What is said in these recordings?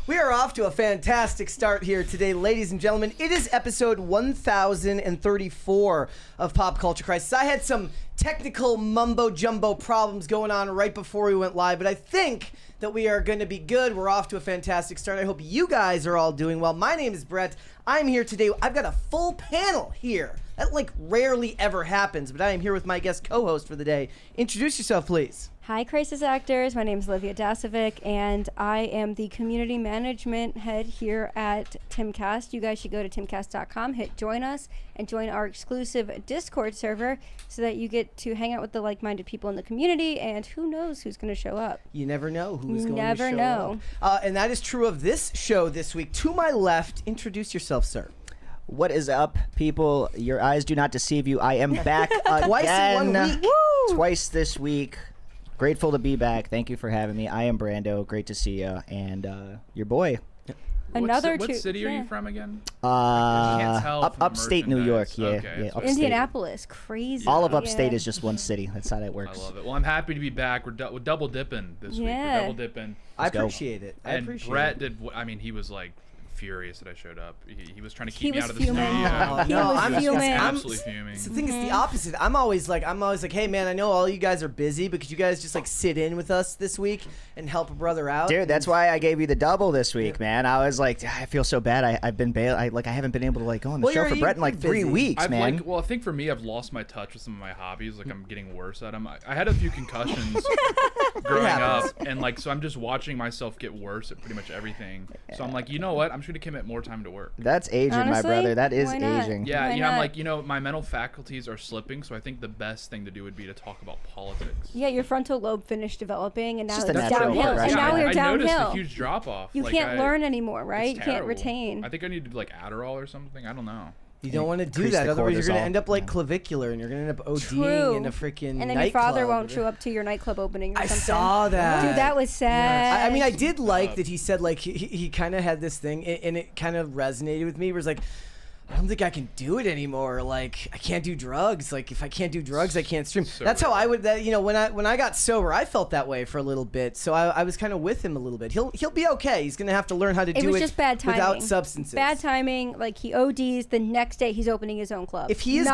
We are off to a fantastic start here today, ladies and gentlemen. It is episode 1034 of Pop Culture Crisis. I had some technical mumbo-jumbo problems going on right before we went live, but I think that we are going to be good. We're off to a fantastic start. I hope you guys are all doing well. My name is Brett. I'm here today. I've got a full panel here. That rarely ever happens, but I am here with my guest co-host for the day. Introduce yourself, please. Hi, Crisis Actors. My name is Olivia and I am the community management head here at Timcast. You guys should go to timcast.com, hit join us, and join our exclusive Discord server so that you get to hang out with the like-minded people in the community, and who knows who's going to show up. You never know who's going to show up. And that is true of this show this week. To my left, introduce yourself, sir. What is up, people? Your eyes do not deceive you. I am back Twice in 1 week. Woo! Twice this week. Grateful to be back. Thank you for having me. I am Brando. Great to see you. And your boy. What city are you from again? Upstate New York. Yeah, okay. yeah. Upstate. Indianapolis. Crazy. All of upstate is just one city. That's how that works. I love it. Well, I'm happy to be back. We're double dipping this week. We're double dipping. I appreciate it. And Brett did. I mean, he was furious that I showed up. He was trying to keep me out of the studio. He was fuming. Absolutely fuming. The thing is the opposite. I'm always like, hey man, I know all you guys are busy, but could you guys just sit in with us this week and help a brother out? Dude, that's why I gave you the double this week, man. I was like, I feel so bad. I've been I haven't been able to go on the show for Brett in 3 weeks, man. I think for me, I've lost my touch with some of my hobbies. I'm getting worse at them. I had a few concussions growing up, and so I'm just watching myself get worse at pretty much everything. So I'm like, you know what? I'm just gonna commit more time to work. That's aging, honestly, my brother. That is aging. Yeah, I'm my mental faculties are slipping, so I think the best thing to do would be to talk about politics. Yeah, your frontal lobe finished developing, and now it's downhill. Right? And now we're downhill. I noticed a huge drop off. You can't learn anymore, right? You can't retain. I think I need to do Adderall or something. I don't know. You don't want to do that, otherwise you're going to end up clavicular, and you're going to end up ODing in a freaking nightclub. And then your father won't show up to your nightclub opening or something. I saw that. Dude, that was sad. I mean, I did like that he said, he kind of had this thing, and it kind of resonated with me, where it's I don't think I can do it anymore. I can't do drugs. If I can't do drugs, I can't stream. That's how I would. When I got sober, I felt that way for a little bit. So I was kind of with him a little bit. He'll be okay. He's gonna have to learn how to do it. It was just bad timing. Without substances. Bad timing. He ODs. The next day, he's opening his own club. If he is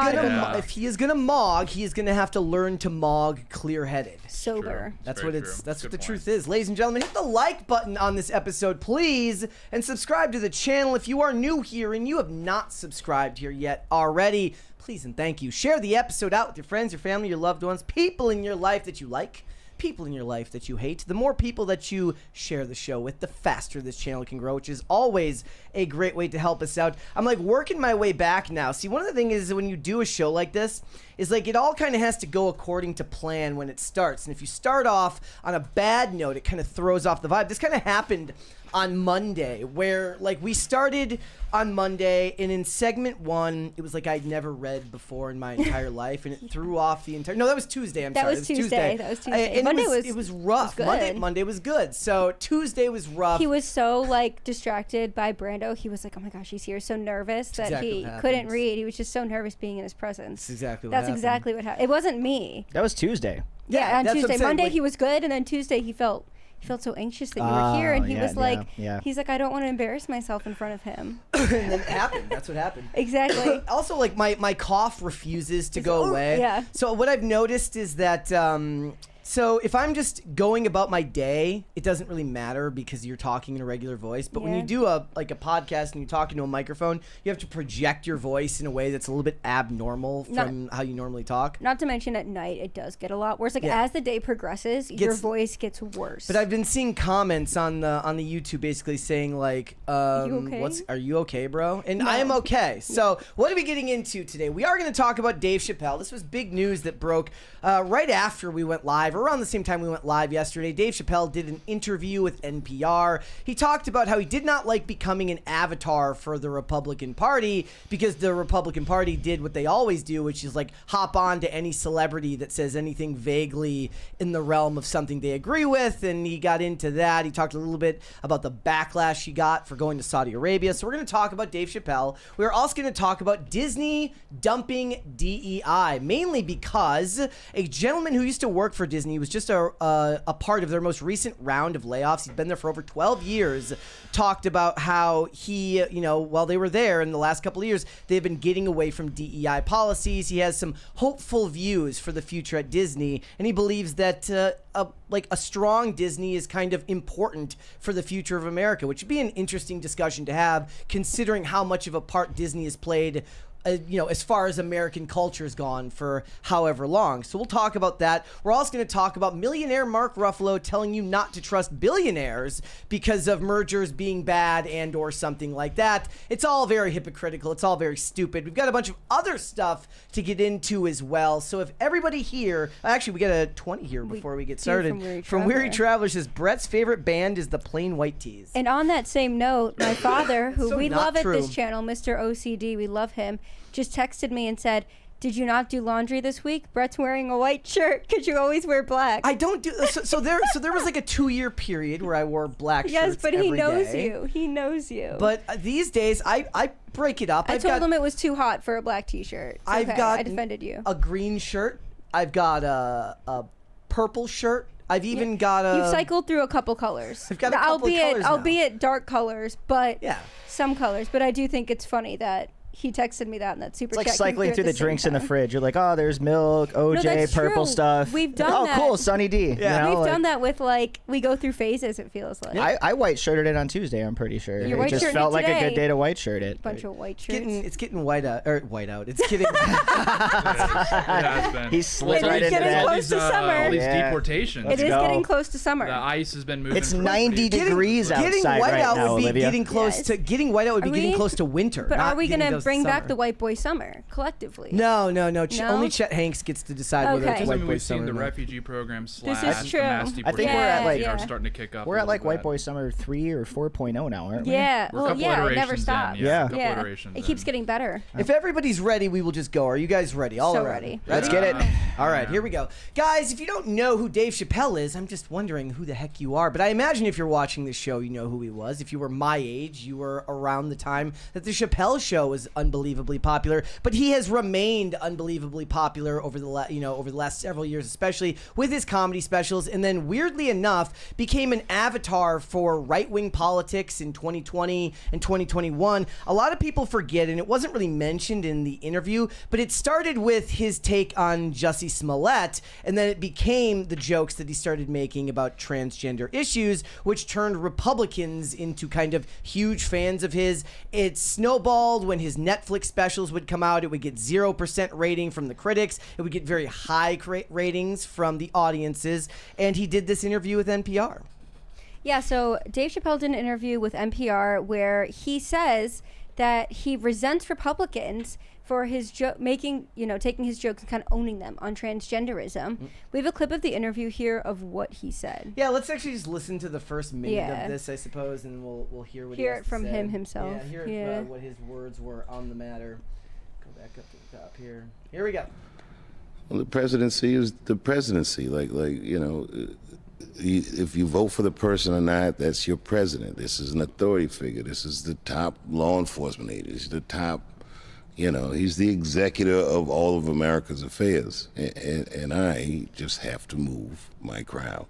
gonna mog, he is gonna have to learn to mog clear-headed, sober. That's what the truth is, ladies and gentlemen. Hit the like button on this episode, please, and subscribe to the channel if you are new here and you have not subscribed here yet already. Please and thank you. Share the episode out with your friends, your family, your loved ones, people in your life that you like, people in your life that you hate. The more people that you share the show with, the faster this channel can grow, which is always a great way to help us out. I'm working my way back now. See, one of the things is when you do a show like this is it all kind of has to go according to plan when it starts. And if you start off on a bad note, it kind of throws off the vibe. This kind of happened on Monday, where we started on Monday, and in segment 1 it was I'd never read before in my entire life, and it threw off the entire. No, that was Tuesday. That was Tuesday. And Monday it was rough. Monday was good. So Tuesday was rough. He was so distracted by Brando. He was oh my gosh, he's here, so nervous that he couldn't read. He was just so nervous being in his presence. That's exactly what happened. It wasn't me. That was Tuesday. Yeah, on Tuesday. Monday he was good, and then Tuesday he felt so anxious that you were here, and he was he's I don't want to embarrass myself in front of him. And then it happened. That's what happened. Exactly. Also, my cough refuses to go away. Yeah. So what I've noticed is that so if I'm just going about my day, it doesn't really matter because you're talking in a regular voice. But when you do a podcast and you talk into a microphone, you have to project your voice in a way that's a little bit abnormal from how you normally talk. Not to mention at night, it does get a lot worse. As the day progresses, your voice gets worse. But I've been seeing comments on the YouTube basically saying are you okay? Are you okay, bro? And no. I am okay. So what are we getting into today? We are going to talk about Dave Chappelle. This was big news that broke right after we went live. Around the same time we went live yesterday, Dave Chappelle did an interview with NPR. He talked about how he did not like becoming an avatar for the Republican Party because the Republican Party did what they always do, which is hop on to any celebrity that says anything vaguely in the realm of something they agree with, and he got into that. He talked a little bit about the backlash he got for going to Saudi Arabia. So we're going to talk about Dave Chappelle. We're also going to talk about Disney dumping DEI, mainly because a gentleman who used to work for Disney Disney, was just a part of their most recent round of layoffs. He's been there for over 12 years. Talked about how he, while they were there in the last couple of years, they've been getting away from DEI policies. He has some hopeful views for the future at Disney, and he believes that a strong Disney is kind of important for the future of America, which would be an interesting discussion to have, considering how much of a part Disney has played as far as American culture has gone for however long. So we'll talk about that. We're also going to talk about millionaire Mark Ruffalo telling you not to trust billionaires because of mergers being bad and or something like that. It's all very hypocritical. It's all very stupid. We've got a bunch of other stuff to get into as well. So if everybody here, actually we got a 20 here before we get started. From Weary Traveler says Brett's favorite band is the Plain White Tees. And on that same note, my father, who So we not love true. at this channel, Mr. OCD, we love him, just texted me and said, "Did you not do laundry this week? Brett's wearing a white shirt because you always wear black." I don't do so there was like a 2-year period where I wore black yes, shirts but he every knows day. you. He knows you. But these days I break it up. I told him it was too hot for a black T-shirt. It's I've okay. got I defended you. a green shirt. I've got a purple shirt. I've even got a. You've cycled through a couple colors. I've got a couple of colors now. albeit dark colors, but Yeah. some colors. But I do think it's funny that he texted me that in that super It's like chat. cycling through the drinks in the fridge. You're like, oh, there's milk, OJ, that's purple true. stuff. We've done oh, that. cool, Sunny D. Yeah. We've done that with we go through phases. It feels like I white shirted it on Tuesday. I'm pretty sure. Your It white just shirt felt like a today. good day to white shirt it. bunch of white shirts. It's getting white out. It's getting. It has been. He slid It right is into getting that. close to summer. All these Yeah. deportations. It is go. getting close to summer. The ice has been moving. It's pretty 90 deep. degrees Getting outside white right out now, would be Olivia. getting close Yes. to getting white out would be Are getting we? close to winter. But not are we getting going to close bring back summer. the white boy summer collectively? No. No? Only Chet Hanks gets to decide whether Okay. it's white boy We've seen summer. the or not. refugee program This slash is true. the mass I think deportation we're at, like- are starting to kick up. We're a at like little White bit. Boy Summer 3 or 4.0 now, aren't we? Yeah. We're a Well, couple yeah. It never iterations in, stops. Yeah. a couple Yeah. iterations It keeps in. getting better. If everybody's ready, we will just go. Are you guys ready? All So around. ready. Let's get it. All right, Yeah. here we go. Guys, if you don't know who Dave Chappelle is, I'm just wondering who the heck you are. But I imagine if you're watching this show, you know who he was. If you were my age, you were around the time that the Chappelle show was unbelievably popular. But he has remained unbelievably popular over the last several years, especially with his comedy specials. And then, weirdly enough, became an avatar for right-wing politics in 2020 and 2021. A lot of people forget, and it wasn't really mentioned in the interview, but it started with his take on Jussie Smollett, and then it became the jokes that he started making about transgender issues, which turned Republicans into kind of huge fans of his. It snowballed when his Netflix specials would come out. It would get 0% rating from the critics. It would get very high ratings from the audiences, and he did this interview with NPR. Yeah, so Dave Chappelle did an interview with NPR where he says that he resents Republicans for his taking his jokes and kind of owning them on transgenderism. We have a clip of the interview here of what he said. Yeah, let's actually just listen to the first minute of this, I suppose, and we'll hear what he Hear has it to from say. him himself. Yeah, hear what his words were on the matter. Go back up to the top here. Here we go. Well, the presidency is the presidency. If you vote for the person or not, that's your president. This is an authority figure. This is the top law enforcement agent. He's the top, he's the executor of all of America's affairs. And I just have to move my crowd.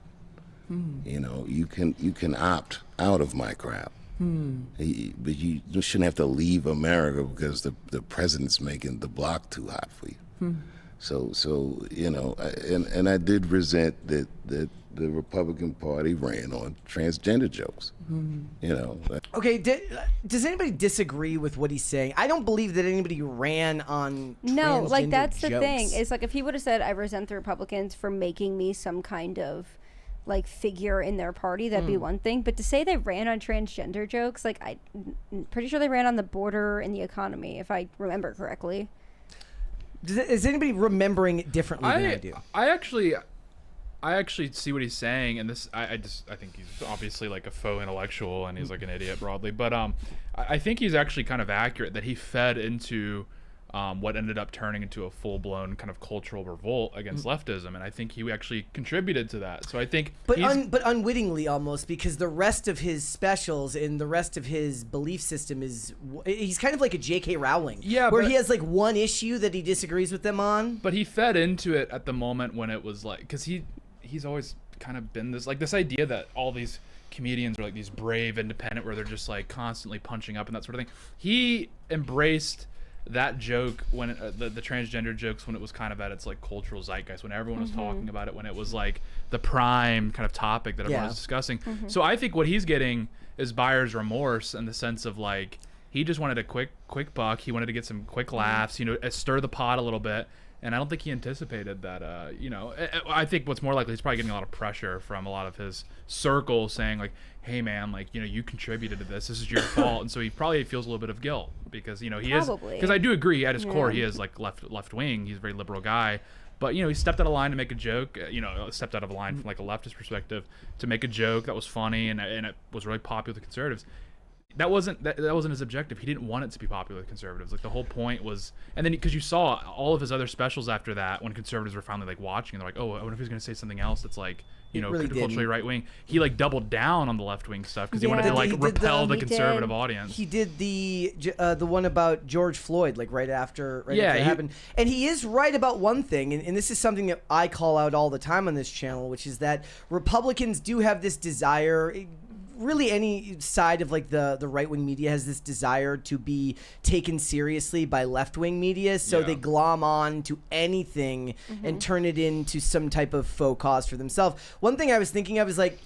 You can opt out of my crowd. But you shouldn't have to leave America because the president's making the block too hot for you. So and I did resent that the Republican Party ran on transgender jokes. Okay, does anybody disagree with what he's saying? I don't believe that anybody ran on No, transgender that's the jokes. thing. It's like if he would have said, I resent the Republicans for making me some kind of figure in their party, that'd be one thing. But to say they ran on transgender jokes, I'm pretty sure they ran on the border and the economy, if I remember correctly. Is anybody remembering it differently than I do? I actually see what he's saying, and this I think he's obviously like a faux intellectual and he's like an idiot broadly, but I think he's actually kind of accurate that he fed into what ended up turning into a full-blown kind of cultural revolt against leftism, and I think he actually contributed to that. So I think, but unwittingly almost, because the rest of his specials and the rest of his belief system he's kind of like a J.K. Rowling, where he has one issue that he disagrees with them on. But he fed into it at the moment when it was because he he's always kind of been this idea that all these comedians are like these brave independent where they're just like constantly punching up and that sort of thing. He embraced that joke when the transgender jokes when it was kind of at its like cultural zeitgeist, when everyone was talking about it, when it was like the prime kind of topic that everyone was discussing. So I think what he's getting is buyer's remorse in the sense of like he just wanted a quick buck. He wanted to get some quick laughs, you know, stir the pot a little bit. And I don't think he anticipated that, you know, I think what's more likely he's probably getting a lot of pressure from a lot of his circle saying like, hey man, like, you know, you contributed to this is your fault. And so he probably feels a little bit of guilt because, you know, he is, because I do agree at his core, he is like left wing. He's a very liberal guy, but you know, he stepped out of line to make a joke, you know, stepped out of line from like a leftist perspective to make a joke that was funny and it was really popular with conservatives. That wasn't his objective. He didn't want it to be popular with conservatives. Like the whole point was, and then because you saw all of his other specials after that, when conservatives were finally like watching, and they're like, oh, I wonder if he's going to say something else that's like, you know, really culturally right wing. He like doubled down on the left wing stuff because he wanted to like repel the conservative audience. He did the one about George Floyd like right after it happened, and he is right about one thing, and this is something that I call out all the time on this channel, which is that Republicans do have this desire. Really any side of like the right-wing media has this desire to be taken seriously by left-wing media, so they glom on to anything and turn it into some type of faux cause for themselves. One thing I was thinking of is like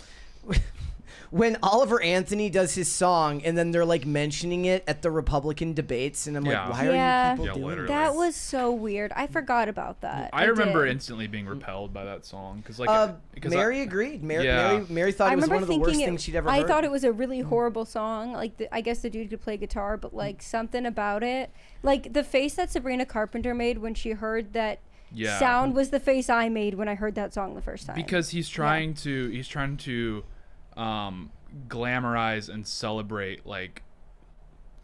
when Oliver Anthony does his song and then they're like mentioning it at the Republican debates, and I'm like, why are you people doing that? Was so weird. I forgot about that. I remember instantly being repelled by that song because like Mary agreed. Mary thought it was one of the worst things she'd ever heard. I thought it was a really horrible song. Like I guess the dude could play guitar, but like something about it, like the face that Sabrina Carpenter made when she heard that sound was the face I made when I heard that song the first time. Because he's trying to glamorize and celebrate like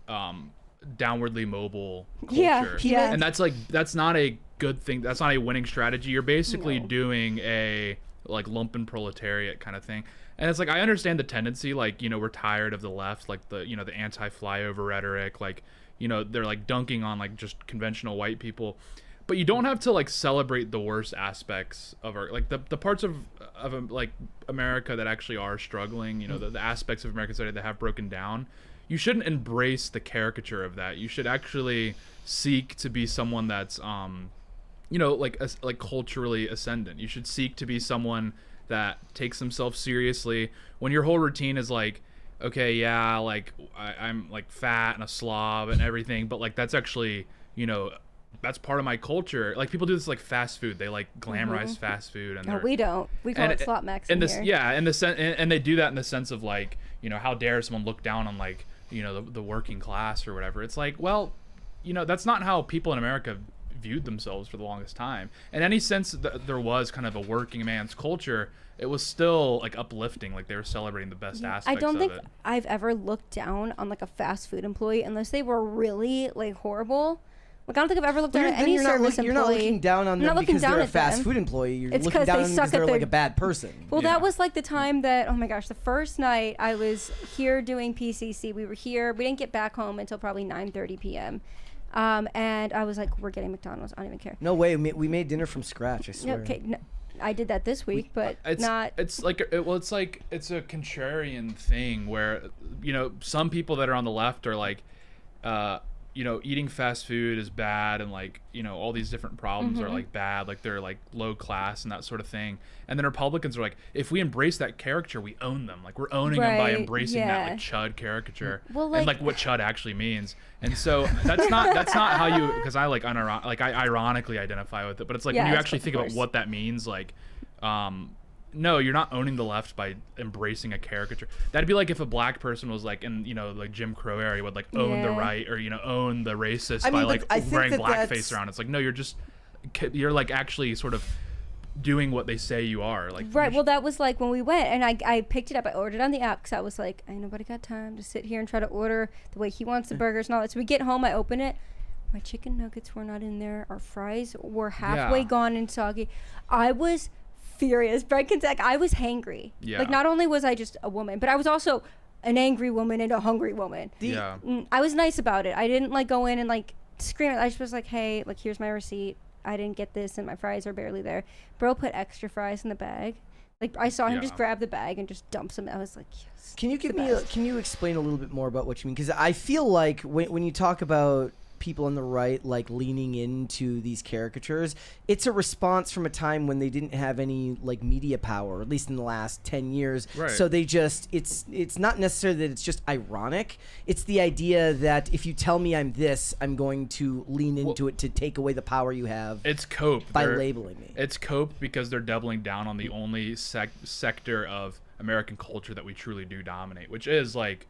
downwardly mobile culture. And that's not a good thing. That's not a winning strategy. You're basically doing a like lumpen proletariat kind of thing. And it's like, I understand the tendency, like, you know, we're tired of the left, like the, you know, the anti-flyover rhetoric, like, you know, they're like dunking on like just conventional white people. But you don't have to like celebrate the worst aspects of our, like the parts of like America that actually are struggling, you know, the aspects of American society that have broken down. You shouldn't embrace the caricature of that. You should actually seek to be someone that's, you know, like culturally ascendant. You should seek to be someone that takes themselves seriously when your whole routine is like, okay, yeah, like I'm like fat and a slob and everything, but like that's actually, you know, that's part of my culture. Like people do this like fast food. They like glamorize fast food, and no, we don't. We call it SLAMS here. Yeah, and they do that in the sense of like, you know, how dare someone look down on like, you know, the working class or whatever. It's like, well, you know, that's not how people in America viewed themselves for the longest time. In any sense that there was kind of a working man's culture, it was still like uplifting, like they were celebrating the best aspects of it. I don't think I've ever looked down on like a fast food employee unless they were really like horrible. Like I don't think I've ever looked down at any service employee. You're not looking down on them because they're a fast food employee. You're looking down on them because they're like a bad person. Well, that was like the time that, oh my gosh, the first night I was here doing PCC. We were here. We didn't get back home until probably 9:30 p.m. And I was like, we're getting McDonald's. I don't even care. No way. We made dinner from scratch, I swear. Okay, no, I did that this week, but it's not. It's like, it's a contrarian thing where, you know, some people that are on the left are like, you know, eating fast food is bad, and like, you know, all these different problems are like bad, like they're like low class and that sort of thing. And then Republicans are like, if we embrace that caricature, we own them. Like we're owning them by embracing that like chud caricature, and like what chud actually means. And so that's not how you, because I like I ironically identify with it, but it's like when you actually think about what that means, like, no, you're not owning the left by embracing a caricature. That'd be like if a black person was like in, you know, like Jim Crow area would like own the right, or, you know, own the racist by like wearing blackface around. It's like, no, you're like actually sort of doing what they say you are. Like, right. Well, that was like when we went, and I picked it up. I ordered on the app because I was like, ain't nobody got time to sit here and try to order the way he wants the burgers and all that. So we get home, I open it. My chicken nuggets were not in there. Our fries were halfway gone and soggy. I was furious. Brett can say, like, I was hangry. Like, not only was I just a woman, but I was also an angry woman and a hungry woman. I was nice about it. I didn't like go in and like scream. I just was like, hey, like, here's my receipt. I didn't get this and my fries are barely there. Bro put extra fries in the bag. Like, I saw him just grab the bag and just dump some. I was like, yes. Can you explain a little bit more about what you mean? Because I feel like when you talk about people on the right like leaning into these caricatures, it's a response from a time when they didn't have any like media power, at least in the last 10 years. Right. So they just it's not necessarily that it's just ironic. It's the idea that if you tell me I'm this, I'm going to lean into it to take away the power you have. It's cope by labeling me. It's cope because they're doubling down on the only sector of American culture that we truly do dominate, which is like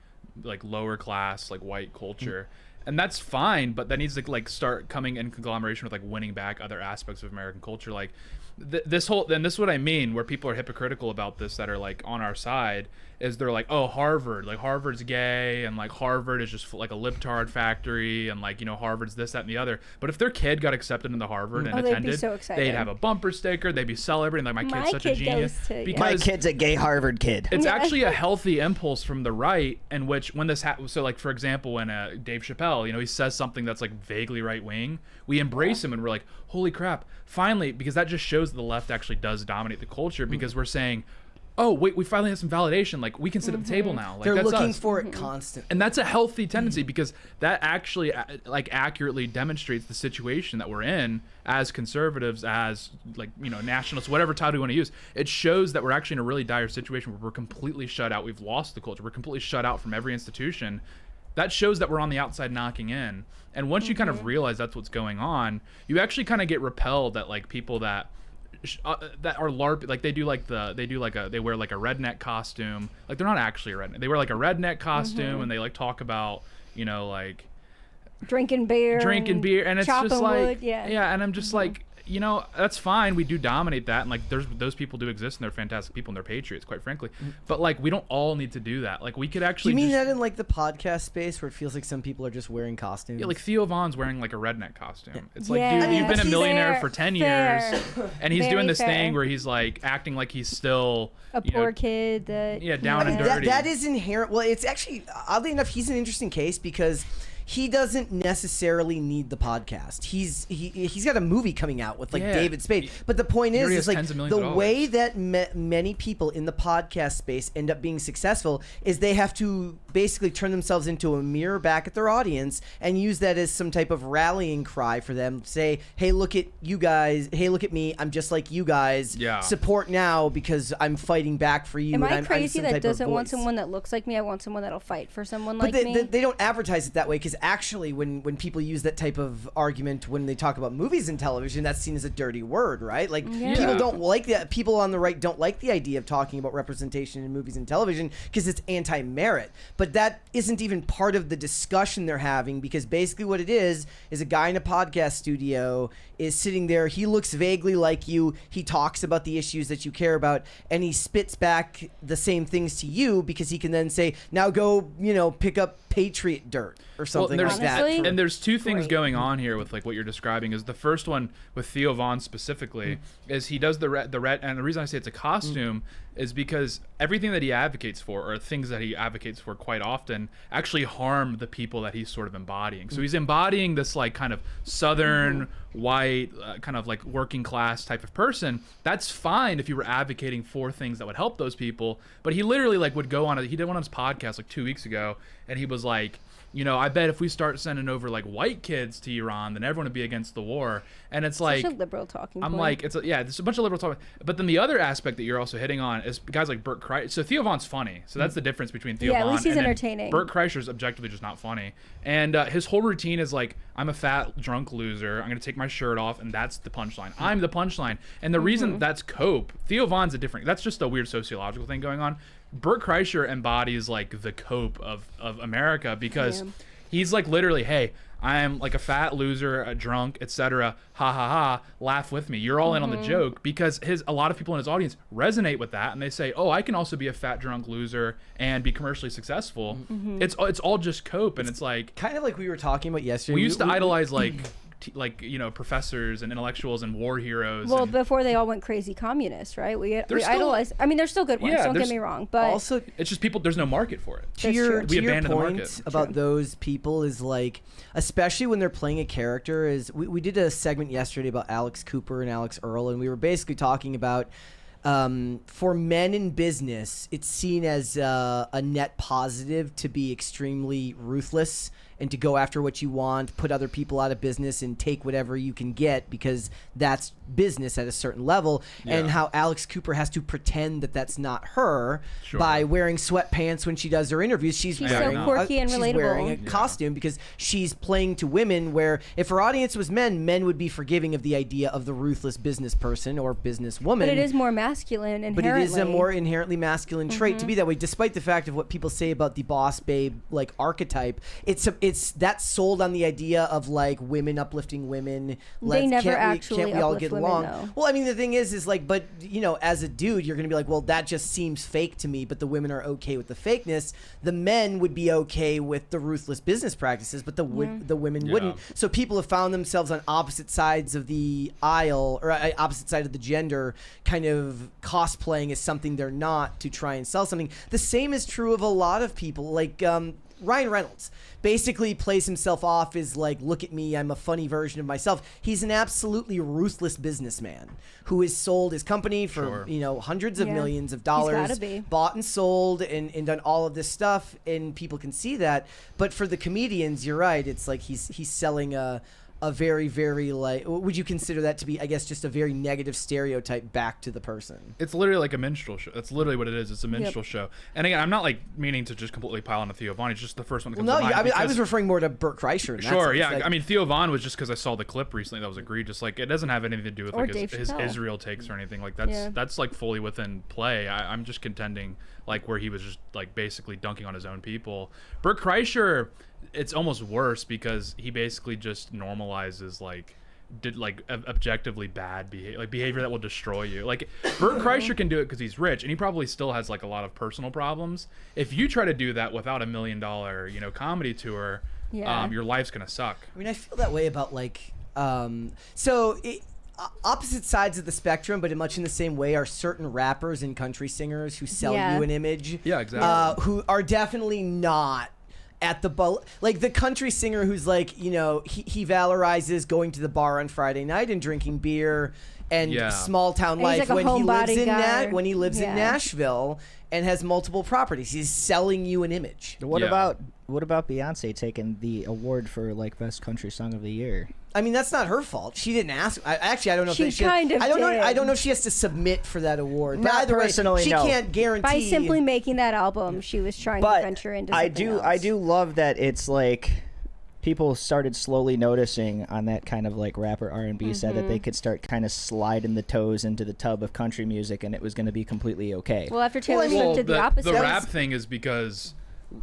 lower class, like white culture. And that's fine, but that needs to like start coming in conglomeration with like winning back other aspects of American culture. Like this is what I mean, where people are hypocritical about this, that are like on our side, is they're like, oh, Harvard's gay, and like Harvard is just like a libtard factory, and like, you know, Harvard's this, that, and the other. But if their kid got accepted into Harvard and attended, they'd be so excited. They'd have a bumper sticker, they'd be celebrating, like, my kid's such a genius. Because my kid's a gay Harvard kid. It's actually a healthy impulse from the right, in which when this so like, for example, when Dave Chappelle, you know, he says something that's like vaguely right wing, we embrace him and we're like, holy crap, finally, because that just shows that the left actually does dominate the culture, because we're saying, oh wait, we finally have some validation, like we can sit at the table now. Like, they're that's looking us. for it constantly, and that's a healthy tendency, because that actually like accurately demonstrates the situation that we're in as conservatives, as like, you know, nationalists, whatever title you want to use. It shows that we're actually in a really dire situation where we're completely shut out. We've lost the culture. We're completely shut out from every institution. That shows that we're on the outside knocking in. And once you kind of realize that's what's going on, you actually kind of get repelled at like people that are LARP, like they wear like a redneck costume. Like, they're not actually a redneck. They wear like a redneck costume and they like talk about, you know, like drinking beer, and it's just like wood, and I'm just like, you know, that's fine. We do dominate that, and like those people do exist, and they're fantastic people, and they're patriots, quite frankly. But like, we don't all need to do that. Like, we could actually. Do you mean that in like the podcast space, where it feels like some people are just wearing costumes? Yeah, like Theo Von's wearing like a redneck costume. It's like, Yeah. dude, you've been a millionaire for 10 years, and he's Very doing this fair. thing where he's like acting like he's still a poor kid that down and dirty. That is inherent. Well, it's actually, oddly enough, he's an interesting case, because he doesn't necessarily need the podcast. He's got a movie coming out with like David Spade. But the point is like the way that many people in the podcast space end up being successful is they have to basically turn themselves into a mirror back at their audience and use that as some type of rallying cry for them. Say, hey, look at you guys. Hey, look at me. I'm just like you guys. Yeah. Support now because I'm fighting back for you. Am I I'm crazy some that doesn't want voice. someone that looks like me? I want someone that'll fight for someone But like me. they don't advertise it that way, because actually when people use that type of argument when they talk about movies and television, that's seen as a dirty word, right? Like, people don't like that. People on the right don't like the idea of talking about representation in movies and television because it's anti-merit. But that isn't even part of the discussion they're having, because basically what it is a guy in a podcast studio is sitting there. He looks vaguely like you. He talks about the issues that you care about, and he spits back the same things to you, because he can then say, now go, you know, pick up Patriot dirt or something like that. Honestly, And there's two things going on here with like what you're describing. Is the first one with Theo Von specifically is he does the red, and the reason I say it's a costume is because everything that he advocates for, or things that he advocates for quite often, actually harm the people that he's sort of embodying. So he's embodying this like kind of southern white kind of like working class type of person. That's fine if you were advocating for things that would help those people. But he literally like would go on he did one on his podcast like 2 weeks ago, and he was like, you know, I bet if we start sending over like white kids to Iran, then everyone would be against the war. And it's like, such a liberal talking I'm point. like, there's a bunch of liberal talking. But then the other aspect that you're also hitting on is guys like Bert Kreischer. So Theo Von's funny. So that's the difference between Theo Von. At least he's and entertaining. Bert Kreischer's objectively just not funny. And his whole routine is like, I'm a fat drunk loser. I'm gonna take my shirt off, and that's the punchline. I'm the punchline. And the reason that's cope. Theo Von's a different. That's just a weird sociological thing going on. Bert Kreischer embodies like the cope of America, because he's like literally, hey, I'm like a fat loser, a drunk, etc. Ha ha ha, laugh with me. You're all in on the joke, because a lot of people in his audience resonate with that, and they say, oh, I can also be a fat drunk loser and be commercially successful. It's all just cope, and it's like kind of like we were talking about yesterday. we used to idolize like professors and intellectuals and war heroes. Well, and before they all went crazy communists, right? We still- idolize. I mean, there's still good ones. Yeah, Don't get there's- me wrong, but Also, it's just people. There's no market for it. to your, true. to We your abandoned the point market. about those people is like, especially when they're playing a character, is we did a segment yesterday about Alex Cooper and Alex Earl, and we were basically talking about for men in business, it's seen as a net positive to be extremely ruthless and to go after what you want, put other people out of business, and take whatever you can get because that's business at a certain level. And how Alex Cooper has to pretend that that's not her by wearing sweatpants when she does her interviews. She's wearing so quirky and she's relatable. wearing a costume because she's playing to women, where if her audience was men would be forgiving of the idea of the ruthless business person or business woman. But it is more masculine inherently. But it is a more inherently masculine trait to be that way, despite the fact of what people say about the boss babe like archetype. It's that's sold on the idea of like women uplifting women. They never actually can't we all uplift get women, along? though. Well, I mean, the thing is like, but you know, as a dude, you're gonna be like, well, that just seems fake to me. But the women are okay with the fakeness. The men would be okay with the ruthless business practices, but the women wouldn't. So people have found themselves on opposite sides of the aisle or opposite side of the gender, kind of cosplaying as something they're not to try and sell something. The same is true of a lot of people, like Ryan Reynolds basically plays himself off as like, look at me, I'm a funny version of myself. He's an absolutely ruthless businessman who has sold his company for hundreds of millions of dollars, gotta be. bought and sold and done all of this stuff, and people can see that. But for the comedians, you're right, it's like he's selling a very, very, like, would you consider that to be, I guess, just a very negative stereotype back to the person? It's literally like a minstrel show. That's literally what it is. It's a minstrel show. And again, I'm not like meaning to just completely pile on to Theo Von. It's just the first one that comes to mind. I was referring more to Burt Kreischer. Sure, yeah. Like, I mean, Theo Von was just because I saw the clip recently that was egregious. Like, it doesn't have anything to do with like his Israel takes or anything. Like, that's like fully within play. I'm just contending like where he was just like basically dunking on his own people. Burt Kreischer, it's almost worse because he basically just normalizes objectively bad behavior that will destroy you. Like, Burt Kreischer can do it because he's rich, and he probably still has like a lot of personal problems. If you try to do that without $1 million comedy tour, your life's gonna suck. I mean, I feel that way about like opposite sides of the spectrum, but in much in the same way are certain rappers and country singers who sell you an image. Yeah, exactly. Who are definitely not at the like the country singer who's like, he valorizes going to the bar on Friday night and drinking beer and small town life like when he lives in Nashville and has multiple properties. He's selling you an image. What about Beyonce taking the award for like best country song of the year? I mean, that's not her fault. She didn't ask. I don't know if she kind of I don't know. did. I don't know if she has to submit for that award. But Not either personally, way, she can't guarantee. By simply making that album, she was trying to venture into something else. I do love that it's like people started slowly noticing on that kind of like rapper R&B set that they could start kind of sliding the toes into the tub of country music and it was going to be completely okay. Well, after Taylor Swift did the opposite. The rap thing is because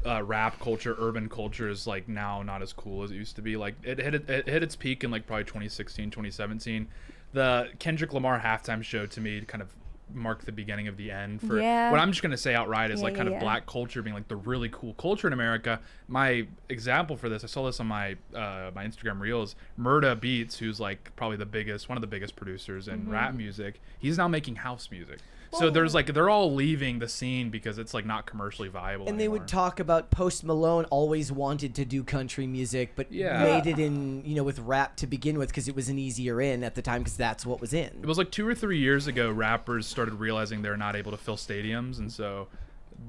rap culture, urban culture is like now not as cool as it used to be. Like it hit its peak in like probably 2016, 2017. The Kendrick Lamar halftime show to me kind of marked the beginning of the end for what I'm just gonna say outright is like kind of black culture being like the really cool culture in America. My example for this, I saw this on my my Instagram reels. Murda Beats, who's like probably one of the biggest producers in rap music, he's now making house music. So there's like they're all leaving the scene because it's like not commercially viable And anymore. they would talk about Post Malone always wanted to do country music, but made it in with rap to begin with because it was an easier in at the time because that's what was in. It was like 2 or 3 years ago rappers started realizing they're not able to fill stadiums, and so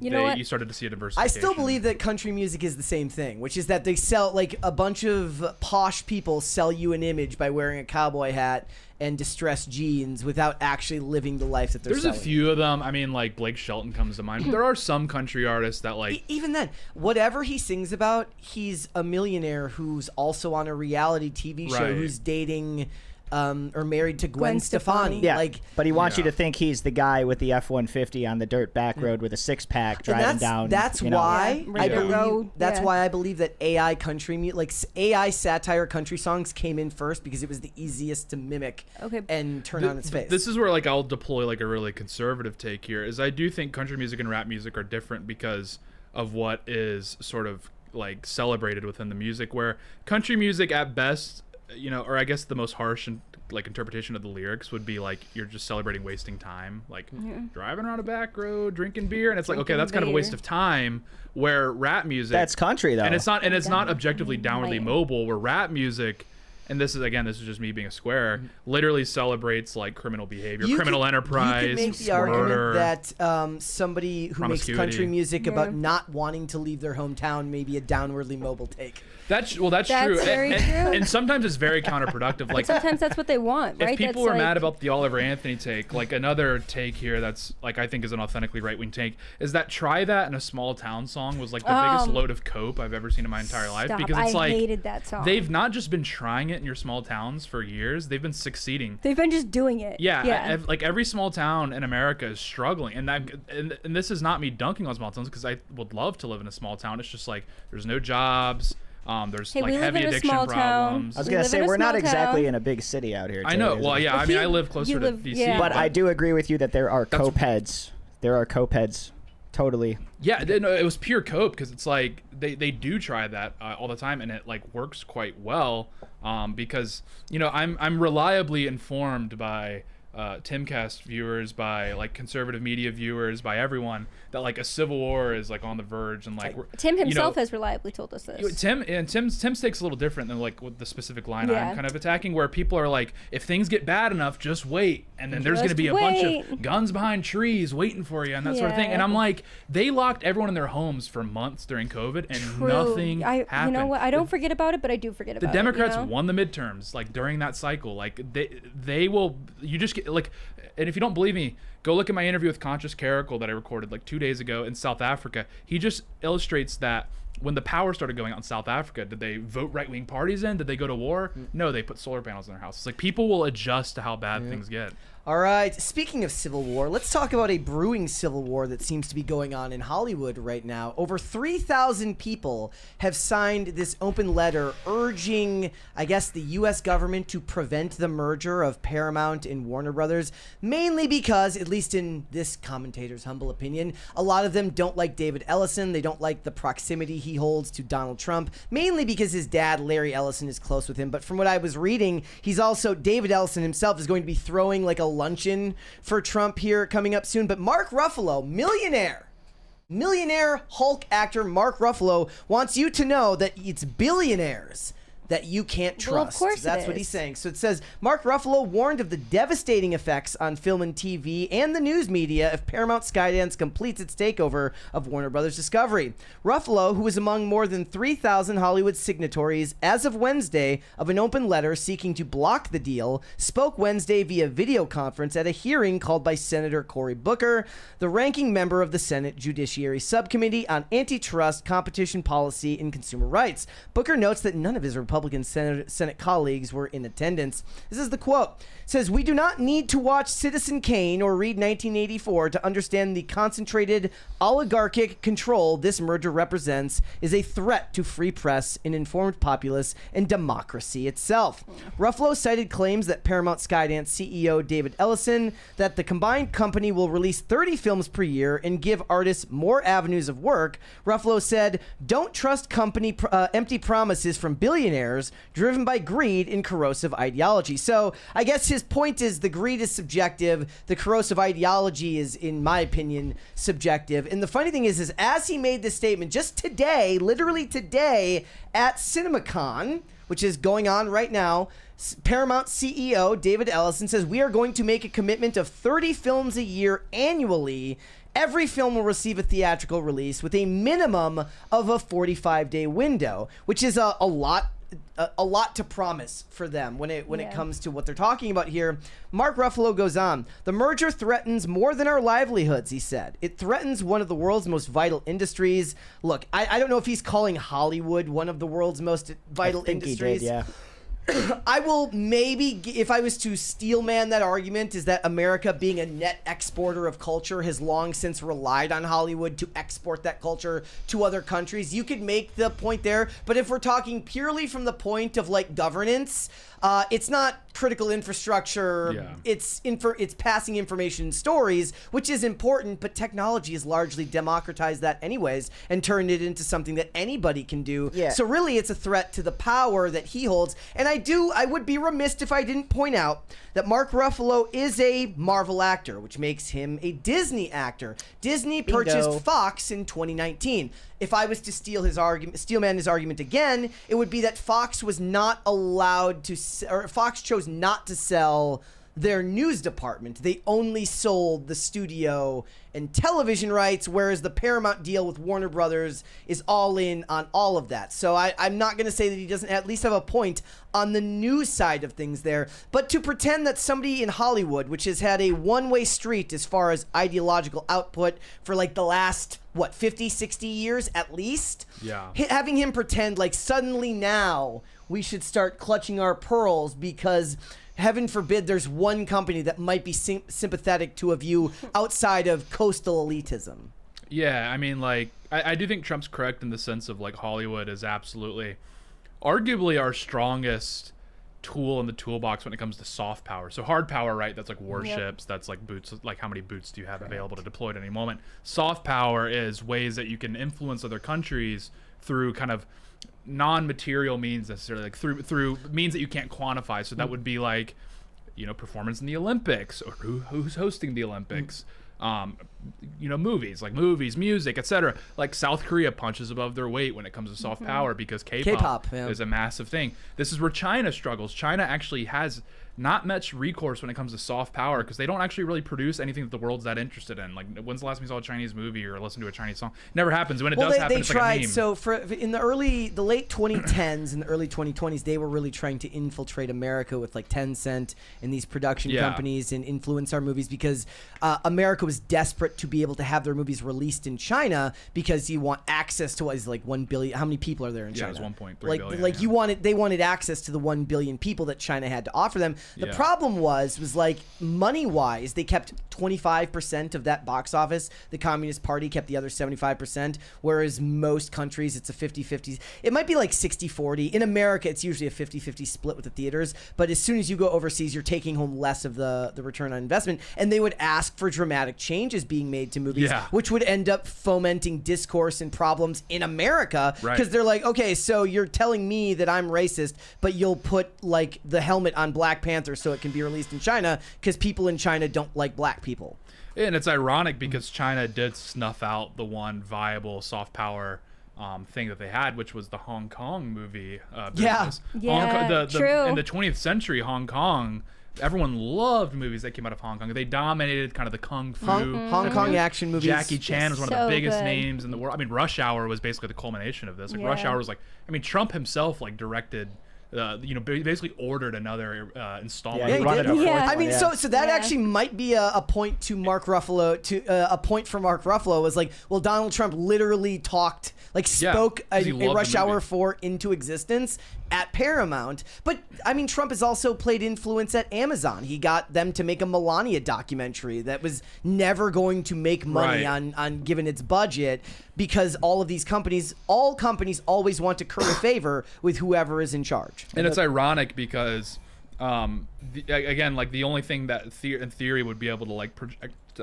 you started to see a diversification. I still believe that country music is the same thing, which is that they sell like a bunch of posh people sell you an image by wearing a cowboy hat and distressed jeans without actually living the life that they're selling. There's a few of them. I mean, like Blake Shelton comes to mind. But there are some country artists that like even then, whatever he sings about, he's a millionaire who's also on a reality TV show who's dating or married to Gwen Stefani. Yeah, but he wants you to think he's the guy with the F-150 on the dirt back road with a six-pack driving down. That's why I believe. That's Yeah. why I believe that AI country music, like AI satire country songs, came in first because it was the easiest to mimic and turn on its face. This is where like I'll deploy like a really conservative take here. Is I do think country music and rap music are different because of what is sort of like celebrated within the music. Where country music at best you know, or I guess the most harsh and like interpretation of the lyrics would be like you're just celebrating wasting time, like driving around a back road, drinking beer, and it's like, okay, that's kind of a waste of time. Where rap music, That's country though. and it's not objectively downwardly mobile. Where rap music, and this is just me being a square, literally celebrates like criminal behavior, criminal enterprise, You could make the murder, argument that somebody who makes country music about not wanting to leave their hometown may be a downwardly mobile take. That's true. Very true. And sometimes it's very counterproductive. Like Sometimes that's what they want, right? if people That's are mad like- about the Oliver Anthony take, like another take here that's like I think is an authentically right-wing take is that "Try That" in a Small Town song was like the biggest load of cope I've ever seen in my entire life, Stop. because it's I like hated that song. they've not just been trying it in your small towns for years, they've been succeeding. They've been just doing it. Yeah. Like every small town in America is struggling, and this is not me dunking on small towns, because I would love to live in a small town. It's just like there's no jobs. There's Hey, like we live heavy in a addiction small town. problems. I was We gonna live say in a we're not small exactly town. in a big city out here. I know. Tate, Well, is it? yeah. I mean, I live closer to DC. yeah. But I do agree with you that there are cope heads. There are cope heads. Totally. Yeah, no, it was pure cope, because it's like they do try that all the time, and it like works quite well, because you know I'm reliably informed by Timcast viewers, by like conservative media viewers, by everyone that like a civil war is like on the verge, and like Tim himself you know, has reliably told us this. Tim's take's a little different than like with the specific line Yeah. I'm kind of attacking, where people are like, if things get bad enough, just wait, and then there's going to Just be a bunch wait. of guns behind trees waiting for you and that sort of thing. And I'm like, they locked everyone in their homes for months during COVID, and True. nothing happened. You know what? I don't forget about it, but I do forget about The Democrats it. You know? won the midterms like during that cycle. Like they will. You just get like, and if you don't believe me, go look at my interview with Conscious Caracal that I recorded like 2 days ago in South Africa. He just illustrates that when the power started going out in South Africa, did they vote right-wing parties in? Did they go to war? No, they put solar panels in their houses. Like, people will adjust to how bad things get. All right, speaking of civil war, let's talk about a brewing civil war that seems to be going on in Hollywood right now. Over 3,000 people have signed this open letter urging, I guess, the U.S. government to prevent the merger of Paramount and Warner Brothers, mainly because, at least in this commentator's humble opinion, a lot of them don't like David Ellison. They don't like the proximity he holds to Donald Trump, mainly because his dad, Larry Ellison, is close with him. But from what I was reading, David Ellison himself is going to be throwing like a luncheon for Trump here coming up soon. But Mark Ruffalo, millionaire Hulk actor Mark Ruffalo, wants you to know that it's billionaires that you can't trust. Well, of course That's it what is. he's saying. So it says, Mark Ruffalo warned of the devastating effects on film and TV and the news media if Paramount Skydance completes its takeover of Warner Brothers Discovery. Ruffalo, who is among more than 3,000 Hollywood signatories as of Wednesday of an open letter seeking to block the deal, spoke Wednesday via video conference at a hearing called by Senator Cory Booker, the ranking member of the Senate Judiciary Subcommittee on Antitrust, Competition Policy, and Consumer Rights. Booker notes that none of his Republican Senate colleagues were in attendance. This is the quote. It says, "We do not need to watch Citizen Kane or read 1984 to understand the concentrated oligarchic control this merger represents is a threat to free press, an informed populace, and democracy itself." Ruffalo cited claims that Paramount Skydance CEO David Ellison that the combined company will release 30 films per year and give artists more avenues of work. Ruffalo said, "Don't trust company empty promises from billionaires driven by greed and corrosive ideology." So I guess his point is the greed is subjective. The corrosive ideology is, in my opinion, subjective. And the funny thing is as he made this statement just today, literally today at CinemaCon, which is going on right now, Paramount CEO David Ellison says, "We are going to make a commitment of 30 films a year annually. Every film will receive a theatrical release with a minimum of a 45-day window," which is a lot to promise for them when it comes to what they're talking about here. Mark Ruffalo goes on, "The merger threatens more than our livelihoods," he said. "It threatens one of the world's most vital industries." Look, I don't know if he's calling Hollywood one of the world's most vital I think industries. He did, yeah. I will maybe, if I was to steel man that argument, is that America, being a net exporter of culture, has long since relied on Hollywood to export that culture to other countries. You could make the point there, but if we're talking purely from the point of like governance, it's not critical infrastructure. Yeah. It's passing information and stories, which is important, but technology has largely democratized that anyways and turned it into something that anybody can do. Yeah. So really it's a threat to the power that he holds. And I would be remiss if I didn't point out that Mark Ruffalo is a Marvel actor, which makes him a Disney actor. Disney purchased Fox in 2019. If I was to steal his argument again, it would be that Fox was not allowed to, or Fox chose not to sell their news department. They only sold the studio and television rights, whereas the Paramount deal with Warner Brothers is all in on all of that. So I'm not going to say that he doesn't at least have a point on the news side of things there, but to pretend that somebody in Hollywood, which has had a one-way street as far as ideological output for like the last, 50, 60 years at least? Yeah. Having him pretend like suddenly now we should start clutching our pearls because heaven forbid there's one company that might be sympathetic to a view outside of coastal elitism. Yeah, I mean, like, I do think Trump's correct in the sense of, like, Hollywood is absolutely, arguably our strongest tool in the toolbox when it comes to soft power. So hard power, right, that's like warships, that's like boots, like how many boots do you have available to deploy at any moment. Soft power is ways that you can influence other countries through kind of non-material means necessarily, like through means that you can't quantify. So that would be like, performance in the Olympics, or who's hosting the Olympics. Movies, music, etc. Like South Korea punches above their weight when it comes to soft power because K-pop is a massive thing. This is where China struggles. China actually has not much recourse when it comes to soft power because they don't actually really produce anything that the world's that interested in. Like, when's the last time you saw a Chinese movie or listened to a Chinese song? Never happens. When it does happen, it's tried, like a meme. So in the late 2010s and the early 2020s, they were really trying to infiltrate America with like Tencent and these production companies and influence our movies because America was desperate to be able to have their movies released in China because you want access to what is like 1 billion. How many people are there in China? It's 1.3 billion. Like they wanted access to the 1 billion people that China had to offer them. The problem was like money-wise, they kept 25% of that box office. The Communist Party kept the other 75%, whereas most countries, it's a 50-50. It might be like 60-40. In America, it's usually a 50-50 split with the theaters, but as soon as you go overseas, you're taking home less of the return on investment, and they would ask for dramatic changes being made to movies, which would end up fomenting discourse and problems in America, because they're like, okay, so you're telling me that I'm racist, but you'll put like the helmet on Black Panther so it can be released in China because people in China don't like black people. And it's ironic because China did snuff out the one viable soft power thing that they had, which was the Hong Kong movie business. True. In the 20th century, Hong Kong, everyone loved movies that came out of Hong Kong. They dominated kind of the kung fu. Hong Kong action movies. Jackie Chan was one of the biggest good. names in the world. I mean, Rush Hour was basically the culmination of this. Like Rush Hour was like, I mean, Trump himself like directed. Basically ordered another installment. Yeah, he did. I mean, so that Yeah. actually might be a point to Mark Ruffalo. A point for Mark Ruffalo was like, well, Donald Trump literally spoke a Rush Hour 4 into existence at Paramount. But I mean, Trump has also played influence at Amazon. He got them to make a Melania documentary that was never going to make money on given its budget, because all of these companies, always want to curry favor with whoever is in charge. And it's ironic because, again, like the only thing that in theory would be able to like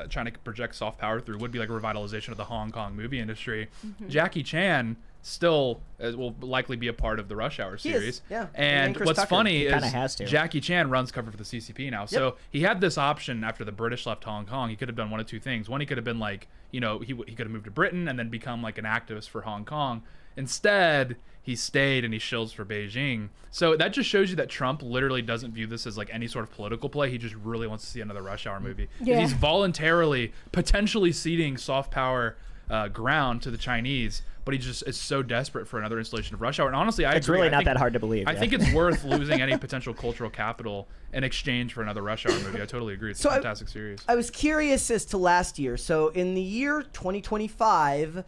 trying to project soft power through would be like a revitalization of the Hong Kong movie industry. Jackie Chan still will likely be a part of the Rush Hour series. And what's funny is Jackie Chan runs cover for the CCP now. So he had this option after the British left Hong Kong. He could have done one of two things. One, he could have been like, he could have moved to Britain and then become like an activist for Hong Kong. Instead, he stayed and he shills for Beijing. So that just shows you that Trump literally doesn't view this as like any sort of political play. He just really wants to see another Rush Hour movie. He's voluntarily, potentially ceding soft power ground to the Chinese, but he just is so desperate for another installation of Rush Hour. And honestly, it's agree. really not that hard to believe. I think it's worth losing any potential cultural capital in exchange for another Rush Hour movie. I totally agree. It's a fantastic series. I was curious as to last year. So in the year 2025,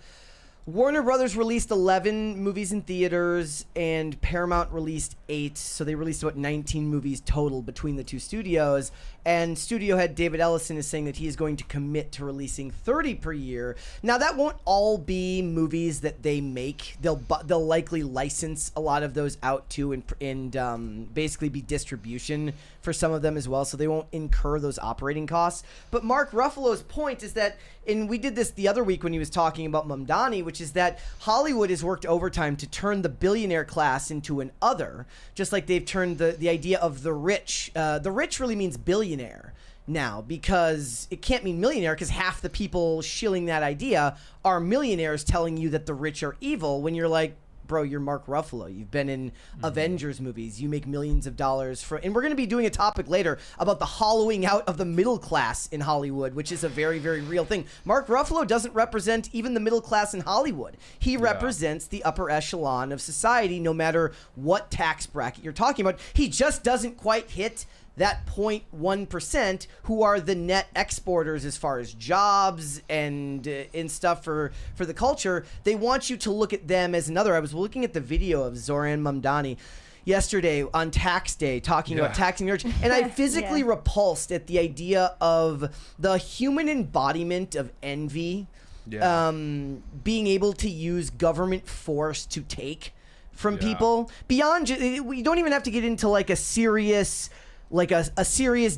Warner Brothers released 11 movies in theaters and Paramount released 8. So they released about 19 movies total between the two studios. And studio head David Ellison is saying that he is going to commit to releasing 30 per year. Now, that won't all be movies that they make. They'll likely license a lot of those out too, and basically be distribution for some of them as well, so they won't incur those operating costs. But Mark Ruffalo's point is that, and we did this the other week when he was talking about Mamdani, which is that Hollywood has worked overtime to turn the billionaire class into an other, just like they've turned the idea of the rich. The rich really means billionaire now, because it can't mean millionaire, because half the people shilling that idea are millionaires telling you that the rich are evil, when you're like, bro, you're Mark Ruffalo. You've been in Avengers movies. You make millions of dollars and we're going to be doing a topic later about the hollowing out of the middle class in Hollywood, which is a very, very real thing. Mark Ruffalo doesn't represent even the middle class in Hollywood. He represents the upper echelon of society, no matter what tax bracket you're talking about. He just doesn't quite hit that 0.1% who are the net exporters as far as jobs and stuff for the culture. They want you to look at them as another. I was looking at the video of Zoran Mamdani yesterday on tax day talking about taxing the rich, and I physically repulsed at the idea of the human embodiment of envy, being able to use government force to take from people beyond. We don't even have to get into like a serious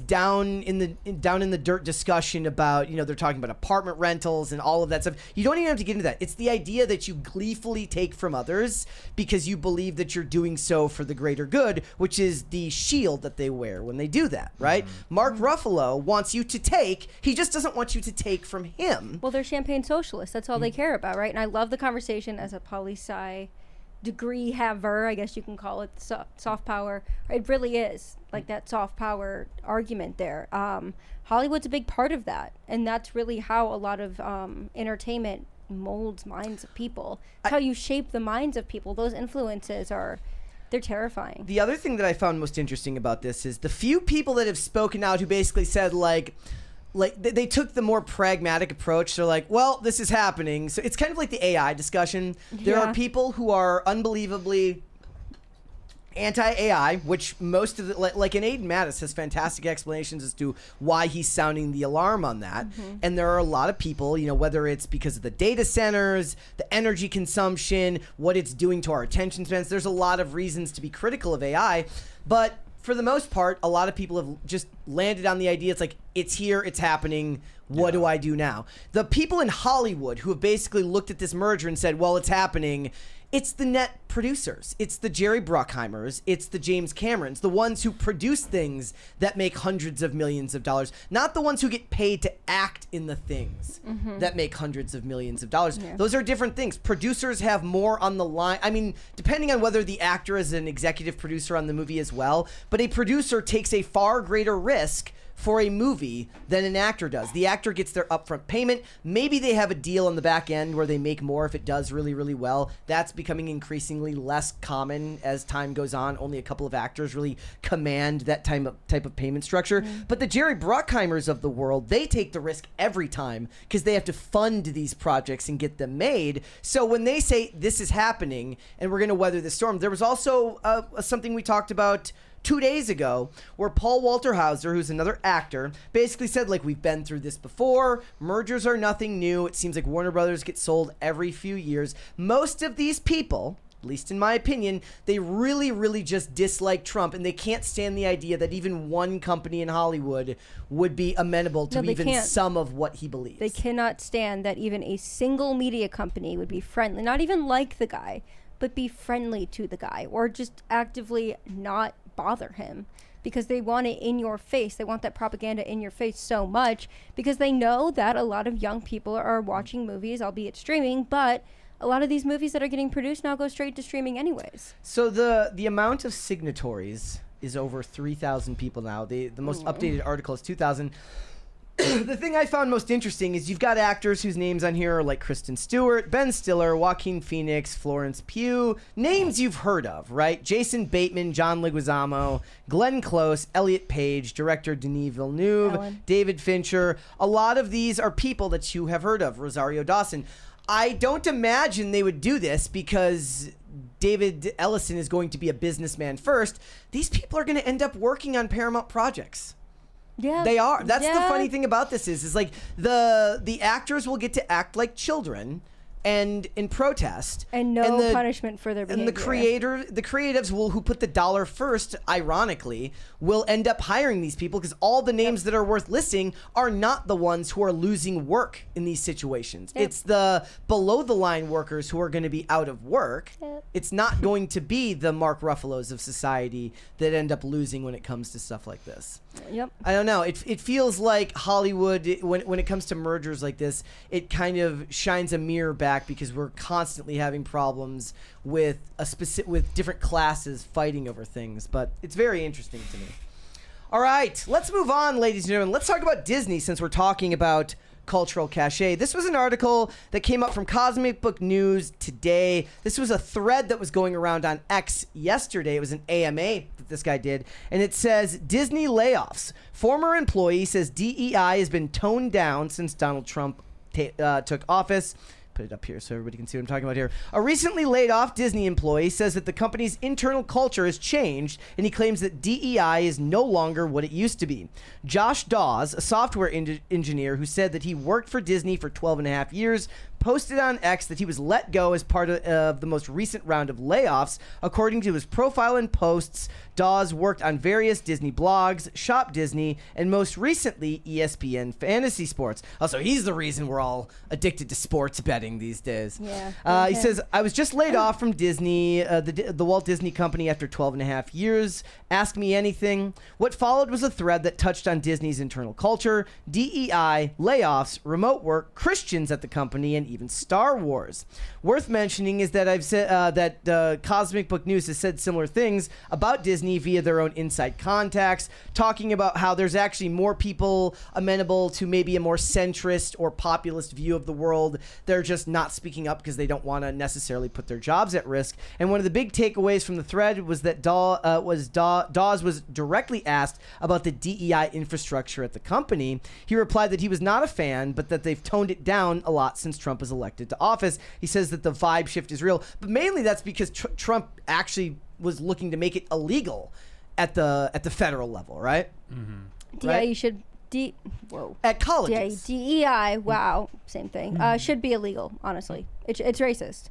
down in the dirt discussion about, they're talking about apartment rentals and all of that stuff. You don't even have to get into that. It's the idea that you gleefully take from others because you believe that you're doing so for the greater good, which is the shield that they wear when they do that, right? Mark Ruffalo wants you to take. He just doesn't want you to take from him. Well, they're champagne socialists. That's all they care about, right? And I love the conversation as a poli-sci degree haver, I guess you can call it, soft power. It really is like that soft power argument there. Hollywood's a big part of that, and that's really how a lot of entertainment molds minds of people. It's how you shape the minds of people. Those influences they're terrifying. The other thing that I found most interesting about this is the few people that have spoken out who basically said like they took the more pragmatic approach. They're like, well, this is happening. So it's kind of like the AI discussion. There are people who are unbelievably anti-AI, which most of like an Aiden Mattis has fantastic explanations as to why he's sounding the alarm on that. And there are a lot of people, whether it's because of the data centers, the energy consumption, what it's doing to our attention spans. There's a lot of reasons to be critical of AI, but for the most part, a lot of people have just landed on the idea. It's like, it's here, it's happening. What do I do now? The people in Hollywood who have basically looked at this merger and said, well, it's happening. It's the net producers. It's the Jerry Bruckheimers. It's the James Camerons, the ones who produce things that make hundreds of millions of dollars, not the ones who get paid to act in the things that make hundreds of millions of dollars. Those are different things. Producers have more on the line. I mean, depending on whether the actor is an executive producer on the movie as well, but a producer takes a far greater risk for a movie than an actor does. The actor gets their upfront payment. Maybe they have a deal on the back end where they make more if it does really, really well. That's becoming increasingly less common as time goes on. Only a couple of actors really command that type of payment structure. But the Jerry Bruckheimers of the world, they take the risk every time because they have to fund these projects and get them made. So when they say this is happening and we're going to weather the storm, there was also something we talked about 2 days ago where Paul Walter Hauser, who's another actor, basically said, like, we've been through this before. Mergers are nothing new. It seems like Warner Brothers gets sold every few years. Most of these people, at least in my opinion, they really, really just dislike Trump, and they can't stand the idea that even one company in Hollywood would be amenable to even some of what he believes. They cannot stand that even a single media company would be friendly, not even like the guy, but be friendly to the guy, or just actively not bother him, because they want it in your face. They want that propaganda in your face so much because they know that a lot of young people are watching movies, albeit streaming, but a lot of these movies that are getting produced now go straight to streaming anyways. So the amount of signatories is over 3,000 people now. The most updated article is 2,000. The thing I found most interesting is you've got actors whose names on here are like Kristen Stewart, Ben Stiller, Joaquin Phoenix, Florence Pugh, names you've heard of, right? Jason Bateman, John Leguizamo, Glenn Close, Elliot Page, director Denis Villeneuve, David Fincher. A lot of these are people that you have heard of. Rosario Dawson. I don't imagine they would do this because David Ellison is going to be a businessman first. These people are going to end up working on Paramount projects. Yeah. They are. That's the Yeah. funny thing about this is like the actors will get to act like children and in protest. And no the- punishment for their behavior. And the creatives who put the dollar first, ironically, will end up hiring these people because all the names that are worth listing are not the ones who are losing work in these situations. Yep. It's the below the line workers who are going to be out of work. Yep. It's not going to be the Mark Ruffalos of society that end up losing when it comes to stuff like this. Yep. I don't know. It feels like Hollywood, when it comes to mergers like this, it kind of shines a mirror back because we're constantly having problems with with different classes fighting over things. But it's very interesting to me. All right, let's move on, ladies and gentlemen. Let's talk about Disney since we're talking about cultural cachet. This was an article that came up from Cosmic Book News today. This was a thread that was going around on X yesterday. It was an AMA that this guy did. And it says, Disney layoffs. Former employee says DEI has been toned down since Donald Trump took office. Put it up here so everybody can see what I'm talking about here. A recently laid off Disney employee says that the company's internal culture has changed, and he claims that DEI is no longer what it used to be. Josh Dawes, a software engineer who said that he worked for Disney for 12 and a half years, posted on X that he was let go as part of the most recent round of layoffs. According to his profile and posts, Dawes worked on various Disney blogs, Shop Disney, and most recently ESPN Fantasy Sports. Also, he's the reason we're all addicted to sports betting these days. Yeah. He says, I was just laid off from Disney, the Walt Disney Company, after 12 and a half years. Ask me anything. What followed was a thread that touched on Disney's internal culture, DEI, layoffs, remote work, Christians at the company, and even Star Wars. Worth mentioning is that I've said that Cosmic Book News has said similar things about Disney via their own inside contacts, talking about how there's actually more people amenable to maybe a more centrist or populist view of the world. They're just not speaking up because they don't want to necessarily put their jobs at risk. And one of the big takeaways from the thread was that Dawes was directly asked about the DEI infrastructure at the company. He replied that he was not a fan, but that they've toned it down a lot since Trump was elected to office. He says that the vibe shift is real, but mainly that's because Trump actually was looking to make it illegal at the federal level, right? DEI Right? should At colleges. DEI. Wow, same thing. Should be illegal. Honestly, it's racist.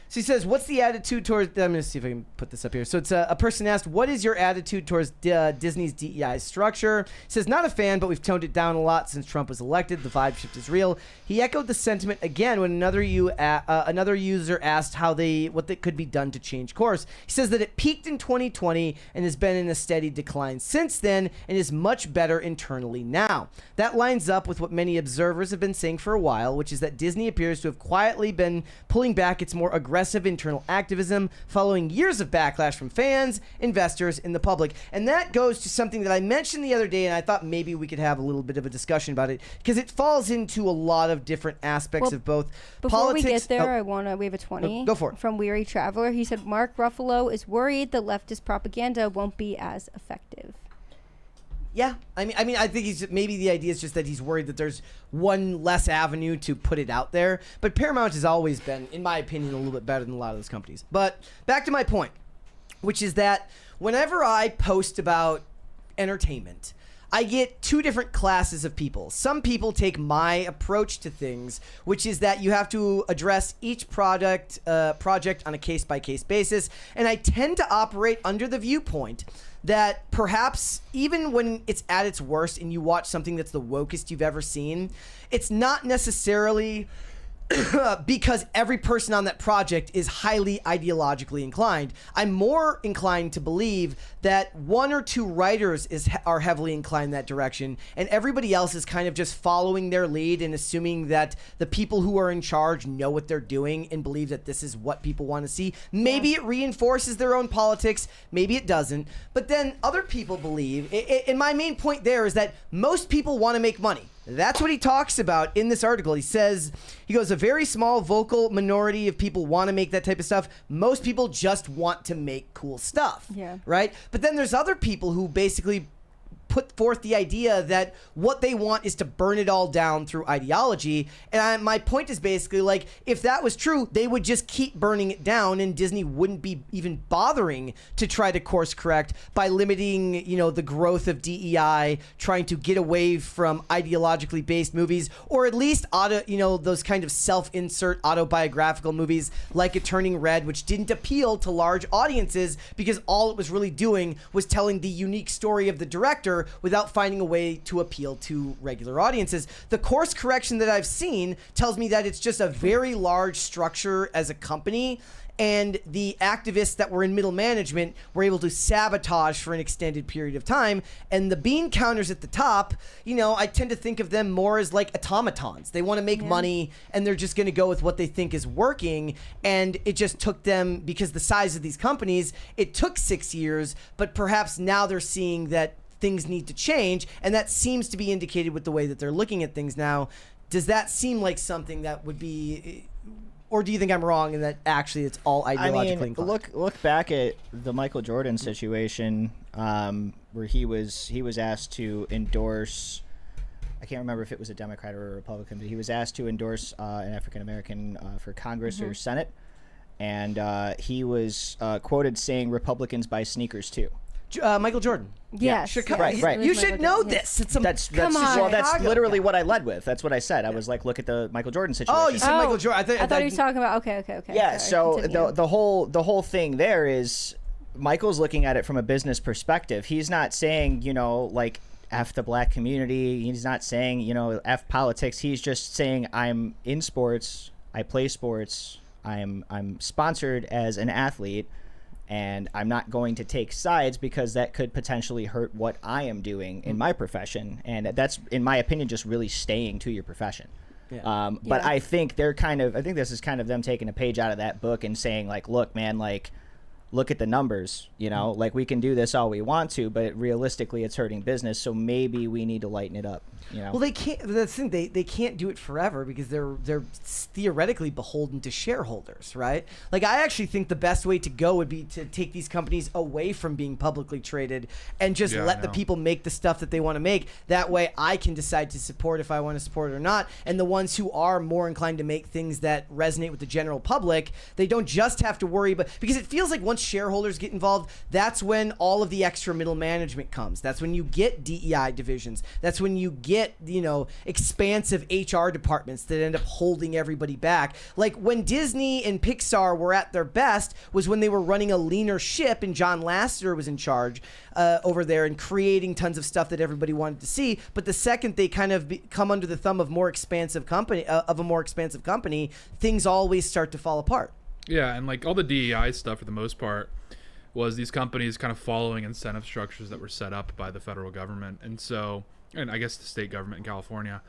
So he says, what's the attitude towards... I'm going to see if I can put this up here. So it's a person asked, what is your attitude towards Disney's DEI structure? He says, not a fan, but we've toned it down a lot since Trump was elected. The vibe shift is real. He echoed the sentiment again when another user asked what could be done to change course. He says that it peaked in 2020 and has been in a steady decline since then and is much better internally now. That lines up with what many observers have been saying for a while, which is that Disney appears to have quietly been pulling back its more aggressive internal activism following years of backlash from fans, investors, and the public. And that goes to something that I mentioned the other day, and I thought maybe we could have a little bit of a discussion about it, because it falls into a lot of different aspects of both Before politics. we get there, we have a 20 go for it. from Weary Traveler. He said Mark Ruffalo is worried the leftist propaganda won't be as effective. Yeah, I mean, I think maybe the idea is just that he's worried that there's one less avenue to put it out there. But Paramount has always been, in my opinion, a little bit better than a lot of those companies. But back to my point, which is that whenever I post about entertainment, I get two different classes of people. Some people take my approach to things, which is that you have to address each project on a case-by-case basis, and I tend to operate under the viewpoint that perhaps even when it's at its worst and you watch something that's the wokest you've ever seen, it's not necessarily because every person on that project is highly ideologically inclined. I'm more inclined to believe that one or two writers are heavily inclined that direction, and everybody else is kind of just following their lead and assuming that the people who are in charge know what they're doing and believe that this is what people want to see. Maybe it reinforces their own politics, maybe it doesn't. But then other people believe, and my main point there is that most people want to make money. That's what he talks about in this article. He goes, a very small vocal minority of people want to make that type of stuff. Most people just want to make cool stuff. Yeah. Right? But then there's other people who basically put forth the idea that what they want is to burn it all down through ideology. And my point is basically like, if that was true, they would just keep burning it down, and Disney wouldn't be even bothering to try to course correct by limiting, you know, the growth of DEI, trying to get away from ideologically based movies, or at least those kind of self-insert autobiographical movies like A Turning Red, which didn't appeal to large audiences because all it was really doing was telling the unique story of the director without finding a way to appeal to regular audiences. The course correction that I've seen tells me that it's just a very large structure as a company, and the activists that were in middle management were able to sabotage for an extended period of time. And the bean counters at the top, you know, I tend to think of them more as like automatons. They want to make money, and they're just going to go with what they think is working. And it just took them, because the size of these companies, it took 6 years, but perhaps now they're seeing that things need to change, and that seems to be indicated with the way that they're looking at things now. Does that seem like something that would be... Or do you think I'm wrong in that actually it's all ideologically inclined? Look back at the Michael Jordan situation, where he was asked to endorse. I can't remember if it was a Democrat or a Republican, but he was asked to endorse an African American for Congress or Senate, and he was quoted saying, "Republicans buy sneakers too." Michael Jordan. Yes. Chicago. Right. You should know this. It's that's literally what I led with. That's what I said. I was like, look at the Michael Jordan situation. Oh, you said Michael Jordan. I thought he was talking about. Okay. Yeah. Sorry, so the whole thing there is Michael's looking at it from a business perspective. He's not saying, you know, like, F the black community. He's not saying, you know, F politics. He's just saying, I'm in sports. I play sports. I'm sponsored as an athlete. And I'm not going to take sides because that could potentially hurt what I am doing in my profession. And that's, in my opinion, just really staying to your profession. Yeah. But I think I think this is kind of them taking a page out of that book and saying, like, look, man, like, look at the numbers, you know, like, we can do this all we want to, but realistically it's hurting business. So maybe we need to lighten it up, you know? Well, they can't, the thing, they can't do it forever because they're theoretically beholden to shareholders, right? Like, I actually think the best way to go would be to take these companies away from being publicly traded and just let the people make the stuff that they want to make. That way I can decide to support if I want to support it or not. And the ones who are more inclined to make things that resonate with the general public, they don't just have to worry, but because it feels like once shareholders get involved, that's when all of the extra middle management comes. That's when you get DEI divisions. That's when you get, you know, expansive HR departments that end up holding everybody back. Like, when Disney and Pixar were at their best was when they were running a leaner ship and John Lasseter was in charge over there and creating tons of stuff that everybody wanted to see. But the second they kind of come under the thumb of a more expansive company, things always start to fall apart. Yeah, and like all the DEI stuff for the most part was these companies kind of following incentive structures that were set up by the federal government, and I guess the state government in California,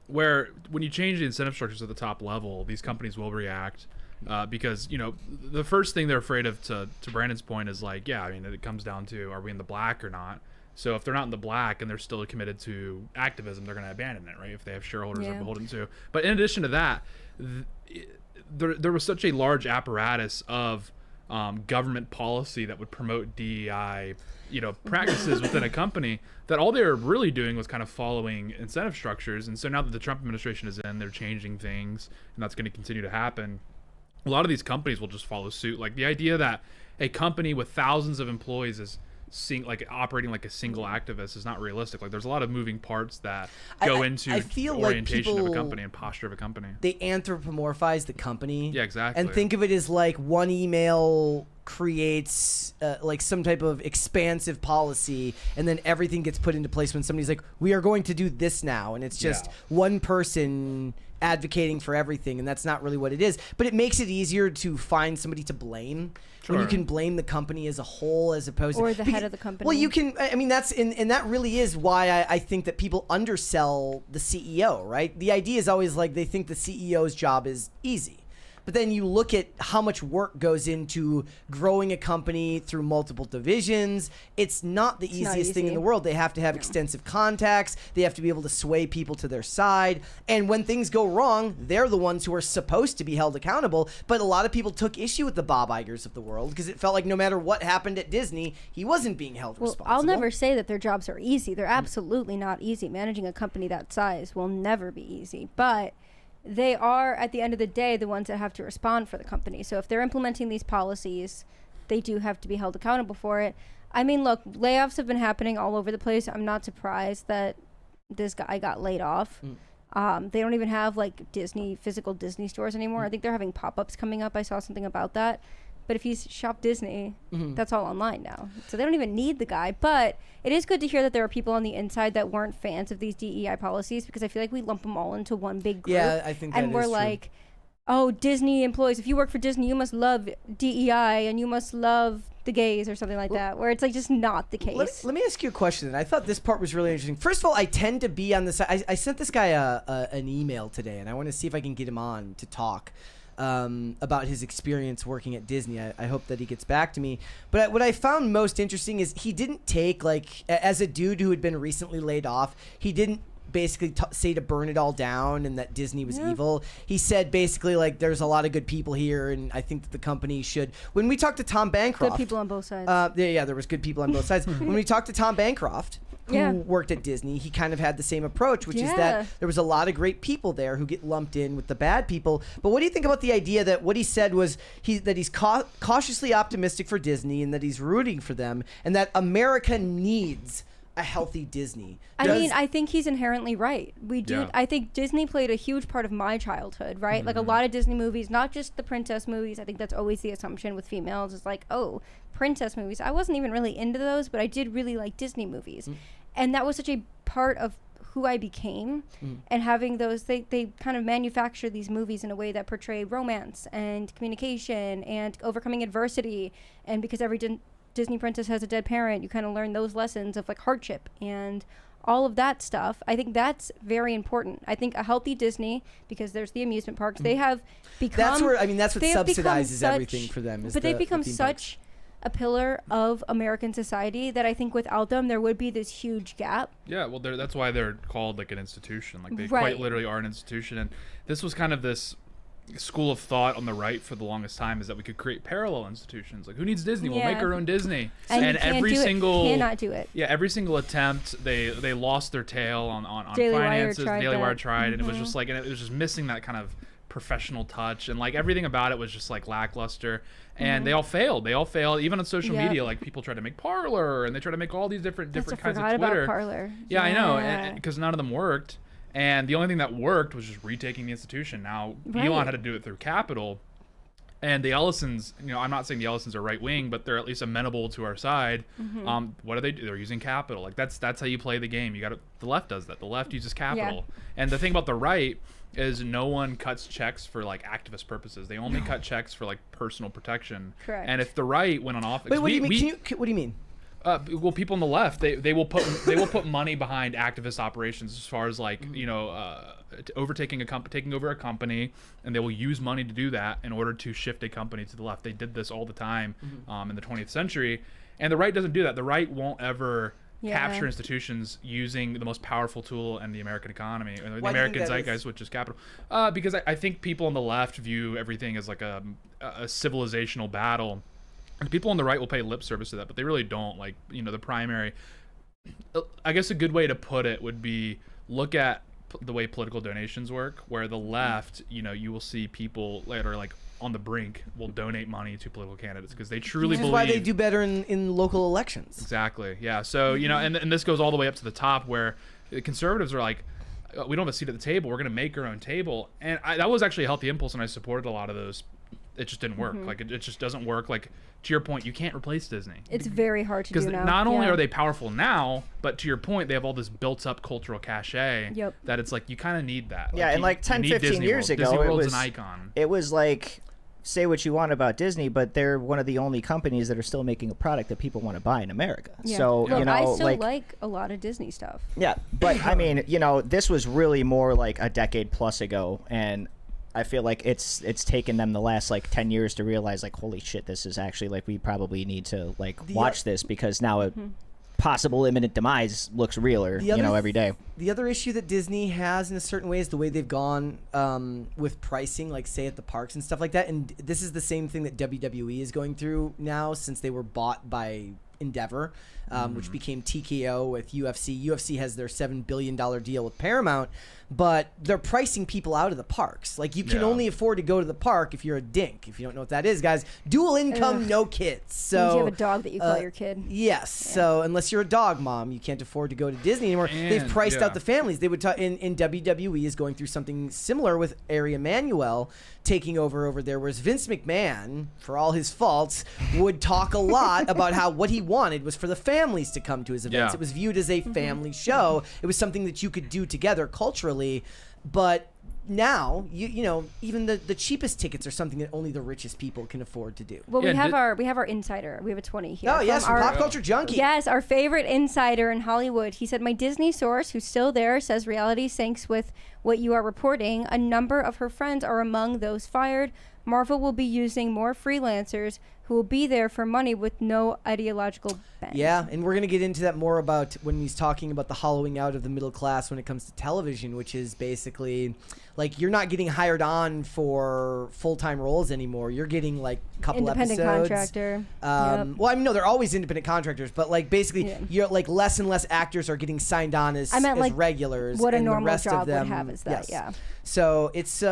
where when you change the incentive structures at the top level, these companies will react because, you know, the first thing they're afraid of, to Brandon's point, is like, yeah, I mean, it comes down to, are we in the black or not? So if they're not in the black and they're still committed to activism, they're going to abandon it, right? If they have shareholders they're beholden to. But in addition to that, there was such a large apparatus of government policy that would promote DEI, you know, practices within a company, that all they were really doing was kind of following incentive structures. And so now that the Trump administration is in, they're changing things, and that's going to continue to happen. A lot of these companies will just follow suit. Like, the idea that a company with thousands of employees is operating like a single activist is not realistic. Like, there's a lot of moving parts that go into the orientation of a company and posture of a company. They anthropomorphize the company. Yeah, exactly. And think of it as like one email creates like some type of expansive policy, and then everything gets put into place when somebody's like, we are going to do this now, and it's just one person advocating for everything, and that's not really what it is. But it makes it easier to find somebody to blame when you can blame the company as a whole, as opposed or to the head of the company. Well, you can. I mean, that's and that really is why I think that people undersell the CEO. Right? The idea is always like they think the CEO's job is easy. But then you look at how much work goes into growing a company through multiple divisions. It's not the easiest thing in the world. They have to have extensive contacts. They have to be able to sway people to their side. And when things go wrong, they're the ones who are supposed to be held accountable. But a lot of people took issue with the Bob Igers of the world because it felt like no matter what happened at Disney, he wasn't being held responsible. I'll never say that their jobs are easy. They're absolutely not easy. Managing a company that size will never be easy. But they are, at the end of the day, the ones that have to respond for the company. So if they're implementing these policies, they do have to be held accountable for it. I mean, look, layoffs have been happening all over the place. I'm not surprised that this guy got laid off. They don't even have like physical Disney stores anymore. I think they're having pop-ups coming up. I saw something about that. But if he's Shop Disney, that's all online now. So they don't even need the guy. But it is good to hear that there are people on the inside that weren't fans of these DEI policies, because I feel like we lump them all into one big group. Yeah, I think that and we're is like, true. oh, Disney employees, if you work for Disney, you must love DEI and you must love the gays or something like that, where it's like just not the case. Let me ask you a question. I thought this part was really interesting. First of all, I tend to be on the side. I sent this guy an email today, and I want to see if I can get him on to talk about his experience working at Disney. I hope that he gets back to me. But what I found most interesting is he didn't take, like, as a dude who had been recently laid off, he didn't basically say to burn it all down and that Disney was evil. He said basically, like, there's a lot of good people here, and I think that the company should. When we talked to Tom Bancroft, good people on both sides. There was good people on both sides. When we talked to Tom Bancroft, who worked at Disney, he kind of had the same approach, which is that there was a lot of great people there who get lumped in with the bad people. But what do you think about the idea that what he said was that he's cautiously optimistic for Disney and that he's rooting for them and that America needs a healthy Disney? I mean, I think he's inherently right. We do. Yeah. I think Disney played a huge part of my childhood, right? Like a lot of Disney movies, not just the princess movies. I think that's always the assumption with females. It's like, oh, princess movies. I wasn't even really into those, but I did really like Disney movies. And that was such a part of who I became. And having those, they kind of manufacture these movies in a way that portray romance and communication and overcoming adversity. And because every Disney princess has a dead parent, you kind of learn those lessons of like hardship and all of that stuff. I think that's very important. I think a healthy Disney, because there's the amusement parks, they have become. That's where that's what subsidizes everything for them. But they've become such a pillar of American society that I think without them there would be this huge gap. Yeah, well, that's why they're called like an institution. Like they quite literally are an institution. And this was kind of this school of thought on the right for the longest time, is that we could create parallel institutions. Like, who needs Disney? We'll make our own Disney. And every single cannot do it. Yeah, every single attempt, they lost their tail on Daily finances. Wire Daily Wire tried, and it was just like, and it was just missing that kind of professional touch, and like everything about it was just like lackluster. And they all failed. Even on social media. Like, people try to make Parler, and they try to make all these different kinds of Twitter. I forgot about Parler. Yeah, I know, because none of them worked. And the only thing that worked was just retaking the institution. Now, Elon had to do it through capital. And the Ellisons, I'm not saying the Ellisons are right wing, but they're at least amenable to our side. What do they do? They're using capital. Like, that's how you play the game. The left does that. The left uses capital. And the thing about the right is no one cuts checks for like activist purposes. They only cut checks for like personal protection. Correct. And if the right went on office, wait, what do you mean? What do you mean? Well, people on the left, they will put money behind activist operations, as far as like taking over a company, and they will use money to do that in order to shift a company to the left. They did this all the time in the 20th century, and the right doesn't do that. The right won't ever capture institutions using the most powerful tool in the American economy, or the American zeitgeist, which is capital. Because I think people on the left view everything as like a civilizational battle. And people on the right will pay lip service to that, but they really don't. Like, the primary, I guess a good way to put it would be, look at the way political donations work, where the left, you will see people that are like on the brink will donate money to political candidates because they truly believe. This is why they do better in local elections. Exactly. Yeah. So, and this goes all the way up to the top, where the conservatives are like, we don't have a seat at the table. We're going to make our own table. And that was actually a healthy impulse, and I supported a lot of those. It just didn't work. Like, it just doesn't work. Like, to your point, you can't replace Disney. It's very hard to do now. Because not only are they powerful now, but to your point, they have all this built-up cultural cachet that it's like, you kind of need that. Yeah, like, and like 10, 15 years ago, Disney World's an icon. It was like, say what you want about Disney, but they're one of the only companies that are still making a product that people want to buy in America. Yeah. So, Look, I still like a lot of Disney stuff. Yeah, but I mean, this was really more like a decade plus ago, and I feel like it's taken them the last like 10 years to realize like, holy shit, this is actually like, we probably need to like watch this, because now a possible imminent demise looks realer, every day. The other issue that Disney has in a certain way is the way they've gone with pricing, like say at the parks and stuff like that. And this is the same thing that WWE is going through now, since they were bought by Endeavor, which became TKO with UFC. UFC has their $7 billion deal with Paramount, but they're pricing people out of the parks. Like, you can only afford to go to the park if you're a dink. If you don't know what that is, guys, dual income, no kids. So you have a dog that you call your kid. Yes. So unless you're a dog mom, you can't afford to go to Disney anymore. And, they've priced out the families. They would in WWE is going through something similar with Ari Emanuel taking over there, whereas Vince McMahon, for all his faults, would talk a lot about how what he wanted was for the families to come to his events. Yeah. It was viewed as a family show. It was something that you could do together culturally, but now you know, even the cheapest tickets are something that only the richest people can afford to do. Well, we have our insider. We have a 20 here. Oh yes, our Pop Culture Junkie. Yes, our favorite insider in Hollywood. He said, my Disney source, who's still there, says reality syncs with what you are reporting. A number of her friends are among those fired. Marvel will be using more freelancers who will be there for money with no ideological bent. Yeah, and we're going to get into that more about when he's talking about the hollowing out of the middle class when it comes to television, which is basically like you're not getting hired on for full-time roles anymore. You're getting like a couple independent episodes. Contractor. Well, I mean, no, they're always independent contractors, but like basically you're like less and less actors are getting signed on as like regulars. what a and the normal rest job of them, would have is that, yes. So it's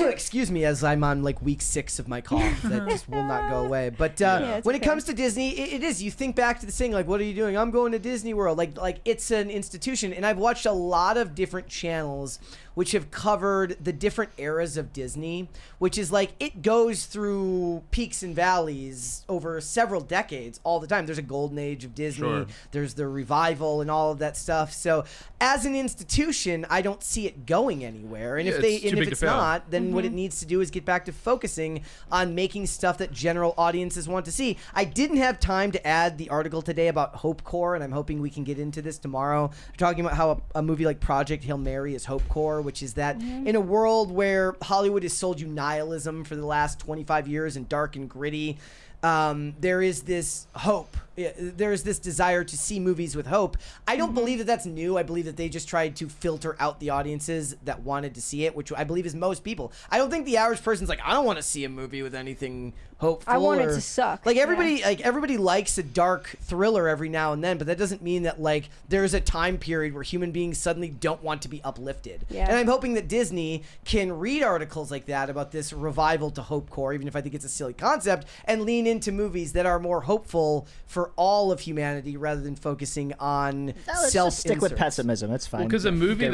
excuse me, as I'm on like week 6 of my cough that just will not go away. But when it comes to Disney, it is, you think back to the saying like, what are you doing? I'm going to Disney World. Like it's an institution, and I've watched a lot of different channels which have covered the different eras of Disney, which is like it goes through peaks and valleys over several decades all the time. There's a golden age of Disney. Sure. There's the revival and all of that stuff. So as an institution, I don't see it going anywhere. And if it's not, then what it needs to do is get back to focusing on making stuff that general audiences want to see. I didn't have time to add the article today about Hope Corps, and I'm hoping we can get into this tomorrow. Talking about how a movie like Project Hail Mary is Hope Corps, which is that in a world where Hollywood has sold you nihilism for the last 25 years and dark and gritty, there is this hope. There is this desire to see movies with hope. I don't believe that that's new. I believe that they just tried to filter out the audiences that wanted to see it, which I believe is most people. I don't think the average person's like, I don't want to see a movie with anything hopeful. I want it to suck. Like everybody likes a dark thriller every now and then, but that doesn't mean that like there's a time period where human beings suddenly don't want to be uplifted. Yeah. And I'm hoping that Disney can read articles like that about this revival to Hope Corps, even if I think it's a silly concept, and lean into movies that are more hopeful for all of humanity rather than focusing on self-insert. Stick with pessimism. It's fine. Because a movie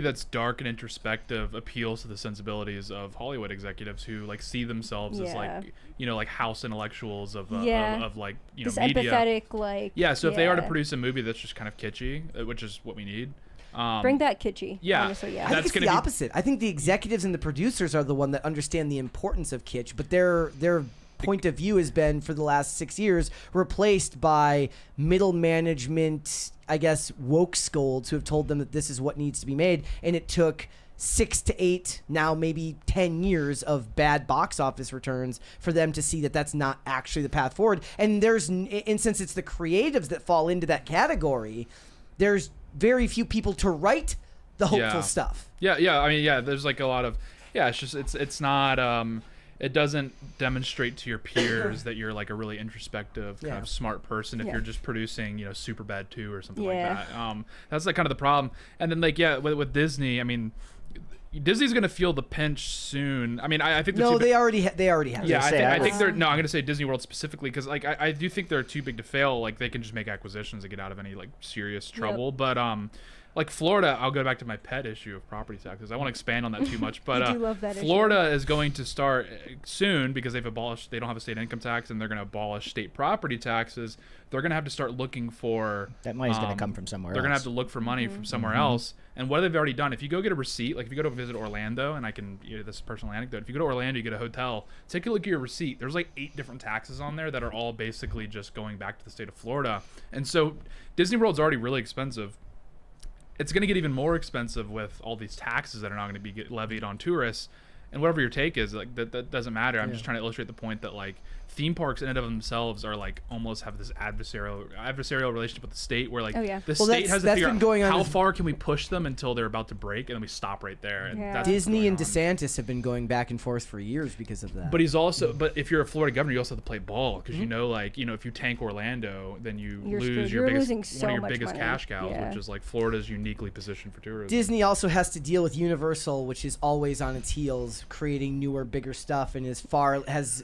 that's dark and introspective appeals to the sensibilities of Hollywood executives who like see themselves as like, you know, like house intellectuals of like, you know, this media. Empathetic, like So if they are to produce a movie that's just kind of kitschy, which is what we need. Bring back kitschy. Yeah, honestly, I think it's the opposite. I think the executives and the producers are the one that understand the importance of kitsch, but their point of view has been for the last 6 years replaced by middle management, I guess, woke scolds who have told them that this is what needs to be made, and it took 6 to 8, now maybe 10 years of bad box office returns for them to see that that's not actually the path forward. And since it's the creatives that fall into that category, there's very few people to write the hopeful stuff. Yeah. I mean, there's like a lot of, it's just, it's not, it doesn't demonstrate to your peers that you're like a really introspective kind of smart person if you're just producing, you know, Superbad 2 or something like that. That's like kind of the problem. And then like, with Disney, I mean, Disney's gonna feel the pinch soon. I mean, I think they already have. Yeah, I think they're. No, I'm gonna say Disney World specifically because like I do think they're too big to fail. Like they can just make acquisitions and get out of any like serious trouble. But like Florida, I'll go back to my pet issue of property taxes. I won't expand on that too much, but I do love that Florida is going to start soon because they don't have a state income tax, and they're going to abolish state property taxes. They're going to have to start looking for that money's going to come from somewhere. They're going to have to look for money from somewhere else. And what they've already done, if you go get a receipt, like if you go to visit Orlando, and this is a personal anecdote, if you go to Orlando, you get a hotel, take a look at your receipt. There's like 8 different taxes on there that are all basically just going back to the state of Florida. And so Disney World's already really expensive. it's going to get even more expensive with all these taxes that are not going to be levied on tourists. And whatever your take is, like that doesn't matter. I'm just trying to illustrate the point that like theme parks in and of themselves are like almost have this adversarial relationship with the state, where like the state has to figure out how far can we push them until they're about to break, and then we stop right there. And that's Disney and DeSantis have been going back and forth for years because of that. But he's also, but if you're a Florida governor, you also have to play ball, because if you tank Orlando, then you're lose your biggest one of your biggest cash cows, which is like Florida's uniquely positioned for tourism. Disney also has to deal with Universal, which is always on its heels, creating newer, bigger stuff, and has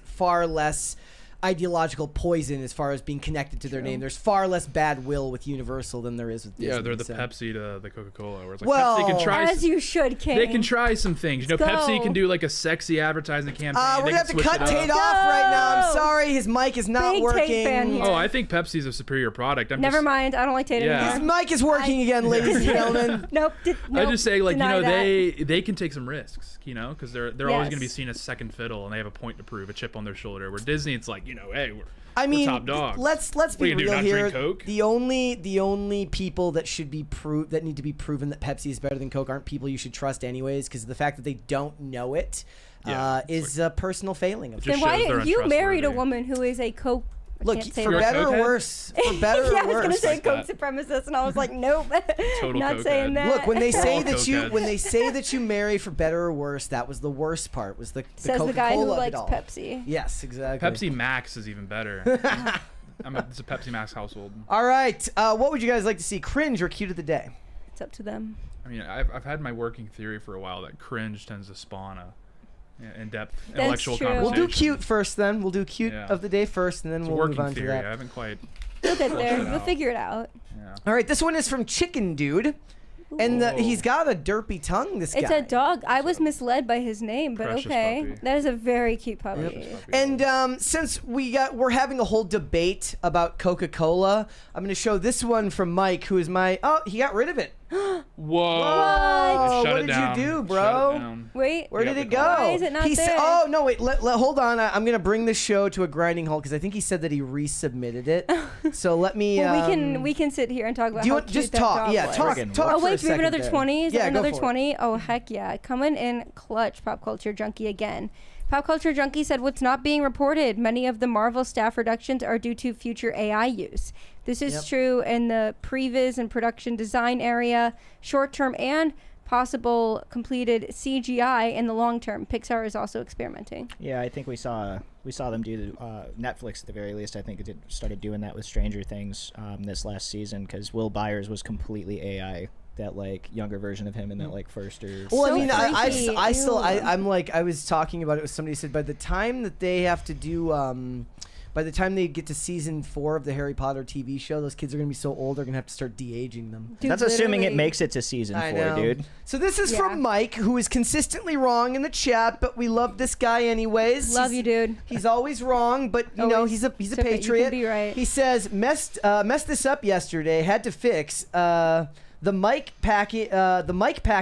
far less ideological poison as far as being connected to their name. There's far less bad will with Universal than there is with Disney. Yeah, they're the Pepsi to the Coca-Cola, where it's like Pepsi can try as you should, King. They can try some things. Pepsi can do like a sexy advertising campaign. We're gonna have to cut Tate off right now. I'm sorry, his mic is not working. Tate fan here. Oh, I think Pepsi's a superior product. Never mind, I don't like Tate anymore. His mic is working again, ladies and gentlemen. Nope. I just say like they can take some risks, because they're always gonna be seen as second fiddle, and they have a point to prove, a chip on their shoulder. Where Disney, it's like hey. We're top dogs. Let's be real here. The only people that should be that need to be proven that Pepsi is better than Coke aren't people you should trust anyways, because the fact that they don't know it is a personal failing of them. Then why did you married a woman who is a Coke? Look, for better or worse. For better or worse. I was gonna say Coke supremacist, and I was like, nope, not saying that. Look, when they say that you marry for better or worse, that was the worst part. Was the says Coca-Cola the guy who of likes it all. Pepsi. Yes, exactly. Pepsi Max is even better. It's a Pepsi Max household. All right, what would you guys like to see? Cringe or cute of the day? It's up to them. I mean, I've had my working theory for a while that cringe tends to spawn a in-depth intellectual conversation. We'll do cute first, then. We'll do cute of the day first, and then we'll move on to that. I haven't quite. We'll get there. We'll figure it out. Yeah. All right, this one is from Chicken Dude. And he's got a derpy tongue, this guy. It's a dog. I was misled by his name, but Precious okay. puppy. That is a very cute puppy. Yep. And since we're having a whole debate about Coca-Cola, I'm going to show this one from Mike, who is he got rid of it. Whoa! What did you do, bro? Wait, where did it go? Why is it not there? Oh no, wait. hold on. I'm gonna bring this show to a grinding halt because I think he said that he resubmitted it. So let me. Well, we can sit here and talk about. Do you want just talk? Yeah, talk. Oh wait, do we have another 20? Is yeah, another 20? Oh heck yeah! Coming in clutch, Pop Culture Junkie again. Pop Culture Junkie said, what's not being reported? Many of the Marvel staff reductions are due to future AI use. This is true in the previs and production design area, short-term and possible completed CGI in the long term. Pixar is also experimenting. Yeah, I think we saw them do Netflix at the very least. I think it started doing that with Stranger Things this last season, because Will Byers was completely AI. That like younger version of him in that like first or. Well, I mean, I'm like, I was talking about it with somebody who said by the time that they have to do, by the time they get to season 4 of the Harry Potter TV show, those kids are gonna be so old they're gonna have to start de-aging them. Dude, that's assuming it makes it to season 4, dude. So this is from Mike, who is consistently wrong in the chat, but we love this guy anyways. Love you, dude. He's always wrong, but you know he's a patriot. You can be right. He says messed this up yesterday. Had to fix. The mic pack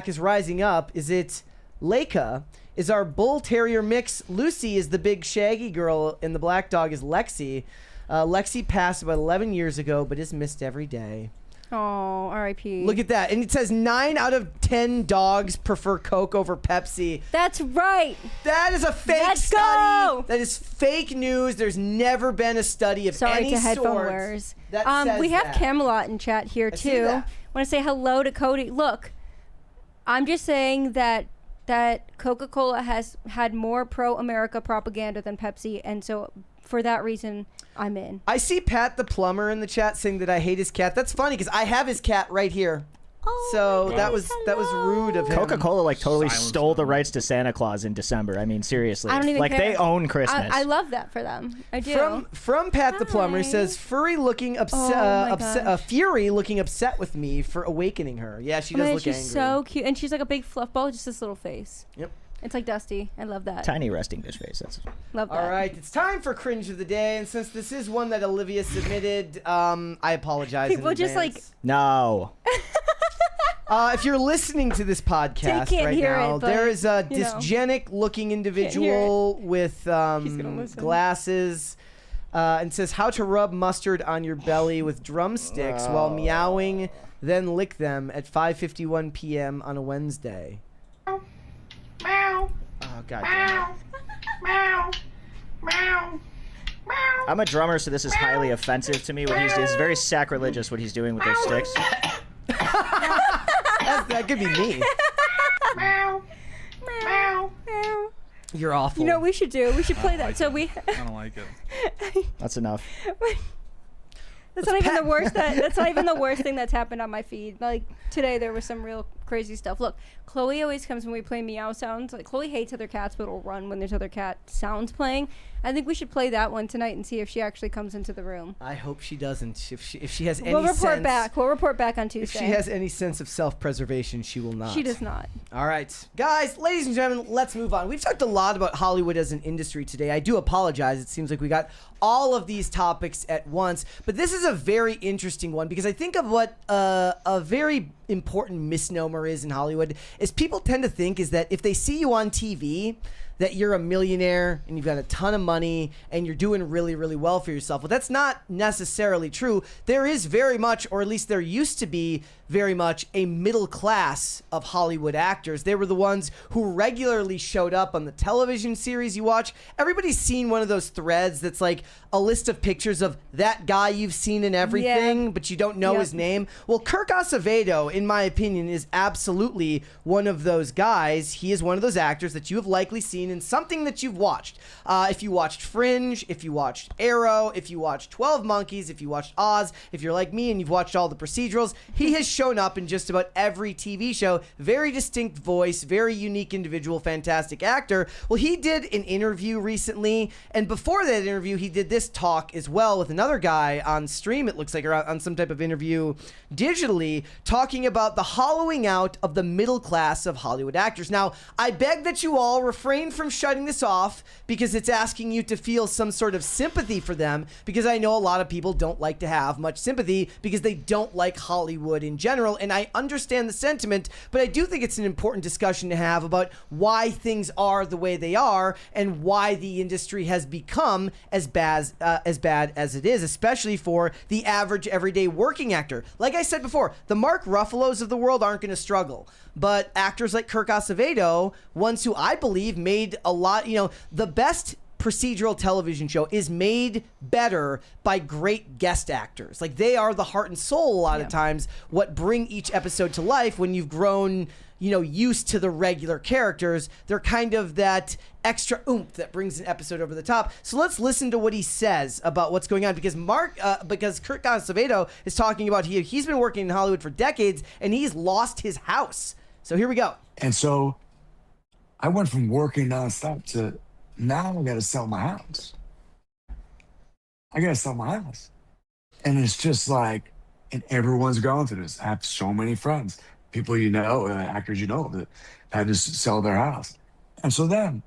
is rising up. Is it Leica? Is our bull terrier mix Lucy? Is the big shaggy girl, and the black dog is Lexi. Lexi passed about 11 years ago, but is missed every day. Oh, R.I.P. Look at that. And it says 9 out of 10 dogs prefer Coke over Pepsi. That's right. That is a fake study. Go! That is fake news. There's never been a study of any sort. Headphone wearers. That says we have that. Camelot in chat here too. I want to say hello to Cody. Look, I'm just saying that Coca-Cola has had more pro-America propaganda than Pepsi, and so for that reason, I'm in. I see Pat the plumber in the chat saying that I hate his cat. That's funny because I have his cat right here. Oh, so that was rude of him. Coca-Cola like totally stole the rights to Santa Claus in December. I mean, seriously, I don't even like care. they own Christmas. I love that for them. I do. From Pat the plumber, he says Fury looking Fury looking upset with me for awakening her. Yeah, she does look angry. She's so cute, and she's like a big fluff ball, just this little face. Yep. It's like Dusty. I love that. Tiny resting bitch face. Love that. All right, it's time for Cringe of the Day, and since this is one that Olivia submitted, I apologize. People just like no. If you're listening to this podcast right now, there is a dysgenic-looking individual with glasses, and says how to rub mustard on your belly with drumsticks while meowing then lick them at 5:51 p.m. on a Wednesday. Oh, God damn it. I'm a drummer, so this is highly offensive to me. What he's doing is very sacrilegious. What he's doing with those sticks. That could be me. You're awful. You know what we should do? We should play that. So we. I don't like it. That's enough. That's not even the worst. That's not even the worst thing that's happened on my feed. Like today, there was some real crazy stuff. Look, Chloe always comes when we play meow sounds. Like Chloe hates other cats, but will run when there's other cat sounds playing. I think we should play that one tonight and see if she actually comes into the room. I hope she doesn't. If she has any We'll report sense, back. We'll report back on Tuesday. If she has any sense of self-preservation, she will not. She does not. All right. Guys, ladies and gentlemen, let's move on. We've talked a lot about Hollywood as an industry today. I do apologize. It seems like we got all of these topics at once. But this is a very interesting one because I think of what a very important misnomer is in Hollywood is people tend to think is that if they see you on TV, that you're a millionaire and you've got a ton of money and you're doing really, really well for yourself. Well, that's not necessarily true. There is very much, or at least there used to be very much, a middle class of Hollywood actors. They were the ones who regularly showed up on the television series you watch. Everybody's seen one of those threads that's like a list of pictures of that guy you've seen in everything, but you don't know his name. Well, Kirk Acevedo, in my opinion, is absolutely one of those guys. He is one of those actors that you have likely seen in something that you've watched. If you watched Fringe, if you watched Arrow, if you watched 12 Monkeys, if you watched Oz, if you're like me and you've watched all the procedurals, he has shown up in just about every TV show. Very distinct voice, very unique individual, fantastic actor. Well, he did an interview recently, and before that interview, he did this talk as well with another guy on stream, it looks like, or on some type of interview digitally, talking about the hollowing out of the middle class of Hollywood actors. Now, I beg that you all refrain from shutting this off because it's asking you to feel some sort of sympathy for them, because I know a lot of people don't like to have much sympathy because they don't like Hollywood in general, and I understand the sentiment, but I do think it's an important discussion to have about why things are the way they are and why the industry has become as bad as it is, especially for the average everyday working actor. Like I said before, the Mark Ruffalos of the world aren't going to struggle, but actors like Kirk Acevedo, ones who I believe made a lot, the best procedural television show is made better by great guest actors. Like, they are the heart and soul a lot of times, what bring each episode to life. When you've grown used to the regular characters, they're kind of that extra oomph that brings an episode over the top. So let's listen to what he says about what's going on, because Kirk Acevedo is talking about he's been working in Hollywood for decades and he's lost his house. So here we go. And so I went from working nonstop to now I got to sell my house. I got to sell my house. And it's just like, and everyone's going through this. I have so many friends, people actors that had to sell their house. And so then,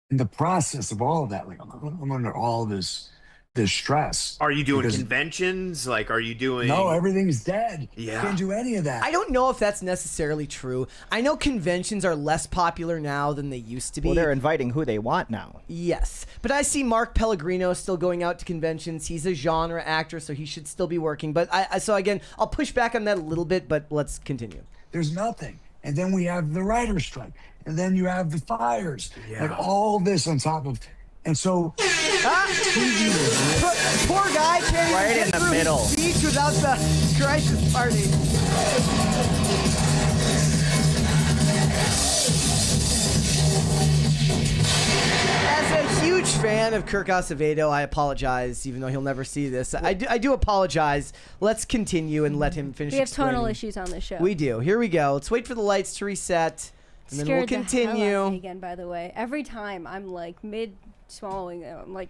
in the process of all of that, like I'm under all this stress. Are you doing conventions? Like, are you doing... No, everything's dead. Yeah. Can't do any of that. I don't know if that's necessarily true. I know conventions are less popular now than they used to be. Well, they're inviting who they want now. Yes. But I see Mark Pellegrino still going out to conventions. He's a genre actor, so he should still be working. But so again, I'll push back on that a little bit, but let's continue. There's nothing. And then we have the writer's strike. And then you have the fires. Yeah. Like all this on top of... And so... Poor guy can't Right even in get the through middle. his speech without the crisis party. As a huge fan of Kirk Acevedo, I apologize, even though he'll never see this. I do apologize. Let's continue and let him finish. We have tonal explaining. issues on this show. We do. Here we go. Let's wait for the lights to reset, and then we'll Scared the hell out continue. of me again, by the way. Every time I'm like mid-swallowing, I'm like...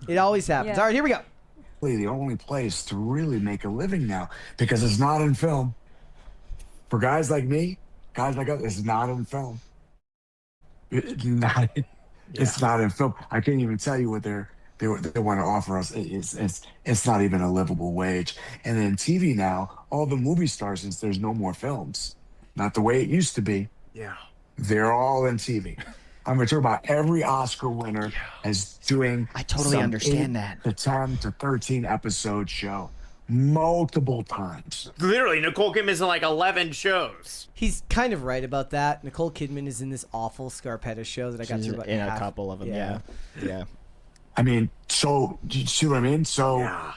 It always happens. Yeah. All right, here we go. The only place to really make a living now, because it's not in film. For guys like me, guys like us, it's not in film. It's not in film. I can't even tell you what they want to offer us. It's not even a livable wage. And then TV now, all the movie stars, since there's no more films, not the way it used to be. Yeah. They're all in TV. I'm going to talk about every Oscar winner as doing. I totally understand that. The 10 to 13 episode show. multiple times. Literally, Nicole Kidman's in like 11 shows. He's kind of right about that. Nicole Kidman is in this awful Scarpetta show that I got She's through about in half. a couple of them. Yeah. I mean, so do you see what I mean? So Yeah.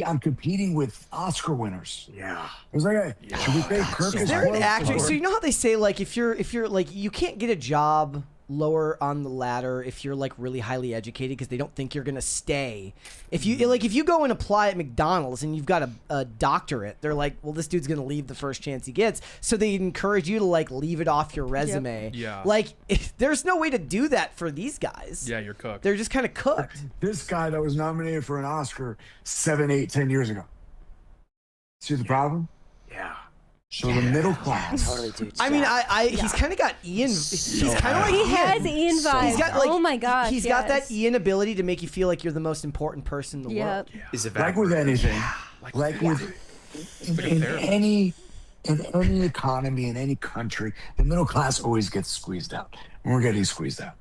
I'm competing with Oscar winners. Yeah. I was like, hey, should we pay Kirk Is his there an clothes? actor? Or- So you know how they say like if you're like you can't get a job lower on the ladder if you're like really highly educated because they don't think you're gonna stay. If you go and apply at McDonald's and you've got a doctorate, they're like, well, this dude's gonna leave the first chance he gets. So they encourage you to like leave it off your resume. Yeah. Like there's no way to do that for these guys. Yeah, you're cooked. They're just kind of cooked. This guy that was nominated for an Oscar 7, 8, 10 years ago. See the problem? Yeah. So the middle class. Totally, dude. I mean, he's kind of got Ian. He's kind of like He Ian. has Ian vibes. He's got like oh my gosh. He's got that Ian ability to make you feel like you're the most important person in the world. Is it Like with anything, like with in any economy, in any country, the middle class always gets squeezed out. And we're getting squeezed out.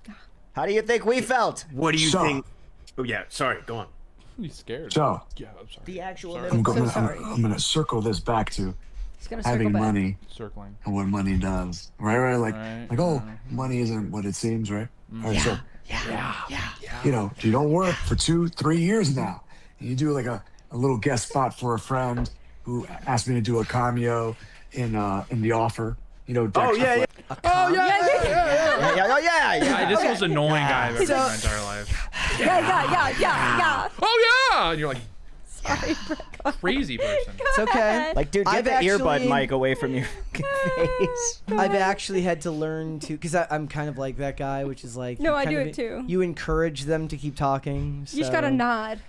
How do you think we felt? What do you So- think? Oh, yeah. Sorry. Go on. He's scared. So Yeah, I'm sorry. The actual Sorry. middle I'm gonna circle this back to He's gonna circle having back. money Circling. and what money does. Right? Like, Right. oh, money isn't what it seems, right? All right, so Yeah. you know, you don't work for 2-3 years now. And you do like a little guest spot for a friend who asked me to do a cameo in The Offer. You know, Oh, Dex yeah, yeah. Oh yeah. I just most annoying guy I've ever So- seen in my entire life. Yeah. Oh yeah! And you're like, crazy person. It's okay. Like, dude, get I've the earbud actually- mic away from your face. I've actually had to learn to, because I'm kind of like that guy, which is like. No, you I kind do of- it too. You encourage them to keep talking. You just gotta nod.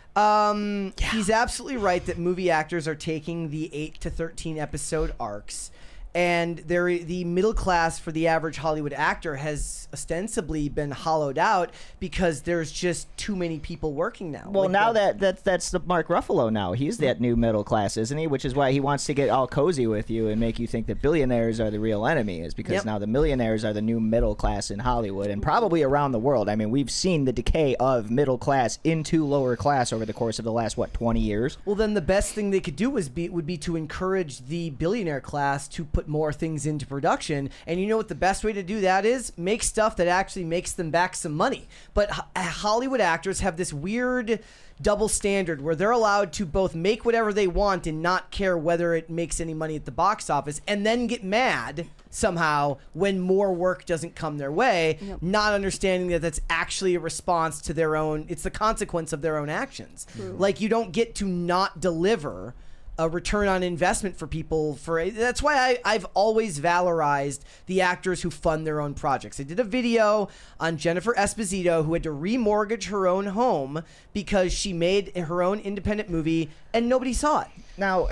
He's absolutely right that movie actors are taking the 8 to 13 episode arcs, and the middle class for the average Hollywood actor has ostensibly been hollowed out because there's just too many people working now. Well, Like now the- that's the Mark Ruffalo now. He's that new middle class, isn't he? Which is why he wants to get all cozy with you and make you think that billionaires are the real enemy, is because Yep. now the millionaires are the new middle class in Hollywood and probably around the world. I mean, we've seen the decay of middle class into lower class over the course of the last 20 years. Well, then the best thing they could do would be to encourage the billionaire class to put more things into production. And you know what the best way to do that is? Make stuff that actually makes them back some money. But Hollywood actors have this weird double standard where they're allowed to both make whatever they want and not care whether it makes any money at the box office, and then get mad somehow when more work doesn't come their way, not understanding that that's actually a response to their own, it's the consequence of their own actions. Like, you don't get to not deliver a return on investment for people. That's why I've always valorized the actors who fund their own projects. I did a video on Jennifer Esposito, who had to remortgage her own home because she made her own independent movie and nobody saw it. Now,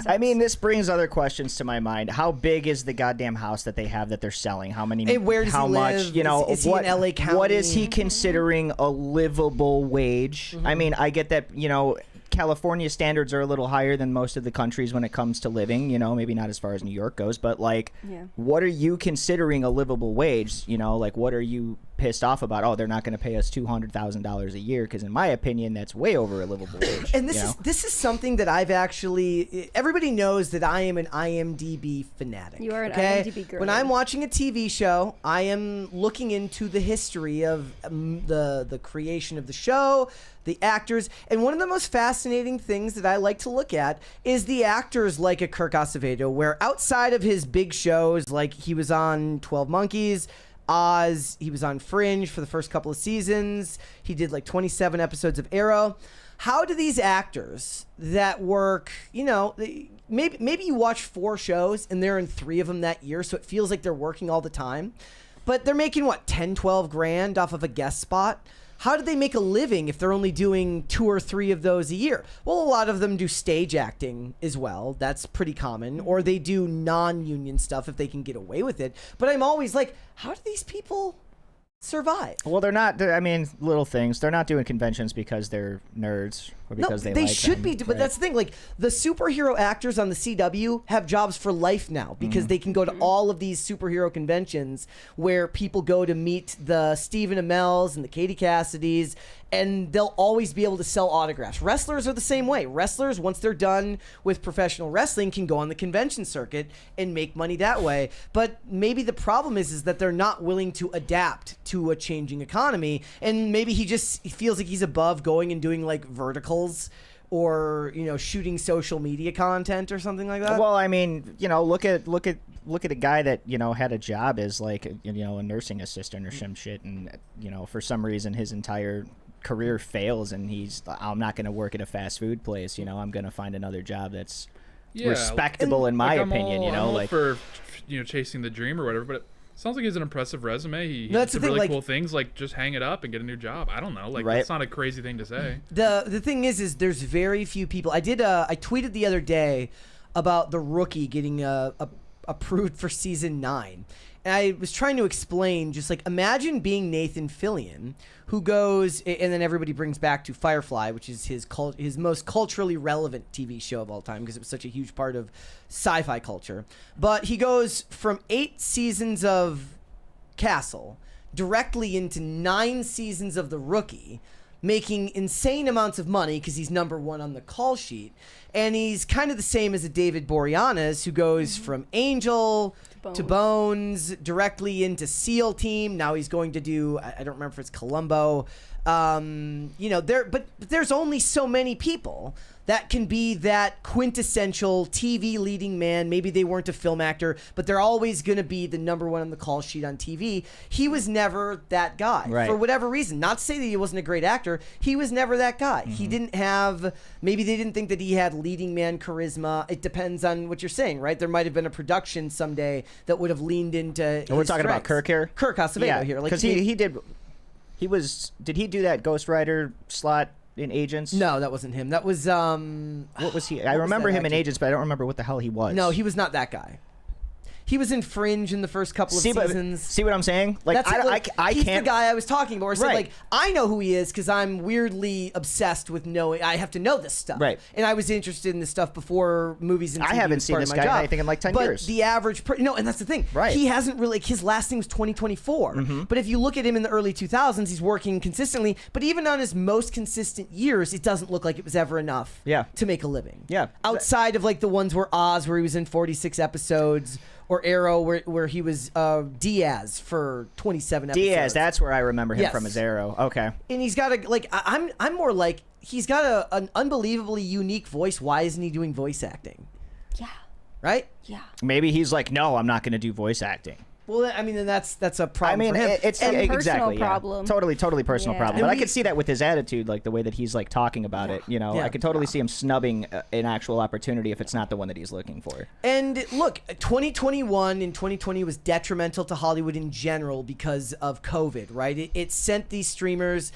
I mean, this brings other questions to my mind. How big is the goddamn house that they have that they're selling? How many? And where does how he much? live? You know, Is he what? in LA County? What is he considering a livable wage? I mean, I get that. You know, California standards are a little higher than most of the countries when it comes to living, you know, maybe not as far as New York goes, but like, what are you considering a livable wage? You know, like, what are you pissed off about? Oh, they're not going to pay us $200,000 a year, because in my opinion, that's way over a livable wage. And you know? this is something that I've actually, everybody knows that I am an IMDb fanatic. You are an okay? IMDb girl. When I'm watching a TV show, I am looking into the history of the creation of the show, the actors, and one of the most fascinating things that I like to look at is the actors like a Kirk Acevedo, where outside of his big shows, like he was on 12 Monkeys, Oz, he was on Fringe for the first couple of seasons, he did like 27 episodes of Arrow. How do these actors that work, you know, maybe you watch 4 shows and they're in 3 of them that year, so it feels like they're working all the time, but they're making what, 10, 12 grand off of a guest spot? How do they make a living if they're only doing 2 or 3 of those a year? Well, a lot of them do stage acting as well. That's pretty common. Or they do non-union stuff if they can get away with it. But I'm always like, how do these people survive? Well, I mean, little things. They're not doing conventions because they're nerds or because they like should them, be, but right? that's the thing. Like the superhero actors on the CW have jobs for life now because they can go to all of these superhero conventions where people go to meet the Stephen Amells and the Katie Cassidys, and they'll always be able to sell autographs. Wrestlers are the same way. Wrestlers, once they're done with professional wrestling, can go on the convention circuit and make money that way. But maybe the problem is that they're not willing to adapt to a changing economy, and maybe he feels like he's above going and doing like verticals or shooting social media content or something like that. Well, I mean, look at a guy that had a job as like a nursing assistant or some shit, and for some reason his entire career fails, and I'm not going to work at a fast food place. I'm going to find another job that's respectable in my opinion. I'm all like for chasing the dream or whatever, but it sounds like he has an impressive resume. He No, did that's some the thing, really like- cool things, like just hang it up and get a new job. I don't know, like Right. that's not a crazy thing to say. The thing is there's very few people. I tweeted the other day about The Rookie getting approved for season 9. And I was trying to explain, just like, imagine being Nathan Fillion, who goes, and then everybody brings back to Firefly, which is his most culturally relevant TV show of all time because it was such a huge part of sci-fi culture. But he goes from 8 seasons of Castle directly into 9 seasons of The Rookie, making insane amounts of money because he's number 1 on the call sheet. And he's kind of the same as a David Boreanaz, who goes from Angel to Bones directly into SEAL Team. Now he's going to do, I don't remember if it's Columbo. But there's only so many people that can be that quintessential TV leading man. Maybe they weren't a film actor, but they're always going to be the number 1 on the call sheet on TV. He was never that guy for whatever reason. Not to say that he wasn't a great actor. He was never that guy. He didn't have, maybe they didn't think that he had leading man charisma. It depends on what you're saying, right? There might have been a production someday that would have leaned into we're talking about strengths. Kirk here? Kirk Acevedo here. Because did he do that Ghost Rider slot in Agents? No, that wasn't him. That was What was he? I remember him in Agents, but I don't remember what the hell he was. No, he was not that guy. He was in Fringe in the first couple of seasons. See what I'm saying? Like, I he's can't. the guy I was talking about. Where I said, Right. like, I know who he is because I'm weirdly obsessed with knowing. I have to know this stuff. Right. And I was interested in this stuff before movies and TV I haven't was seen part this of my guy in job. anything in like 10 but years. the average and that's the thing. Right. He hasn't really, like, his last name was 2024. But if you look at him in the early 2000s, he's working consistently. But even on his most consistent years, it doesn't look like it was ever enough to make a living. Yeah. Outside of like the ones where Oz, where he was in 46 episodes, or Arrow, where he was Diaz for 27 episodes. Diaz, that's where I remember him Yes. from, as Arrow. Okay. And he's got I'm more like, he's got an unbelievably unique voice. Why isn't he doing voice acting? Yeah. Right? Yeah. Maybe he's like, no, I'm not going to do voice acting. Well, I mean, then that's a I problem mean, for him. it's And personal exactly problem. Yeah. Totally personal Yeah. problem. And But I we- could see that with his attitude, like the way that he's like talking about it. Yeah. I could totally see him snubbing an actual opportunity if it's not the one that he's looking for. And look, 2021 and 2020 was detrimental to Hollywood in general because of COVID, right? It sent these streamers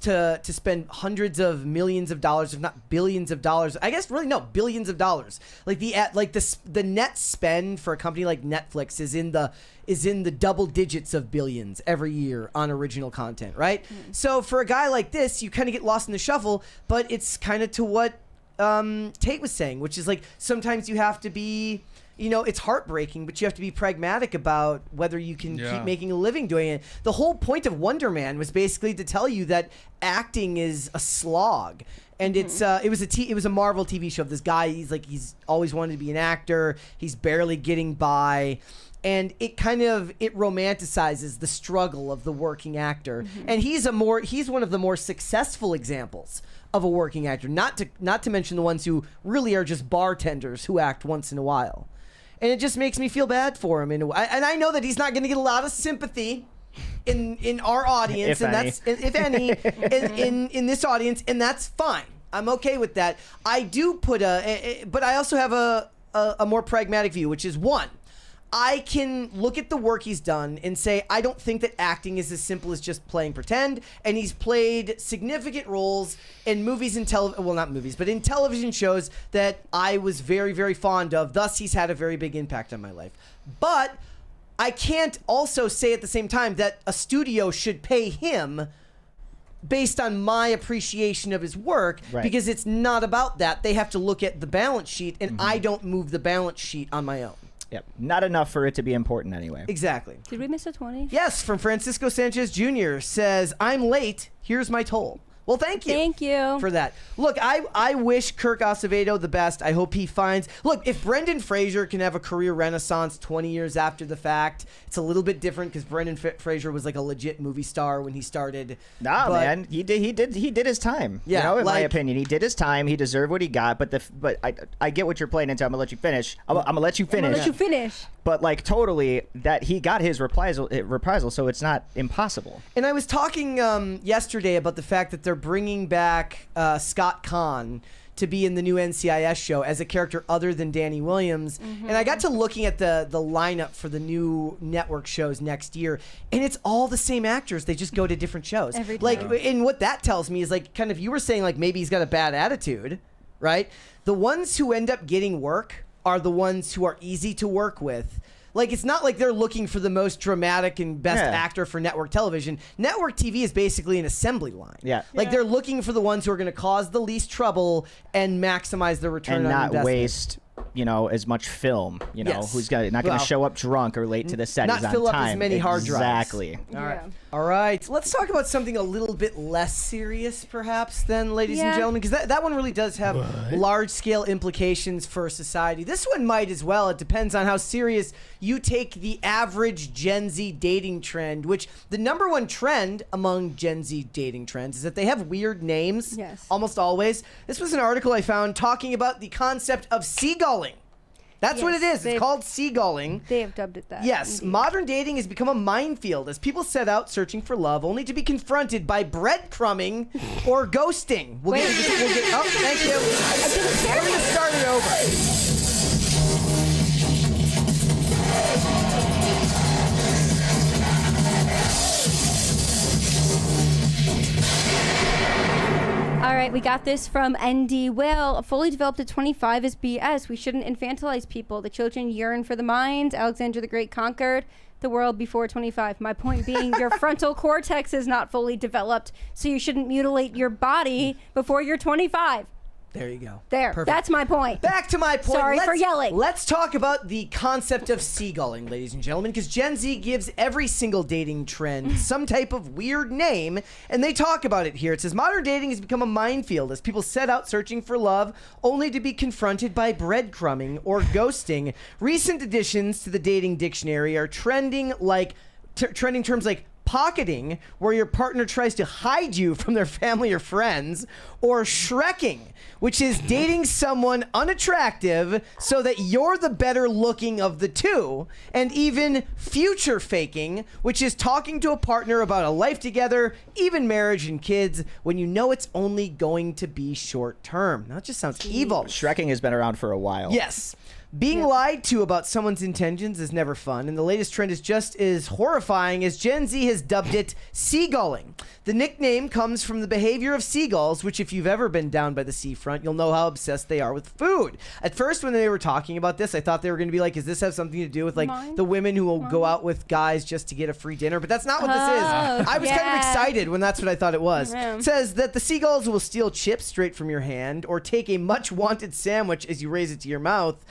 to spend hundreds of millions of dollars, if not billions of dollars. I guess really no, billions of dollars. Like the net spend for a company like Netflix is in the double digits of billions every year on original content, right? So for a guy like this, you kind of get lost in the shuffle, but it's kind of to what Tate was saying, which is like sometimes you have to be, it's heartbreaking, but you have to be pragmatic about whether you can keep making a living doing it. The whole point of Wonder Man was basically to tell you that acting is a slog. And it was a Marvel TV show. This guy, he's always wanted to be an actor. He's barely getting by. And it romanticizes the struggle of the working actor. And he's one of the more successful examples of a working actor. Not to mention the ones who really are just bartenders who act once in a while. And it just makes me feel bad for him. And I know that he's not going to get a lot of sympathy in our audience, if any, in this audience, and that's fine. I'm okay with that. I do but I also have a more pragmatic view, which is one, I can look at the work he's done and say, I don't think that acting is as simple as just playing pretend. And he's played significant roles in movies and not movies, but in television shows that I was very, very fond of. Thus, he's had a very big impact on my life. But I can't also say at the same time that a studio should pay him based on my appreciation of his work, Right. because it's not about that. They have to look at the balance sheet, and I don't move the balance sheet on my own. Yep. Not enough for it to be important anyway. Exactly. Did we miss a 20? Yes, from Francisco Sanchez Jr. says, I'm late. Here's my toll. Well, thank you. Thank you. For that. Look, I wish Kirk Acevedo the best. I hope he finds... Look, if Brendan Fraser can have a career renaissance 20 years after the fact, it's a little bit different because Brendan Fraser was like a legit movie star when he started. Nah, But- man, he did his time. Yeah, you know, in my like- opinion, he did his time. He deserved what he got. But I get what you're playing into. I'm gonna let you finish. I'm gonna let you I'm finish. gonna let you finish. But like totally, that he got his reprisal, so it's not impossible. And I was talking yesterday about the fact that they're bringing back Scott Conn to be in the new NCIS show as a character other than Danny Williams. And I got to looking at the lineup for the new network shows next year, and it's all the same actors. They just go to different shows. Every Like, time. and what that tells me is like, kind of, you were saying like maybe he's got a bad attitude, right? The ones who end up getting work are the ones who are easy to work with. Like, it's not like they're looking for the most dramatic and best Yeah. actor for network television. Network TV is basically an assembly line. Yeah. Like, they're looking for the ones who are going to cause the least trouble and maximize the return And on not investment. waste, as much film. Yes. Who's not going Well, to show up drunk or late to the set. not He's on fill up as time. many hard drives. Exactly. All right. Yeah. All right. Let's talk about something a little bit less serious, perhaps, then, ladies and Yeah. gentlemen, because that one really does have large-scale implications for society. This one might as well. It depends on how serious you take the average Gen Z dating trend, which the number one trend among Gen Z dating trends is that they have weird names. Yes. Almost always. This was an article I found talking about the concept of seagulling. That's what it Yes, is. they've- It's called seagulling. They have dubbed it that. Yes, indeed. modern dating has become a minefield as people set out searching for love only to be confronted by breadcrumbing or ghosting. Oh, thank you. We're going to start it over. All right, we got this from ND Will. Fully developed at 25 is BS. We shouldn't infantilize people. The children yearn for the mind. Alexander the Great conquered the world before 25. My point being, your frontal cortex is not fully developed, so you shouldn't mutilate your body before you're 25. There you go. There. Perfect. That's my point. Back to my point. Sorry for yelling. Let's talk about the concept of seagulling, ladies and gentlemen, because Gen Z gives every single dating trend some type of weird name, and they talk about it here. It says, modern dating has become a minefield as people set out searching for love only to be confronted by breadcrumbing or ghosting. Recent additions to the dating dictionary are trending terms like pocketing, where your partner tries to hide you from their family or friends, or shrekking, which is dating someone unattractive so that you're the better looking of the two, and even future faking, which is talking to a partner about a life together, even marriage and kids, when you know it's only going to be short term. Now, that just sounds evil. Shrekking has been around for a while. Yes. Being lied to about someone's intentions is never fun, and the latest trend is just as horrifying as Gen Z has dubbed it seagulling. The nickname comes from the behavior of seagulls, which if you've ever been down by the seafront, you'll know how obsessed they are with food. At first, when they were talking about this, I thought they were going to be like, does this have something to do with like the women who will go out with guys just to get a free dinner? But that's not what this is. I was kind of excited when that's what I thought it was. It says that the seagulls will steal chips straight from your hand or take a much wanted sandwich as you raise it to your mouth.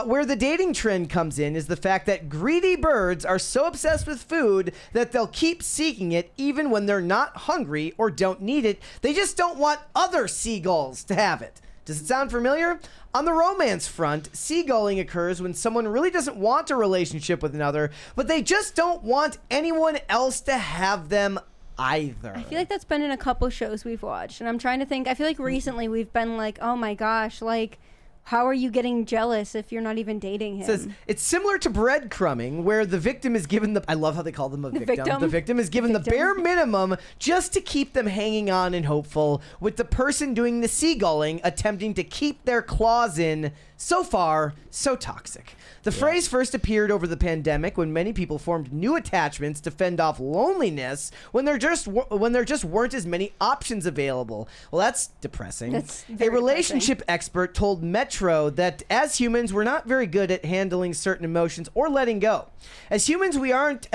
Where the dating trend comes in is the fact that greedy birds are so obsessed with food that they'll keep seeking it even when they're not hungry or don't need it. They just don't want other seagulls to have it. Does it sound familiar? On the romance front, seagulling occurs when someone really doesn't want a relationship with another, but they just don't want anyone else to have them either. I feel like that's been in a couple shows we've watched, and I'm trying to think. I feel like recently we've been like, oh my gosh, like, how are you getting jealous if you're not even dating him? It says it's similar to breadcrumbing, where the victim is given the... I love how they call them a victim. The victim is given the bare minimum just to keep them hanging on and hopeful, with the person doing the seagulling attempting to keep their claws in So far, so toxic. The phrase first appeared over the pandemic when many people formed new attachments to fend off loneliness when there just weren't as many options available. Well, that's depressing. That's A very relationship expert told Metro that as humans, we're not very good at handling certain emotions or letting go. As humans, we aren't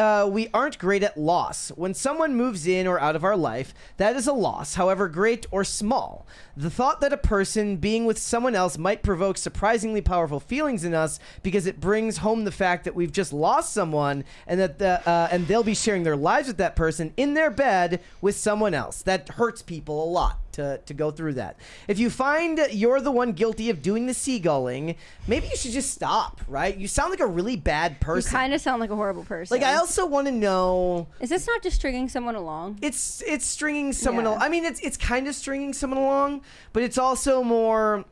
great at loss. When someone moves in or out of our life, that is a loss, however great or small. The thought that a person being with someone else might provoke surprisingly powerful feelings in us because it brings home the fact that we've just lost someone and that and they'll be sharing their lives with that person in their bed with someone else. That hurts people a lot to go through that. If you find you're the one guilty of doing the seagulling, maybe you should just stop, right? You sound like a really bad person. You kind of sound like a horrible person. Like, I also want to know, is this not just stringing someone along? it's stringing someone Yeah. along. I mean, it's kind of stringing someone along, but it's also more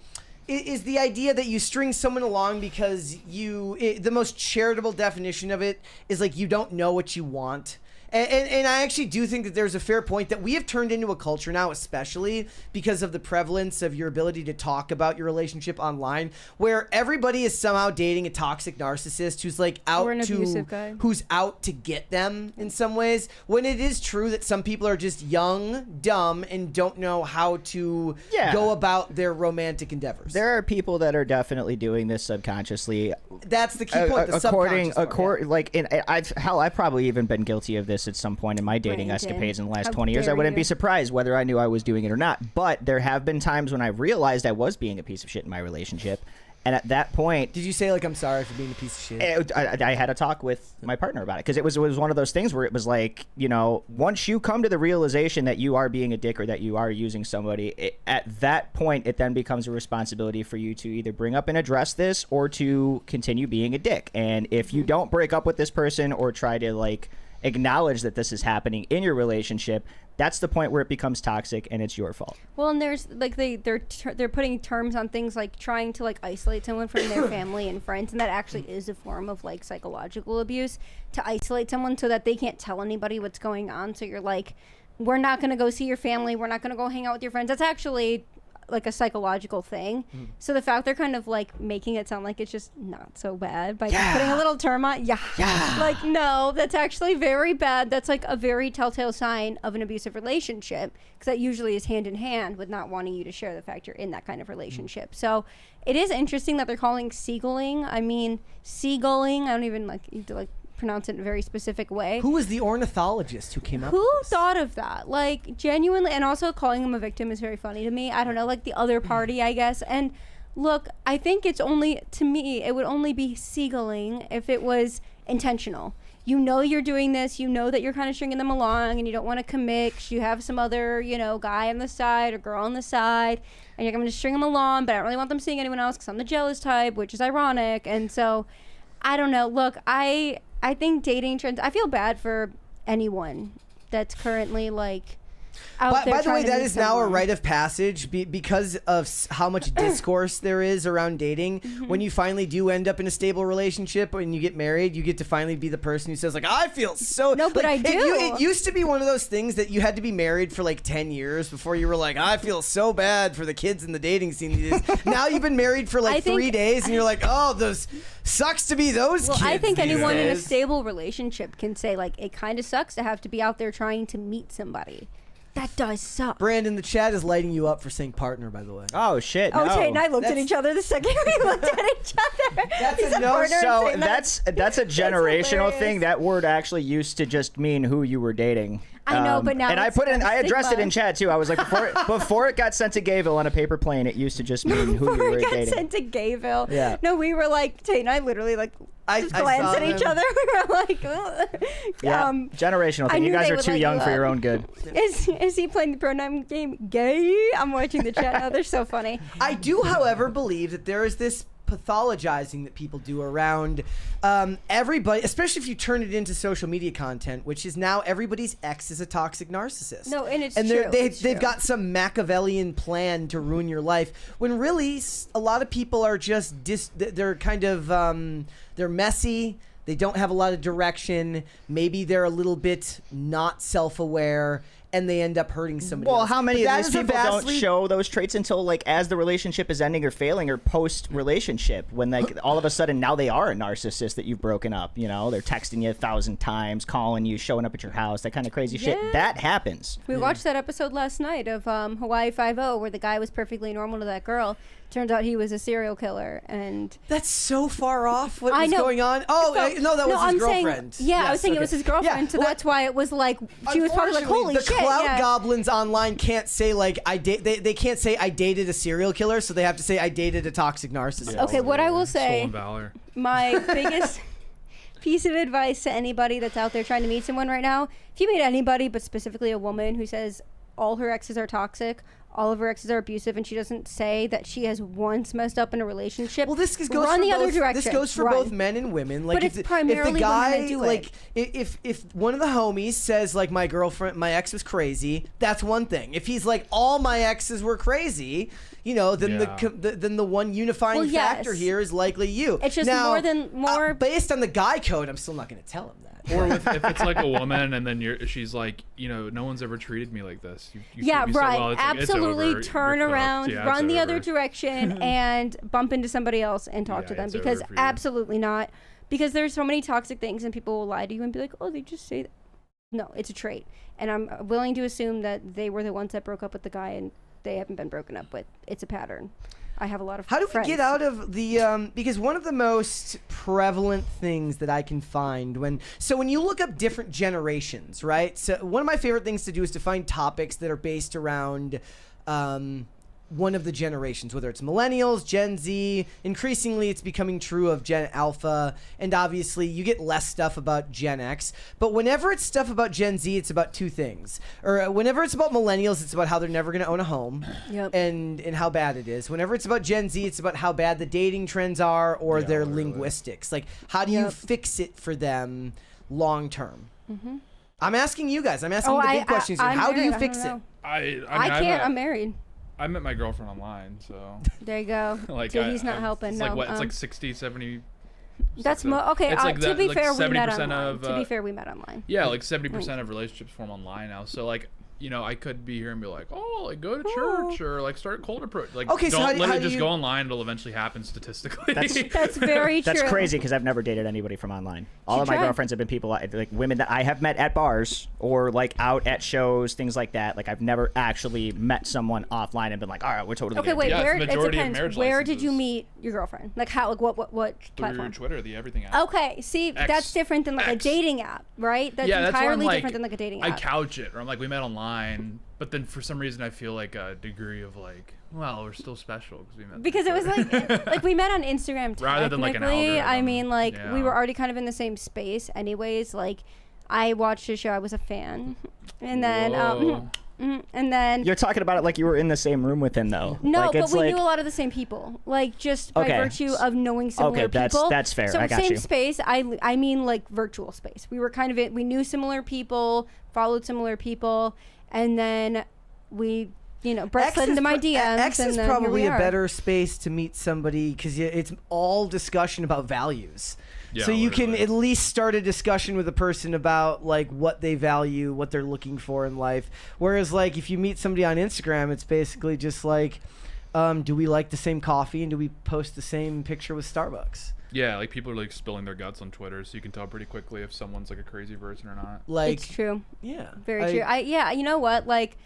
is the idea that you string someone along because the most charitable definition of it is like you don't know what you want. And I actually do think that there's a fair point that we have turned into a culture now, especially because of the prevalence of your ability to talk about your relationship online, where everybody is somehow dating a toxic narcissist who's like out Or an abusive guy. who's out to get them in some ways. When it is true that some people are just young, dumb, and don't know how to go about their romantic endeavors. There are people that are definitely doing this subconsciously. That's the key point. The subconscious part, yeah. I've probably even been guilty of this at some point in my dating Brandon, escapades in the last how 20 years. I dare wouldn't you. be surprised whether I knew I was doing it or not. But there have been times when I realized I was being a piece of shit in my relationship. And at that point, did you say, like, I'm sorry for being a piece of shit? I had a talk with my partner about it because it was one of those things where it was like, you know, once you come to the realization that you are being a dick or that you are using somebody, at that point, it then becomes a responsibility for you to either bring up and address this or to continue being a dick. And if you don't break up with this person or try to, like, acknowledge that this is happening in your relationship, that's the point where it becomes toxic and it's your fault. Well, and there's like they're putting terms on things like trying to like isolate someone from their family and friends, and that actually is a form of like psychological abuse, to isolate someone so that they can't tell anybody what's going on. So you're like, we're not going to go see your family, we're not going to go hang out with your friends. That's actually like a psychological thing. So the fact they're kind of like making it sound like it's just not so bad by just putting a little term on, like, no, that's actually very bad. That's like a very telltale sign of an abusive relationship, because that usually is hand in hand with not wanting you to share the fact you're in that kind of relationship. So it is interesting that they're calling seagulling. I mean, seagulling, I don't even like, you have to like pronounce it in a very specific way. Who was the ornithologist who came up Who with this? thought of that? Like, genuinely, and also calling him a victim is very funny to me. I don't know, like the other party, I guess. And look, I think it's only, to me, it would only be seagulling if it was intentional. You know you're doing this, you know that you're kind of stringing them along and you don't want to commit 'cause you have some other, you know, guy on the side or girl on the side, and you're going to string them along, but I don't really want them seeing anyone else because I'm the jealous type, which is ironic. And so, I don't know. Look, I think dating trends, I feel bad for anyone that's currently like out there By the way, trying to that meet is now a someone. rite of passage because of how much discourse there is around dating. When you finally do end up in a stable relationship and you get married, you get to finally be the person who says, like, I feel so... No, but like, I do. It used to be one of those things that you had to be married for like 10 years before you were like, I feel so bad for the kids in the dating scene these days. Now you've been married for like 3 days and you're like, oh, those sucks to be those kids. I think these anyone in a days. stable relationship can say, like, it kind of sucks to have to be out there trying to meet somebody. That does suck. Brandon, the chat is lighting you up for saying partner, by the way. Oh shit! Oh, no. Tate and I looked at That's- each other the second we looked at each other. That's He's a no, partner, So Tate and I- that's a generational hilarious. thing. That word actually used to just mean who you were dating. I know, but now and I it's put in, got a I addressed it stigma. in chat too. I was like, before it got sent to Gayville on a paper plane, it used to just mean who you Before were we got dating. sent to Gayville. Yeah. No, we were like, Tate and I literally like just I glanced saw at each them. other. We were like, ugh. Yeah, generational I thing. You knew guys they are would too light young you for your up. own good. Is he playing the pronoun game gay? I'm watching the chat now. They're so funny. I do, however, believe that there is this pathologizing that people do around everybody, especially if you turn it into social media content, which is now everybody's ex is a toxic narcissist. No, and it's and true. It's they've true. got some Machiavellian plan to ruin your life, when really a lot of people are just they're kind of they're messy. They don't have a lot of direction. Maybe they're a little bit not self-aware. and they end up hurting somebody Well, else. how many But of that these is a people don't vastly- show those traits until like as the relationship is ending or failing, or post relationship, when like all of a sudden now they are a narcissist that you've broken up. You know, they're texting you 1,000 times, calling you, showing up at your house, that kind of crazy shit. Yeah. That happens. We watched that episode last night of Hawaii Five-0 where the guy was perfectly normal to that girl. Turns out he was a serial killer, and That's so far off what I was know. going on. Oh, no, that was his I'm girlfriend. Saying, I was Yes, saying it okay. was his girlfriend, Yeah, so well, that's why it was like she was probably like, unfortunately, "Holy the shit!" clout yeah. goblins online can't say like they can't say I dated a serial killer, so they have to say I dated a toxic narcissist. Okay, what I will say, Stolen valor. my biggest piece of advice to anybody that's out there trying to meet someone right now: if you meet anybody, but specifically a woman who says all her exes are toxic, all of her exes are abusive, and she doesn't say that she has once messed up in a relationship. Well, this goes run for the other both, direction. This goes for Run. both men and women. Like But if it's the primarily guy, women that do it. like if one of the homies says like my ex was crazy, that's one thing. If he's like all my exes were crazy, you know, then then the one unifying Well, yes. factor here is likely you. It's just now, more based on the guy code. I'm still not going to tell him that. Or if it's like a woman and then she's like, you know, no one's ever treated me like this. You yeah, treat me so right. well. It's like, it's Absolutely over. turn You're cooked. around, Yeah, run it's the other over. direction, and bump into somebody else and talk Yeah, to them, it's because over for you. absolutely not. Because there's so many toxic things, and people will lie to you and be like, "Oh, they just say that." No, it's a trait, and I'm willing to assume that they were the ones that broke up with the guy, and they haven't been broken up with. It's a pattern. I have a lot of How do we friends. get out of the because one of the most prevalent things that I can find when you look up different generations, right? So one of my favorite things to do is to find topics that are based around one of the generations, whether it's millennials, Gen Z. Increasingly, it's becoming true of Gen Alpha, and obviously you get less stuff about Gen X. But whenever it's stuff about Gen Z, it's about two things. Or whenever it's about millennials, it's about how they're never going to own a home, and how bad it is. Whenever it's about Gen Z, it's about how bad the dating trends are or their linguistics. Like, how do you fix it for them long term? Mm-hmm. I'm asking you guys. I'm asking the big questions here. How do you fix it? I can't. I'm married. I met my girlfriend online, so there you go. like Dude, he's not helping. It's no, like what? It's like 60, 70. That's okay. It's like to be like fair, we met 70% online. of, to be fair, we met online. Yeah, like 70% of relationships form online now. So like, you know, I could be here and be like, oh, like go to church or like start cold approach. Like, Okay, so don't how do just you- go online. It'll eventually happen statistically. That's very true. That's crazy because I've never dated anybody from online. All of my tried. girlfriends have been people like women that I have met at bars or like out at shows, things like that. Like I've never actually met someone offline and been like, all right, we're totally Okay, gonna wait. date. Yeah, it's Where the it majority of depends. marriage Where did you licenses. meet your girlfriend? Like how? Like what Through platform? Twitter, the everything app. Okay, see, that's different than like a X. dating app, right? That's Yeah, that's where I'm entirely like, different than like a dating I app. couch it, or I'm like, we met online, but then for some reason I feel like a degree of like, well, we're still special because we met. Because it was like we met on Instagram Rather than, like, an technically. I algorithm. mean, like we Yeah. were already kind of in the same space, anyways. Like I watched the show, I was a fan, and then Whoa. and then You're talking about it like you were in the same room with him, though. no, like, but it's we like, knew a lot of the same people, like just by Okay. virtue of knowing similar Okay, people. that's fair. So I got same you. space. I mean like virtual space. We were kind of we knew similar people, followed similar people, and then we, you know, Brett slid into my DMs. X and is then here probably we a are. better space to meet somebody because it's all discussion about values. Yeah, So you can literally. at least start a discussion with a person about like what they value, what they're looking for in life. Whereas like if you meet somebody on Instagram, it's basically just like, do we like the same coffee and do we post the same picture with Starbucks? Yeah, like people are like spilling their guts on Twitter, so you can tell pretty quickly if someone's like a crazy person or not. Like, It's true. yeah, Very true. Yeah, you know what? Like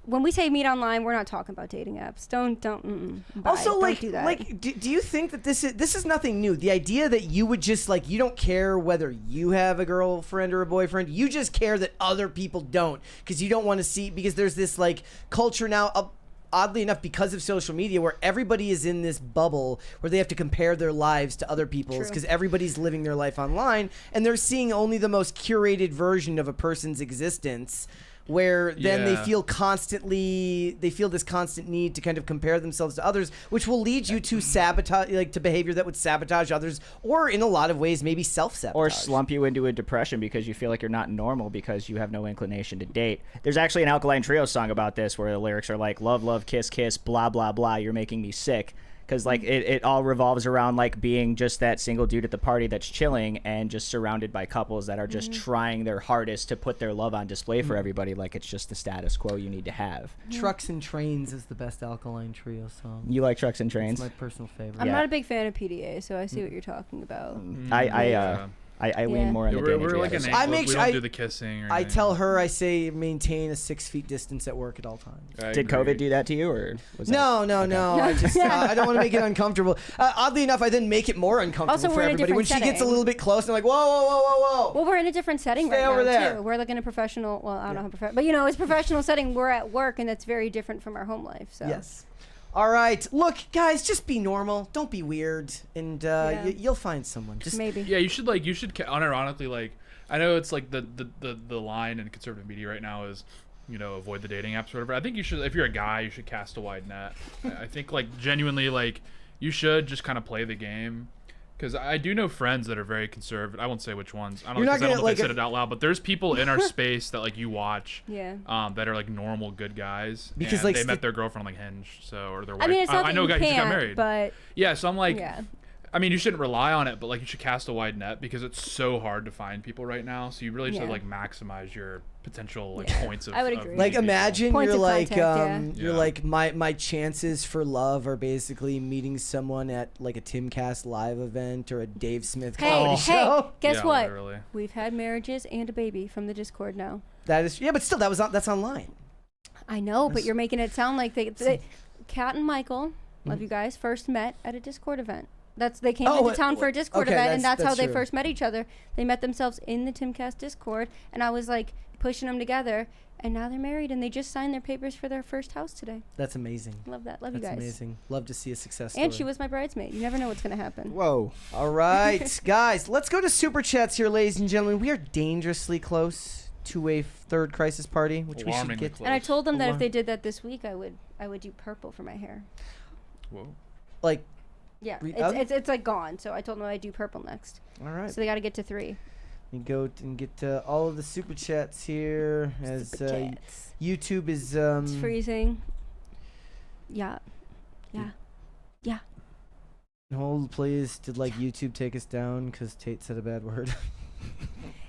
when we say meet online, we're not talking about dating apps. Don't. Bye. Also, Don't like, do that. do you think that this is nothing new? The idea that you would just like you don't care whether you have a girlfriend or a boyfriend, you just care that other people don't because you don't want to see because there's this like culture now. Oddly enough, because of social media, where everybody is in this bubble where they have to compare their lives to other people's True. because everybody's living their life online and they're seeing only the most curated version of a person's existence. Where then they Yeah. feel this constant need to kind of compare themselves to others, which will lead you to sabotage, like to behavior that would sabotage others, or in a lot of ways maybe self-sabotage. or slump you into a depression because you feel like you're not normal because you have no inclination to date. There's actually an Alkaline Trio song about this where the lyrics are like, love, love, kiss, kiss, blah, blah, blah, you're making me sick. because like it all revolves around like being just that single dude at the party that's chilling and just surrounded by couples that are just trying their hardest to put their love on display for everybody. Like it's just the status quo you need to have. Trucks and Trains is the best Alkaline Trio song. You like Trucks and Trains? It's my personal favorite. I'm Yeah. not a big fan of PDA, so I see what you're talking about. I lean more on the Danny We're like Trejo an side. I angle. make We sure- don't do the kissing. Or I anything. tell her, I say maintain a 6 feet distance at work at all times. I Did agree. COVID do that to you, or was No. I just I don't want to make it uncomfortable. Oddly enough, I then make it more uncomfortable Also, for we're in a everybody when she different gets a setting. little bit close. I'm like, whoa. Well, we're in a different setting Stay right over now there. too. We're like in a professional. Well, I don't know how professional, but it's a professional setting. We're at work, and that's very different from our home life. So Yes. All right. Look, guys, just be normal. Don't be weird, and you'll find someone. Just maybe. Yeah, you should unironically like. I know it's like the line in conservative media right now is, avoid the dating apps or whatever. I think you should, if you're a guy, you should cast a wide net. I think like genuinely like you should just kind of play the game. Because I do know friends that are very conservative. I won't say which ones. I don't know if they said it out loud. But there's people in our space that like you watch, that are like normal good guys. Because, and like, they met their girlfriend on like Hinge, or their wife. I mean, it's not I know a guy that who you just got can't, married. but Yeah, so I'm like, yeah. I mean, you shouldn't rely on it, but like you should cast a wide net because it's so hard to find people right now. So you really just have to like maximize your potential like points of. I would of agree. meeting like people. imagine Points you're of like contact, you're like my chances for love are basically meeting someone at like a Timcast live event or a Dave Smith comedy show. Guess Yeah, what? literally. We've had marriages and a baby from the Discord now. That is but still that's online. I know, but you're making it sound like they Kat and Michael, love you guys, first met at a Discord event. They came into town for a Discord okay, event, and that's how that's they true. first met each other. They met themselves in the Timcast Discord, and I was like pushing them together, and now they're married, and they just signed their papers for their first house today. That's amazing. Love that. Love That's you guys. amazing. Love to see a success story. And she was my bridesmaid. You never know what's gonna happen. Whoa. All right, guys, let's go to Super Chats here, ladies and gentlemen. We are dangerously close to a third crisis party, which we should Alarmingly get. close. And I told them that Alarm. if they did that this week, I would do purple for my hair. Whoa. Like, Yeah, Okay. it's like gone. So I told them I'd do purple next. all right. So they got to get to 3. We go and get all of the Super Chats here as Super chats. YouTube is It's freezing. Yeah. Hold, please. Did like YouTube take us down because Tate said a bad word?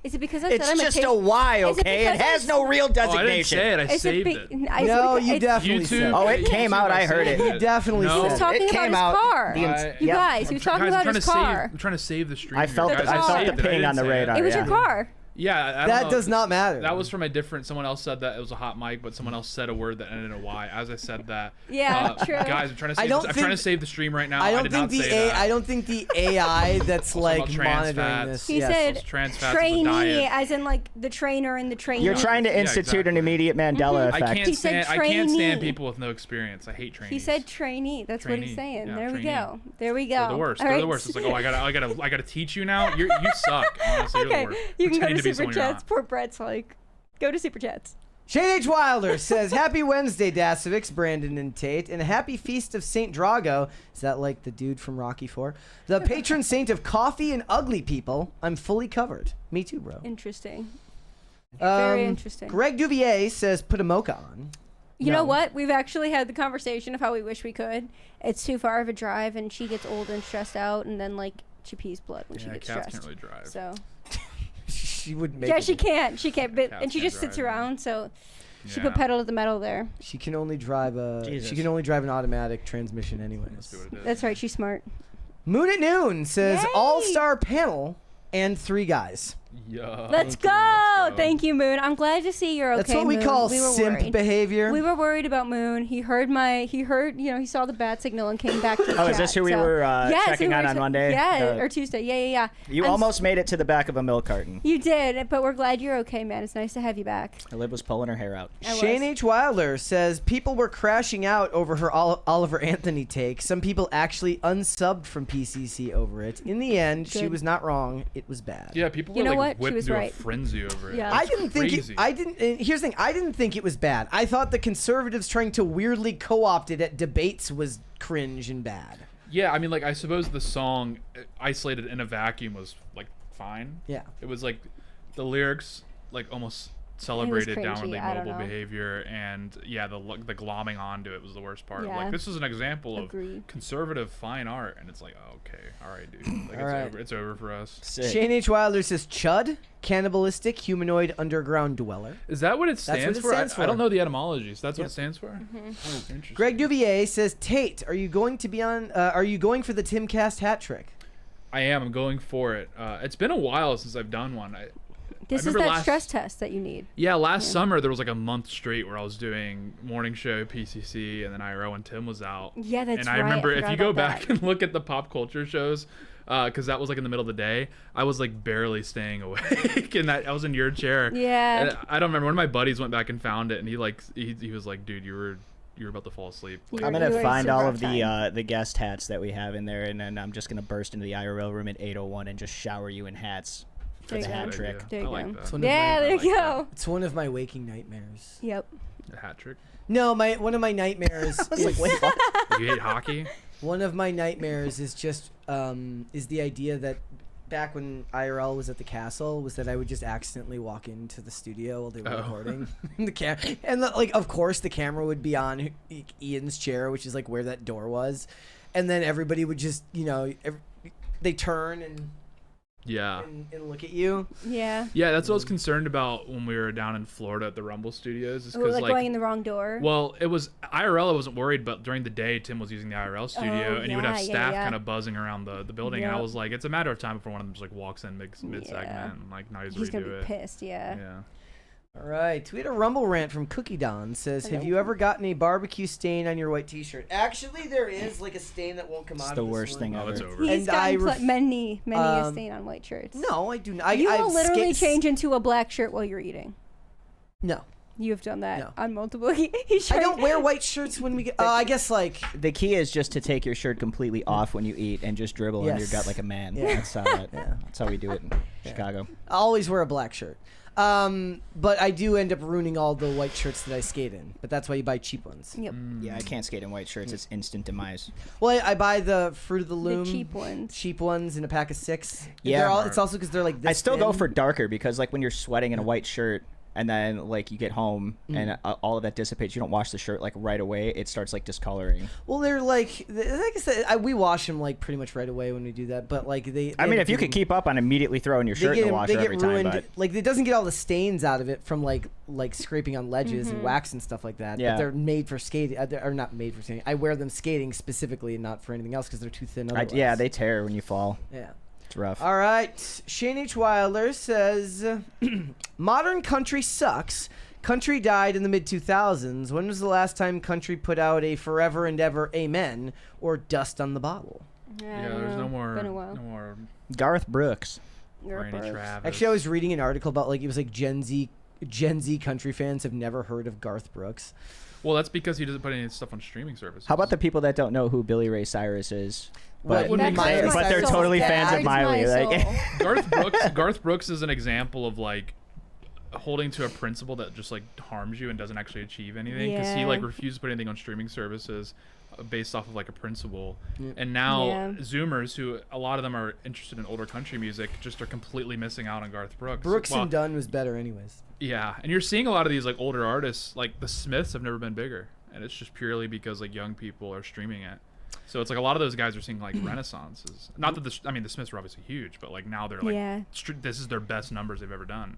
Is it because I It's said I'm just a a Y, Is it okay? It because has I no real Oh, I didn't designation. say it. I Is saved it it. No, you definitely said. Oh, it came out, I heard it. You definitely No. He was said. talking It about came his out car. the You yeah. guys, he was talking about his car. I'm trying to save the stream. I felt here. the Guys, car. saved it. I ping didn't on the say radar. It was yeah. your car. Yeah, I don't That know. does not matter. That was from a different. Someone else said that it was a hot mic, but someone else said a word that ended in a Y. As I said that. Yeah, true. Guys, I'm trying to I save. don't I'm trying to think- save the stream right now. I I don't did think not the say that. I don't think the AI that's Also like about trans monitoring fats. this. He yes. said Those trans fats is a trainee, diet. as in like the trainer and the trainee. You're trying to Yeah, institute an exactly. immediate Mandela I effect. can't He said stand. I can't stand trainee. people with no experience. I hate trainees. He said trainee. That's what he's Trainee. saying. Yeah, there we trainee. go. There we go. They're the worst. All They're right. the worst. It's like, oh, I gotta teach you now. You suck. Honestly, you're Okay, the worst. you can go Pretending to be Super someone you're Chats. not. Poor Brett's like, go to Super Chats. Shane H. Wilder says, Happy Wednesday, Dasovics, Brandon and Tate, and a happy feast of St. Drago. Is that like the dude from Rocky IV? The patron saint of coffee and ugly people. I'm fully covered. Me too, bro. Interesting. Very interesting. Greg Duvier says, put a mocha on. You No. know what? We've actually had the conversation of how we wish we could. It's too far of a drive, and she gets old and stressed out, and then like she pees blood when she Yeah, gets cats stressed. can't really drive. So She wouldn't make yeah, it. she can't. She can't. But, Cats and she can't just sits drive, yeah. around. So she Yeah. put pedal to the metal there. She can only drive Jesus. she can only drive an automatic transmission Must anyways. be what it is. That's right. She's smart. Moon at Noon says, Yay! all-star panel and 3 guys. Yeah. Let's go. Thank you, Moon. I'm glad to see you're okay. That's what we Moon. call we were simp worried. behavior. We were worried about Moon. He heard, he saw the bat signal and came back to the Oh, is chat, this who we so- were Yes, checking we were on Monday? Yeah, The- or Tuesday. Yeah. You I'm almost made it to the back of a milk carton. You did, but we're glad you're okay, man. It's nice to have you back. Liv was pulling her hair out. I Shane was. H. Wilder says people were crashing out over her Oliver Anthony take. Some people actually unsubbed from PCC over it. In the end, she Good. was not wrong. It was bad. Yeah, people You were know like what? She whipped was into right. a frenzy over it. Yeah. I didn't think Crazy. it. I didn't. Here's the thing. I didn't think it was bad. I thought the conservatives trying to weirdly co-opt it at debates was cringe and bad. Yeah, I mean, like, I suppose the song isolated in a vacuum was like fine. Yeah. It was like the lyrics like almost celebrated cringy, downwardly I don't mobile know. behavior, and the glomming onto it was the worst part. Yeah. Like, this is an example of Agreed. conservative fine art, and it's like, oh, okay, all right, dude, like, All right. it's over for us. Sick. Shane H. Wilder says Chud, cannibalistic humanoid underground dweller. Is that what it what stands it for? stands I don't for. know the etymology. So that's what Yep. it stands for. Oh, interesting. Greg Duvier says Tate, are you going to be on? Are you going for the Timcast hat trick? I am. I'm going for it. It's been a while since I've done one. This is remember that last- stress test that you need. Yeah, last summer there was like a month straight where I was doing morning show, PCC, and then IRO when Tim was out. Yeah, that's And right. I remember I if forgot you go about back that. and look at the pop culture shows, because that was like in the middle of the day, I was like barely staying awake, and I was in your chair. Yeah. And I don't remember. One of my buddies went back and found it, and he was like, dude, you were about to fall asleep. You're- I'm you gonna were find super all rough of time. the guest hats that we have in there, and then I'm just gonna burst into the IRL room at 8:01 and just shower you in hats for There the you hat go. trick. There you I like go. that. It's one of Yeah, my, there like you that. go. it's one of my waking nightmares. Yep. A hat trick. No, one of my nightmares I was like, is wait, what? You hate hockey? one of my nightmares is just is the idea that back when IRL was at the castle was that I would just accidentally walk into the studio while they were recording of course the camera would be on Ian's chair, which is like where that door was, and then everybody would just they turn and Yeah. look at you. Yeah. Yeah, that's what I was concerned about when we were down in Florida at the Rumble Studios. Is Oh, because like going in the wrong door. well, it was IRL. I wasn't worried, but during the day, Tim was using the IRL studio, and you would have yeah, staff yeah. kind of buzzing around the building, and I Yep. was like, it's a matter of time before one of them just like walks in mid segment, and like now he's He's redo gonna be it. pissed. Yeah. Yeah. All right, we had a Rumble rant from Cookie Don. Says, have Hello. you ever gotten a barbecue stain on your white T-shirt? Actually, there is like a stain that won't come It's out. the of this worst one. thing Oh, ever. it's over. He's And I gotten many a um, stain on white shirts. No, I do not. You I've will literally skate- change into a black shirt while you're eating. No, You've done that No. on multiple. He's I trying- don't wear white shirts when we get. I guess like The key is just to take your shirt completely off when you eat and just dribble under your Yes. gut like a man. Yeah. That's how we do it in Chicago. I always wear a black shirt. But I do end up ruining all the white shirts that I skate in. But that's why you buy cheap ones. Yep. Yeah, I can't skate in white shirts. It's instant demise. Well, I buy the Fruit of the Loom, The cheap ones. in a pack of 6. Yeah. They're it's also because they're like this I still go thin. for darker because like when you're sweating in a white shirt and then like you get home and all of that dissipates, you don't wash the shirt like right away. It starts like discoloring. Well, they're like I said, we wash them like pretty much right away when we do that. But like I mean, if you could keep up on immediately throwing your shirt in the washer every time, but like it doesn't get all the stains out of it from like scraping on ledges and wax and stuff like that. Yeah. But they're made for skating. They're not made for skating. I wear them skating specifically and not for anything else because they're too thin. Otherwise. yeah, they tear when you fall. Yeah. It's rough. All right. Shane H. Wilder says, modern country sucks. Country died in the mid-2000s. When was the last time country put out a forever and ever amen or dust on the bottle? I Yeah, don't there's know. no more. Been a while. No more. Garth Brooks. You're a Randy bird. Travis. Actually, I was reading an article about like it was like Gen Z country fans have never heard of Garth Brooks. Well, that's because he doesn't put any stuff on streaming services. How about the people that don't know who Billy Ray Cyrus is? What, What That Miley breaks but my they're soul. totally That fans of breaks my Miley. Like, soul. Garth Brooks is an example of like holding to a principle that just like harms you and doesn't actually achieve anything because he Yeah. like refused to put anything on streaming services based off of like a principle. And now Yeah. Zoomers, who a lot of them are interested in older country music, just are completely missing out on Garth Brooks. Brooks Well, and Dunn was better anyways. yeah, and you're seeing a lot of these like older artists, like the Smiths have never been bigger, and it's just purely because like young people are streaming it. So it's like a lot of those guys are seeing like renaissances. Not that the Smiths are obviously huge, but like now they're like Yeah. this is their best numbers they've ever done,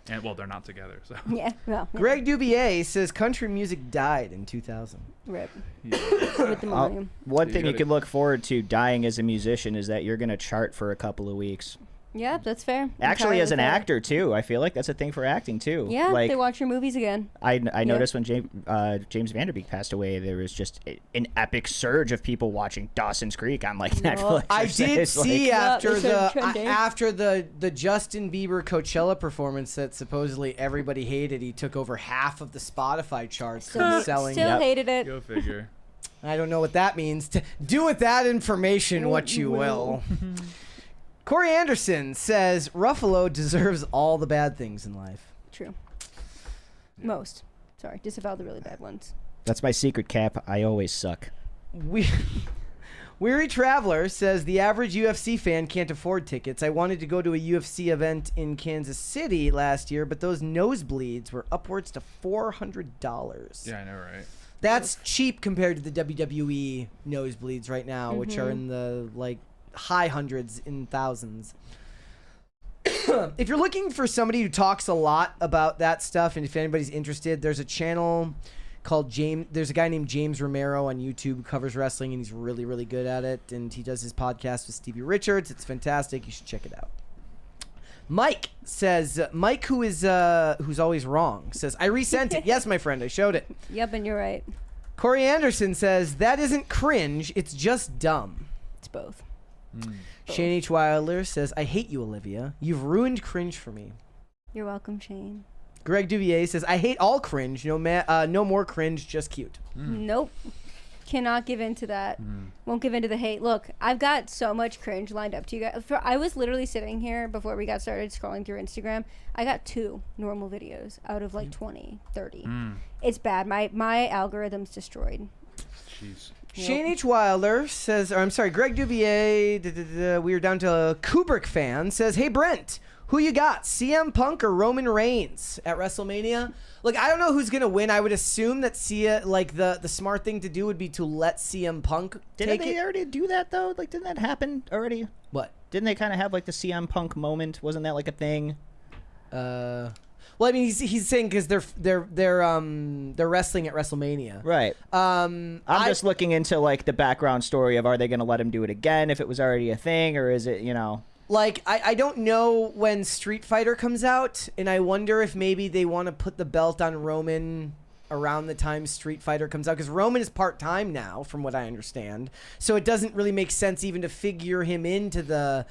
and well they're not together. So Yeah. Well. Greg Dubier says country music died in 2000. Rip. yeah. With the millennium. one You thing you gotta- can look forward to dying as a musician is that you're going to chart for a couple of weeks. Yeah, that's fair. Actually, as an Entirely fair. actor too, I feel like that's a thing for acting too. Yeah, like they watch your movies again. I noticed when James Vanderbeek passed away, there was just an epic surge of people watching Dawson's Creek on like Netflix. I did It's like- see after they started trending. the Justin Bieber Coachella performance that supposedly everybody hated. He took over half of the Spotify charts from selling. Still hated it. Go figure. I don't know what that means. Do with that information what you will. Corey Anderson says Ruffalo deserves all the bad things in life. True. Most. Sorry, disavow the really bad ones. That's my secret, Cap. I always suck. We Weary Traveler says the average UFC fan can't afford tickets. I wanted to go to a UFC event in Kansas City last year, but those nosebleeds were upwards to $400. Yeah, I know, right? That's cheap compared to the WWE nosebleeds right now, which are in the like high hundreds in thousands. If you're looking for somebody who talks a lot about that stuff, and if anybody's interested, there's a channel called James. There's a guy named James Romero on YouTube who covers wrestling, and he's really, really good at it. And he does his podcast with Stevie Richards. It's fantastic. You should check it out. Mike says, Mike, who's always wrong, says, I resent it. Yes, my friend, I showed it. Yep, and you're right. Corey Anderson says, that isn't cringe. It's just dumb. It's both. Shane H. Wilder says, I hate you, Olivia. You've ruined cringe for me. You're welcome, Shane. Greg Duvier says, I hate all cringe. No more cringe, just cute. Nope. Cannot give in to that. Won't give in to the hate. Look, I've got so much cringe lined up to you guys. I was literally sitting here before we got started scrolling through Instagram. I got 2 normal videos out of like 20, 30. It's bad. My algorithm's destroyed. Jeez. Shane H. Wilder says, or I'm sorry, Greg Duvier, we are down to a Kubrick fan, says, hey, Brent, who you got, CM Punk or Roman Reigns at WrestleMania? Look, I don't know who's going to win. I would assume that the smart thing to do would be to let CM Punk Didn't take they it. already do that, though? Like, didn't that happen already? What? Didn't they kind of have, like, the CM Punk moment? Wasn't that, like, a thing? Well, I mean, he's saying because they're wrestling at WrestleMania, Right. I'm just looking into like the background story of, are they going to let him do it again if it was already a thing, or is it, you know? Like, I don't know when Street Fighter comes out, and I wonder if maybe they want to put the belt on Roman around the time Street Fighter comes out, because Roman is part-time now, from what I understand. So it doesn't really make sense even to figure him into the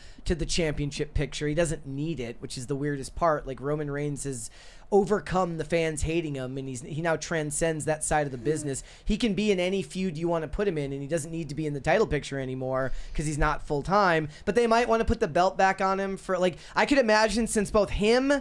championship picture. He doesn't need it, which is the weirdest part. Like, Roman Reigns has overcome the fans hating him, and he now transcends that side of the business. He can be in any feud you want to put him in, and he doesn't need to be in the title picture anymore because he's not full-time. But they might want to put the belt back on him for, like, I could imagine, since both him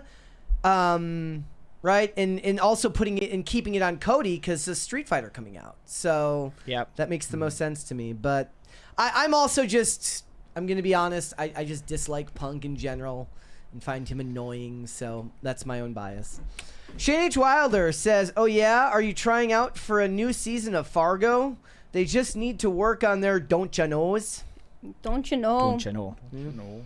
right, and also putting it and keeping it on Cody because the Street Fighter coming out. So Yep. that makes the most sense to me. But I'm also just, I'm gonna be honest, I just dislike Punk in general and find him annoying. So that's my own bias. Shane H. Wilder says, "Oh yeah, are you trying out for a new season of Fargo? They just need to work on their don't ya knows." Don't you know? Don't you know? No.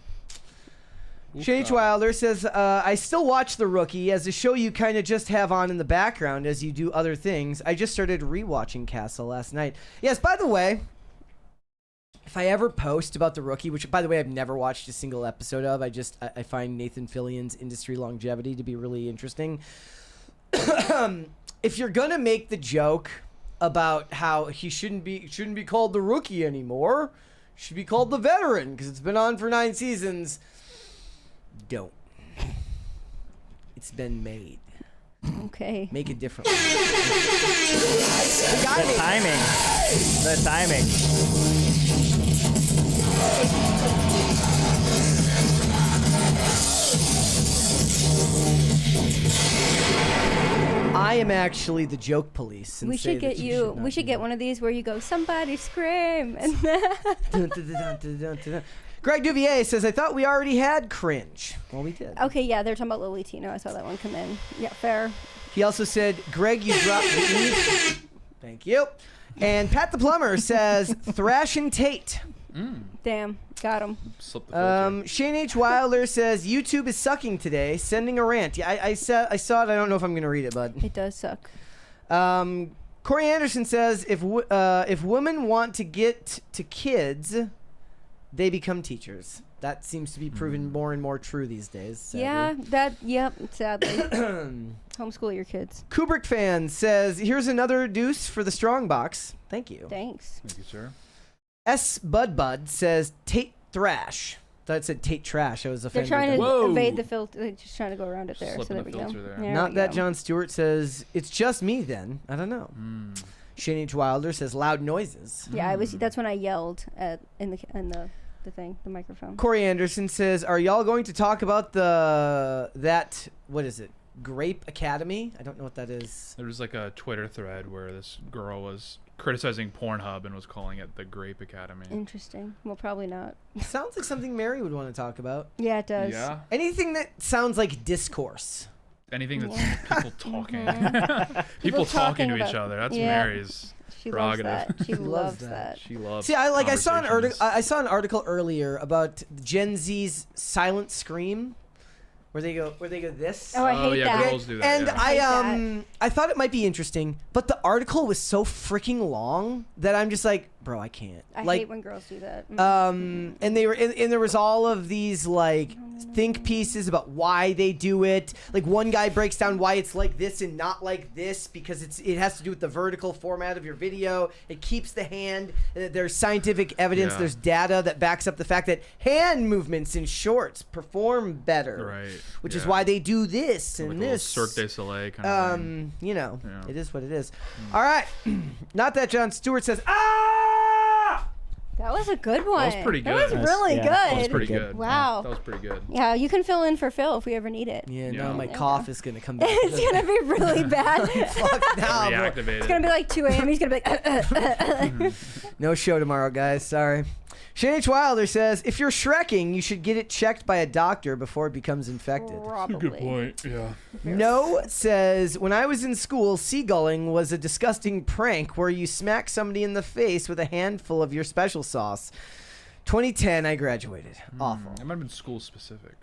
Shane H. Wilder says, I still watch The Rookie as a show you kind of just have on in the background as you do other things. I just started rewatching Castle last night. Yes, by the way, if I ever post about The Rookie, which, by the way, I've never watched a single episode of, I find Nathan Fillion's industry longevity to be really interesting. If you're going to make the joke about how he shouldn't be called The Rookie anymore, should be called The Veteran because it's been on for 9 seasons, don't. It's been made. Okay. Make it different. The timing. The timing. I am actually the joke police. And We say should that get you. should not We should do get one of these where you go, somebody scream, and that. Greg Duvier says, I thought we already had Cringe. Well, we did. okay, yeah, they're talking about Lily Tino. I saw that one come in. Yeah, fair. He also said, Greg, you dropped the E. Thank you. And Pat the Plumber says, Thrashing Tate. Damn, got him. Slip the filter. Shane H. Wilder says, YouTube is sucking today, sending a rant. Yeah, I saw it. I don't know if I'm going to read it, but... It does suck. Corey Anderson says, if women want to get to kids, they become teachers. That seems to be proven more and more true these days. Sadly. Yep, sadly. Homeschool your kids. Kubrick fan says, here's another deuce for the strong box. Thank you. Thanks. Thank you, sir. S. Bud says, Tate Thrash. Thought it said Tate Trash. I was They're offended. trying to Whoa. evade the filter. They're just trying to go around it there. Slipping so there the we go. filter there. There Not we that go. John Stewart says, it's just me then. I don't know. Shane H. Wilder says, loud noises. Yeah, I was. That's when I yelled in the microphone. Corey Anderson says, are y'all going to talk about what is it? Grape Academy? I don't know what that is. There was like a Twitter thread where this girl was criticizing Pornhub and was calling it the Grape Academy. Interesting. Well, probably not. Sounds like something Mary would want to talk about. Yeah, it does. Yeah. Anything that sounds like discourse. Anything that's Yeah. people talking. Mhm. People talking to about- each other. That's yeah. Mary's She loves prerogative. that. She loves loves that. that. She loves. See, I saw an article. conversations. I saw an article earlier about Gen Z's silent scream, where they go this. Oh, I hate yeah, that. girls do that. And yeah. I thought it might be interesting, but the article was so freaking long that I'm just like, bro, I can't. I like, hate when girls do that. and they were, and there was all of these like think pieces about why they do it. Like one guy breaks down why it's like this and not like this because it has to do with the vertical format of your video. It keeps the hand. There's scientific evidence. Yeah. There's data that backs up the fact that hand movements in shorts perform better. Right. Which is yeah. why they do this and Like a little this. Cirque du Soleil kind of thing. You know, Yeah. it is what it is. All right. Not that John Stewart says, ah! That was a good one. was pretty That was good. really Yeah. good. That was pretty good. Wow. That was pretty good. Yeah, you can fill in for Phil if we ever need it. Yeah, Yeah. now my Yeah. cough is going to come back. It's gonna be really bad. Fuck now. bro. Reactivated. It's gonna be like 2 a.m. He's gonna be like, No show tomorrow, guys. Sorry. Shane H. Wilder says, if you're Shrekking, you should get it checked by a doctor before it becomes infected. probably. Good point. Yeah. No says, when I was in school, seagulling was a disgusting prank where you smack somebody in the face with a handful of your special sauce. 2010, I graduated. Awful. It might have been school specific.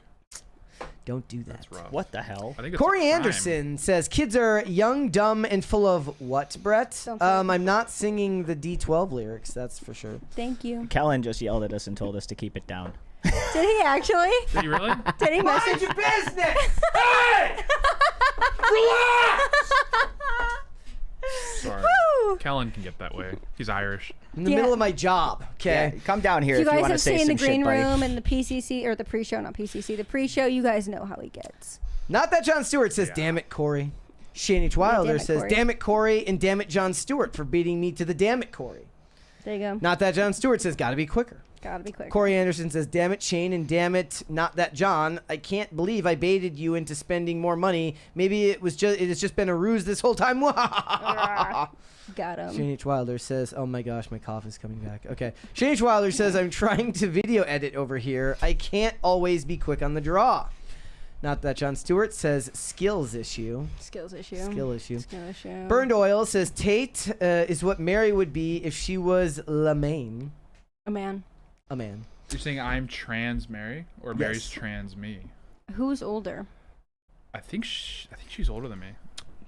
Don't do that. That's rough. What the hell? I think it's Corey a crime. Anderson says, kids are young, dumb, and full of what, Brett? Don't say it. I'm not singing the D12 lyrics, that's for sure. Thank you. Kellen just yelled at us and told us to keep it down. Did he actually? Did you really? Did he message? Mind your business! Hey! Relax! Sorry. Woo! Kellen can get that way. He's Irish. In the Yeah. middle of my job, okay? Yeah, come down here You if you guys want to have say seen the some green shit, buddy. room and the PCC or the pre-show, not PCC. The pre-show, you guys know how he gets. Not that John Stewart says, damn it, Corey. Shane H. Wilder damn it, says, Corey. damn it, Corey, and damn it, John Stewart for beating me to the damn it, Corey. There you go. Not that John Stewart says, gotta be quicker. Gotta be quick. Corey Anderson says, damn it, Shane, and damn it, not that John. I can't believe I baited you into spending more money. Maybe it has just been a ruse this whole time. Got him. Shane H. Wilder says, oh my gosh, my cough is coming back. Okay. Shane H. Wilder says, I'm trying to video edit over here. I can't always be quick on the draw. Not that John Stewart says, skills issue. Skills issue. Skill issue. Skill issue. Burned Oil says, Tate is what Mary would be if she was Lamaine. A man. A man. You're saying I'm trans Mary or Mary's trans me? Who's older? I think she's older than me.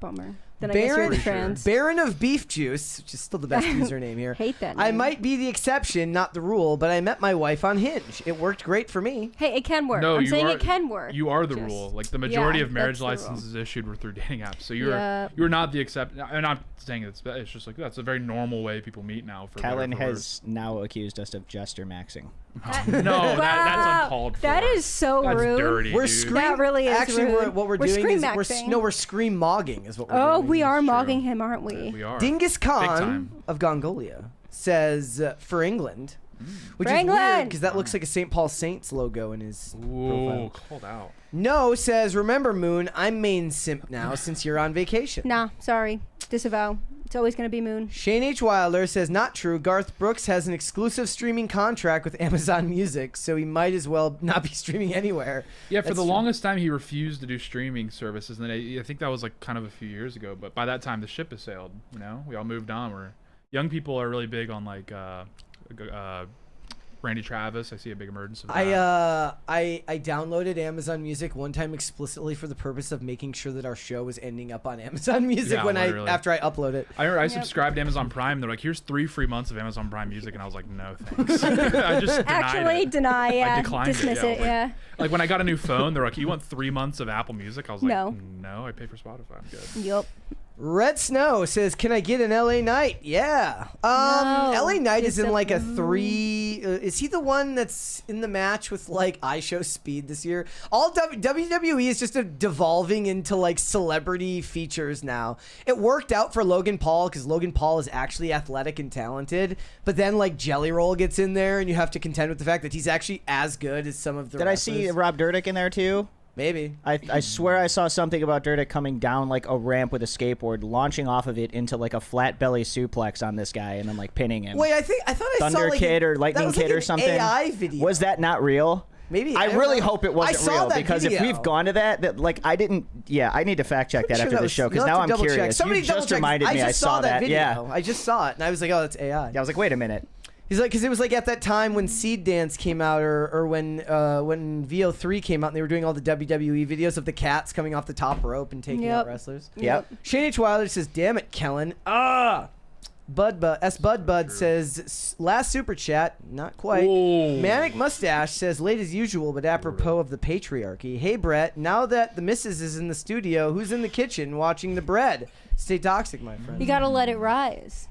Bummer. Then I guess you're Baron, the trans. Baron of Beef Juice, which is still the best username here. Hate that I name. might be the exception, not the rule, but I met my wife on Hinge. It worked great for me. Hey, it can work. No, I'm you saying are- it can work. You are the Just- rule. Like the majority Yeah, of marriage that's the rule. licenses issued were through dating apps. So Yep. you're not the exception. I'm not saying it's just like that's a very normal way people meet now. For better or Kellen for has now accused us of jester maxing. worse. No, that's uncalled for. That is so That's rude. dirty. We're dude. scream. That really is Actually, rude. what we're We're doing is scream-maxing. we're scream mogging is what we're Oh, doing. we are It's true. mogging him, aren't we? We are. Dingus Khan time. of Gongolia says for England, which For is weird England! because that looks like a St. Paul Saints logo in his Ooh, profile. called out. No says, remember Moon, I'm main simp now since you're on vacation. Nah, sorry. Disavow. It's always going to be Moon. Shane H. Wilder says, not true. Garth Brooks has an exclusive streaming contract with Amazon Music, so he might as well not be streaming anywhere. Yeah, for That's the true. longest time he refused to do streaming services, and then I think that was like kind of a few years ago. But by that time, the ship has sailed. You know, we all moved on. We're young people are really big on like Randy Travis. I see a big emergence of that. I downloaded Amazon Music one time explicitly for the purpose of making sure that our show was ending up on Amazon Music Yeah, when literally. after I upload it. I remember I subscribed to Amazon Prime. They're like, "Here's 3 free months of Amazon Prime Music," and I was like, "No, thanks." I just denied Actually, it. deny, yeah. I declined Dismiss it. it, Yeah. yeah. Like when I got a new phone, they're like, "You want 3 months of Apple Music?" I was like, No. "No, I pay for Spotify. I'm good." Yup. Red Snow says, "Can I get an LA Knight?" Yeah. No, LA Knight is just in a- like a 3. Is he the one that's in the match with like I Show Speed this year? All WWE is just devolving into like celebrity features now. It worked out for Logan Paul because Logan Paul is actually athletic and talented, but then like Jelly Roll gets in there and you have to contend with the fact that he's actually as good as some of the Did I wrestlers. see Rob Dyrdek in there too? Maybe. I swear I saw something about Durda coming down like a ramp with a skateboard, launching off of it into like a flat belly suplex on this guy, and then like pinning him. Wait, I thought I saw Thunder like Kid or that Lightning was Kid like or an something. AI video. Was that not real? Maybe. I don't really know. hope it wasn't I saw real that because video. if we've gone to that like I didn't. Yeah, I need to fact check that Sure after that the was- show you'll because have now to I'm double check. curious. Somebody You double just check. reminded me. I just saw that. video. Yeah. I just saw it, and I was like, oh, that's AI. Yeah, I was like, wait a minute. He's like, because it was like at that time when Seed Dance came out, or when VO3 came out, and they were doing all the WWE videos of the cats coming off the top rope and taking out wrestlers. Yep. Shane H. Wilder says, "Damn it, Kellen." Bud says, last super chat, not quite. Ooh. Manic Mustache says, late as usual, but apropos of the patriarchy. Hey, Brett, now that the missus is in the studio, who's in the kitchen watching the bread? Stay toxic, my friend. You gotta let it rise.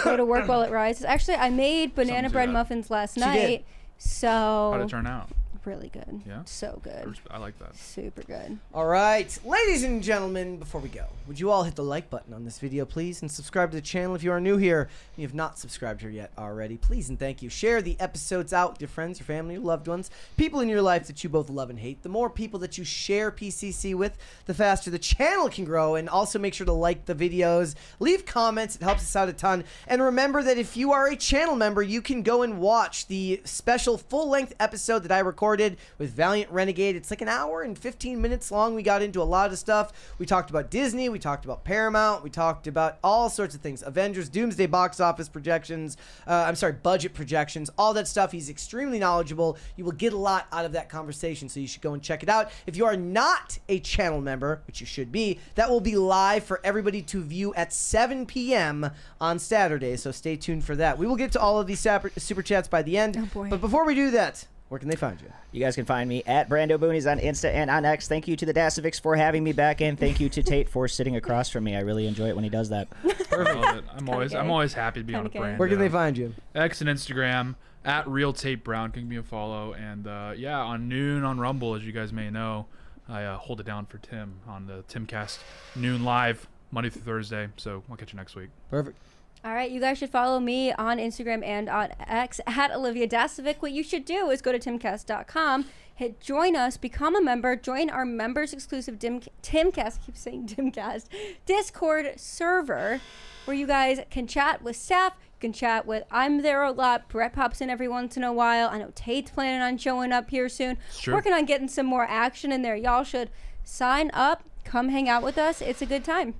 Go to work while it rises. Actually, I made banana Something to bread that. muffins last did. night. How'd So it turn out? really good. Yeah? So good. I like that. Super good. All right, ladies and gentlemen, before we go, would you all hit the like button on this video, please, and subscribe to the channel if you are new here and you have not subscribed here yet already. Please and thank you. Share the episodes out with your friends, your family, your loved ones, people in your life that you both love and hate. The more people that you share PCC with, the faster the channel can grow. And also make sure to like the videos, leave comments. It helps us out a ton. And remember that if you are a channel member, you can go and watch the special full-length episode that I recorded with Valiant Renegade. It's like an hour and 15 minutes long. We got into a lot of stuff. We talked about Disney. We talked about Paramount. We talked about all sorts of things. Avengers, Doomsday box office projections. Budget projections. All that stuff. He's extremely knowledgeable. You will get a lot out of that conversation, so you should go and check it out. If you are not a channel member, which you should be, that will be live for everybody to view at 7 p.m. on Saturday, so stay tuned for that. We will get to all of these super chats by the end. Oh, boy. But before we do that, where can they find you? You guys can find me at Brando Boonies on Insta and on X. Thank you to the Dasovics for having me back in. Thank you to Tate for sitting across from me. I really enjoy it when he does that. I love it. I'm gay. always happy to be on a Kinda gay. brand. Where can they find you? X and Instagram at Real Tate Brown. Can give me a follow. And on noon on Rumble, as you guys may know, I hold it down for Tim on the Timcast noon live Monday through Thursday. So I'll catch you next week. Perfect. All right, you guys should follow me on Instagram and on X at Olivia Dasovic. What you should do is go to timcast.com, hit join us, become a member, join our members exclusive Timcast, I keep saying Timcast, Discord server, where you guys can chat with staff. You can chat with, I'm there a lot. Brett pops in every once in a while. I know Tate's planning on showing up here soon. Sure. Working on getting some more action in there. Y'all should sign up, come hang out with us. It's a good time.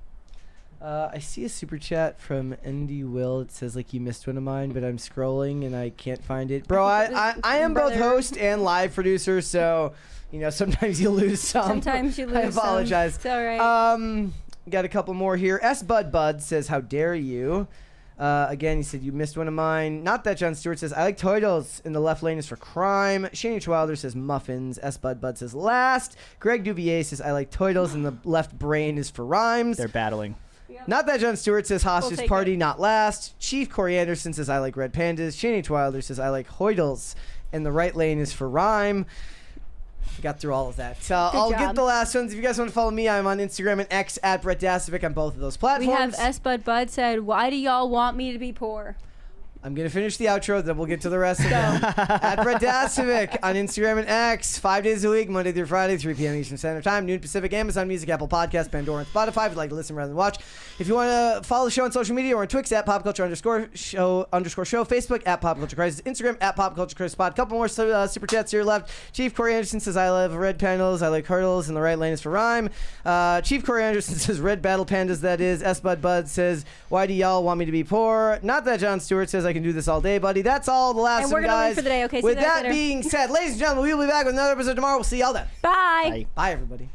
I see a super chat from ND Will. It says like you missed one of mine, but I'm scrolling and I can't find it. Bro, I am both Brother. host and live producer, so sometimes you lose some. Sometimes you lose I apologize. some. It's all right. Got a couple more here. S Bud says, "How dare you?" Again, he said you missed one of mine. Not that John Stewart says, "I like turtles." In the left lane is for crime. Shane H. Wilder says muffins. S Bud says last. Greg Duvier says, "I like turtles." In the left brain is for rhymes. They're battling. Not that John Stewart says hostage take party, not last. Chief Corey Anderson says I like red pandas. Shane H. Wilder says I like hoidles. And the right lane is for rhyme. We got through all of that. I'll job. get the last ones. If you guys want to follow me, I'm on Instagram and X at Brett Dasovic on both of those We platforms. have S Bud said, "Why do y'all want me to be poor?" I'm going to finish the outro, then we'll get to the rest of them. At Brett Dasovic on Instagram and X, 5 days a week, Monday through Friday, 3 p.m. Eastern Standard Time, noon Pacific, Amazon Music, Apple Podcasts, Pandora, and Spotify if you'd like to listen rather than watch. If you want to follow the show on social media or on Twix at popculture_show, Facebook at popculturecrisis, Instagram at popculturecrisispod. Couple more super chats here left. Chief Corey Anderson says, I love red pandas, I like hurdles, and the right lane is for rhyme. Chief Corey Anderson says, red battle pandas, that is. S Bud says, why do y'all want me to be poor? Not that John Stewart says I can do this all day, buddy. That's all the last And one, we're gonna leave guys. for the day, okay? See With you guys that later. being said, ladies and gentlemen, we will be back with another episode tomorrow. We'll see y'all then. Bye. Bye. Bye, everybody.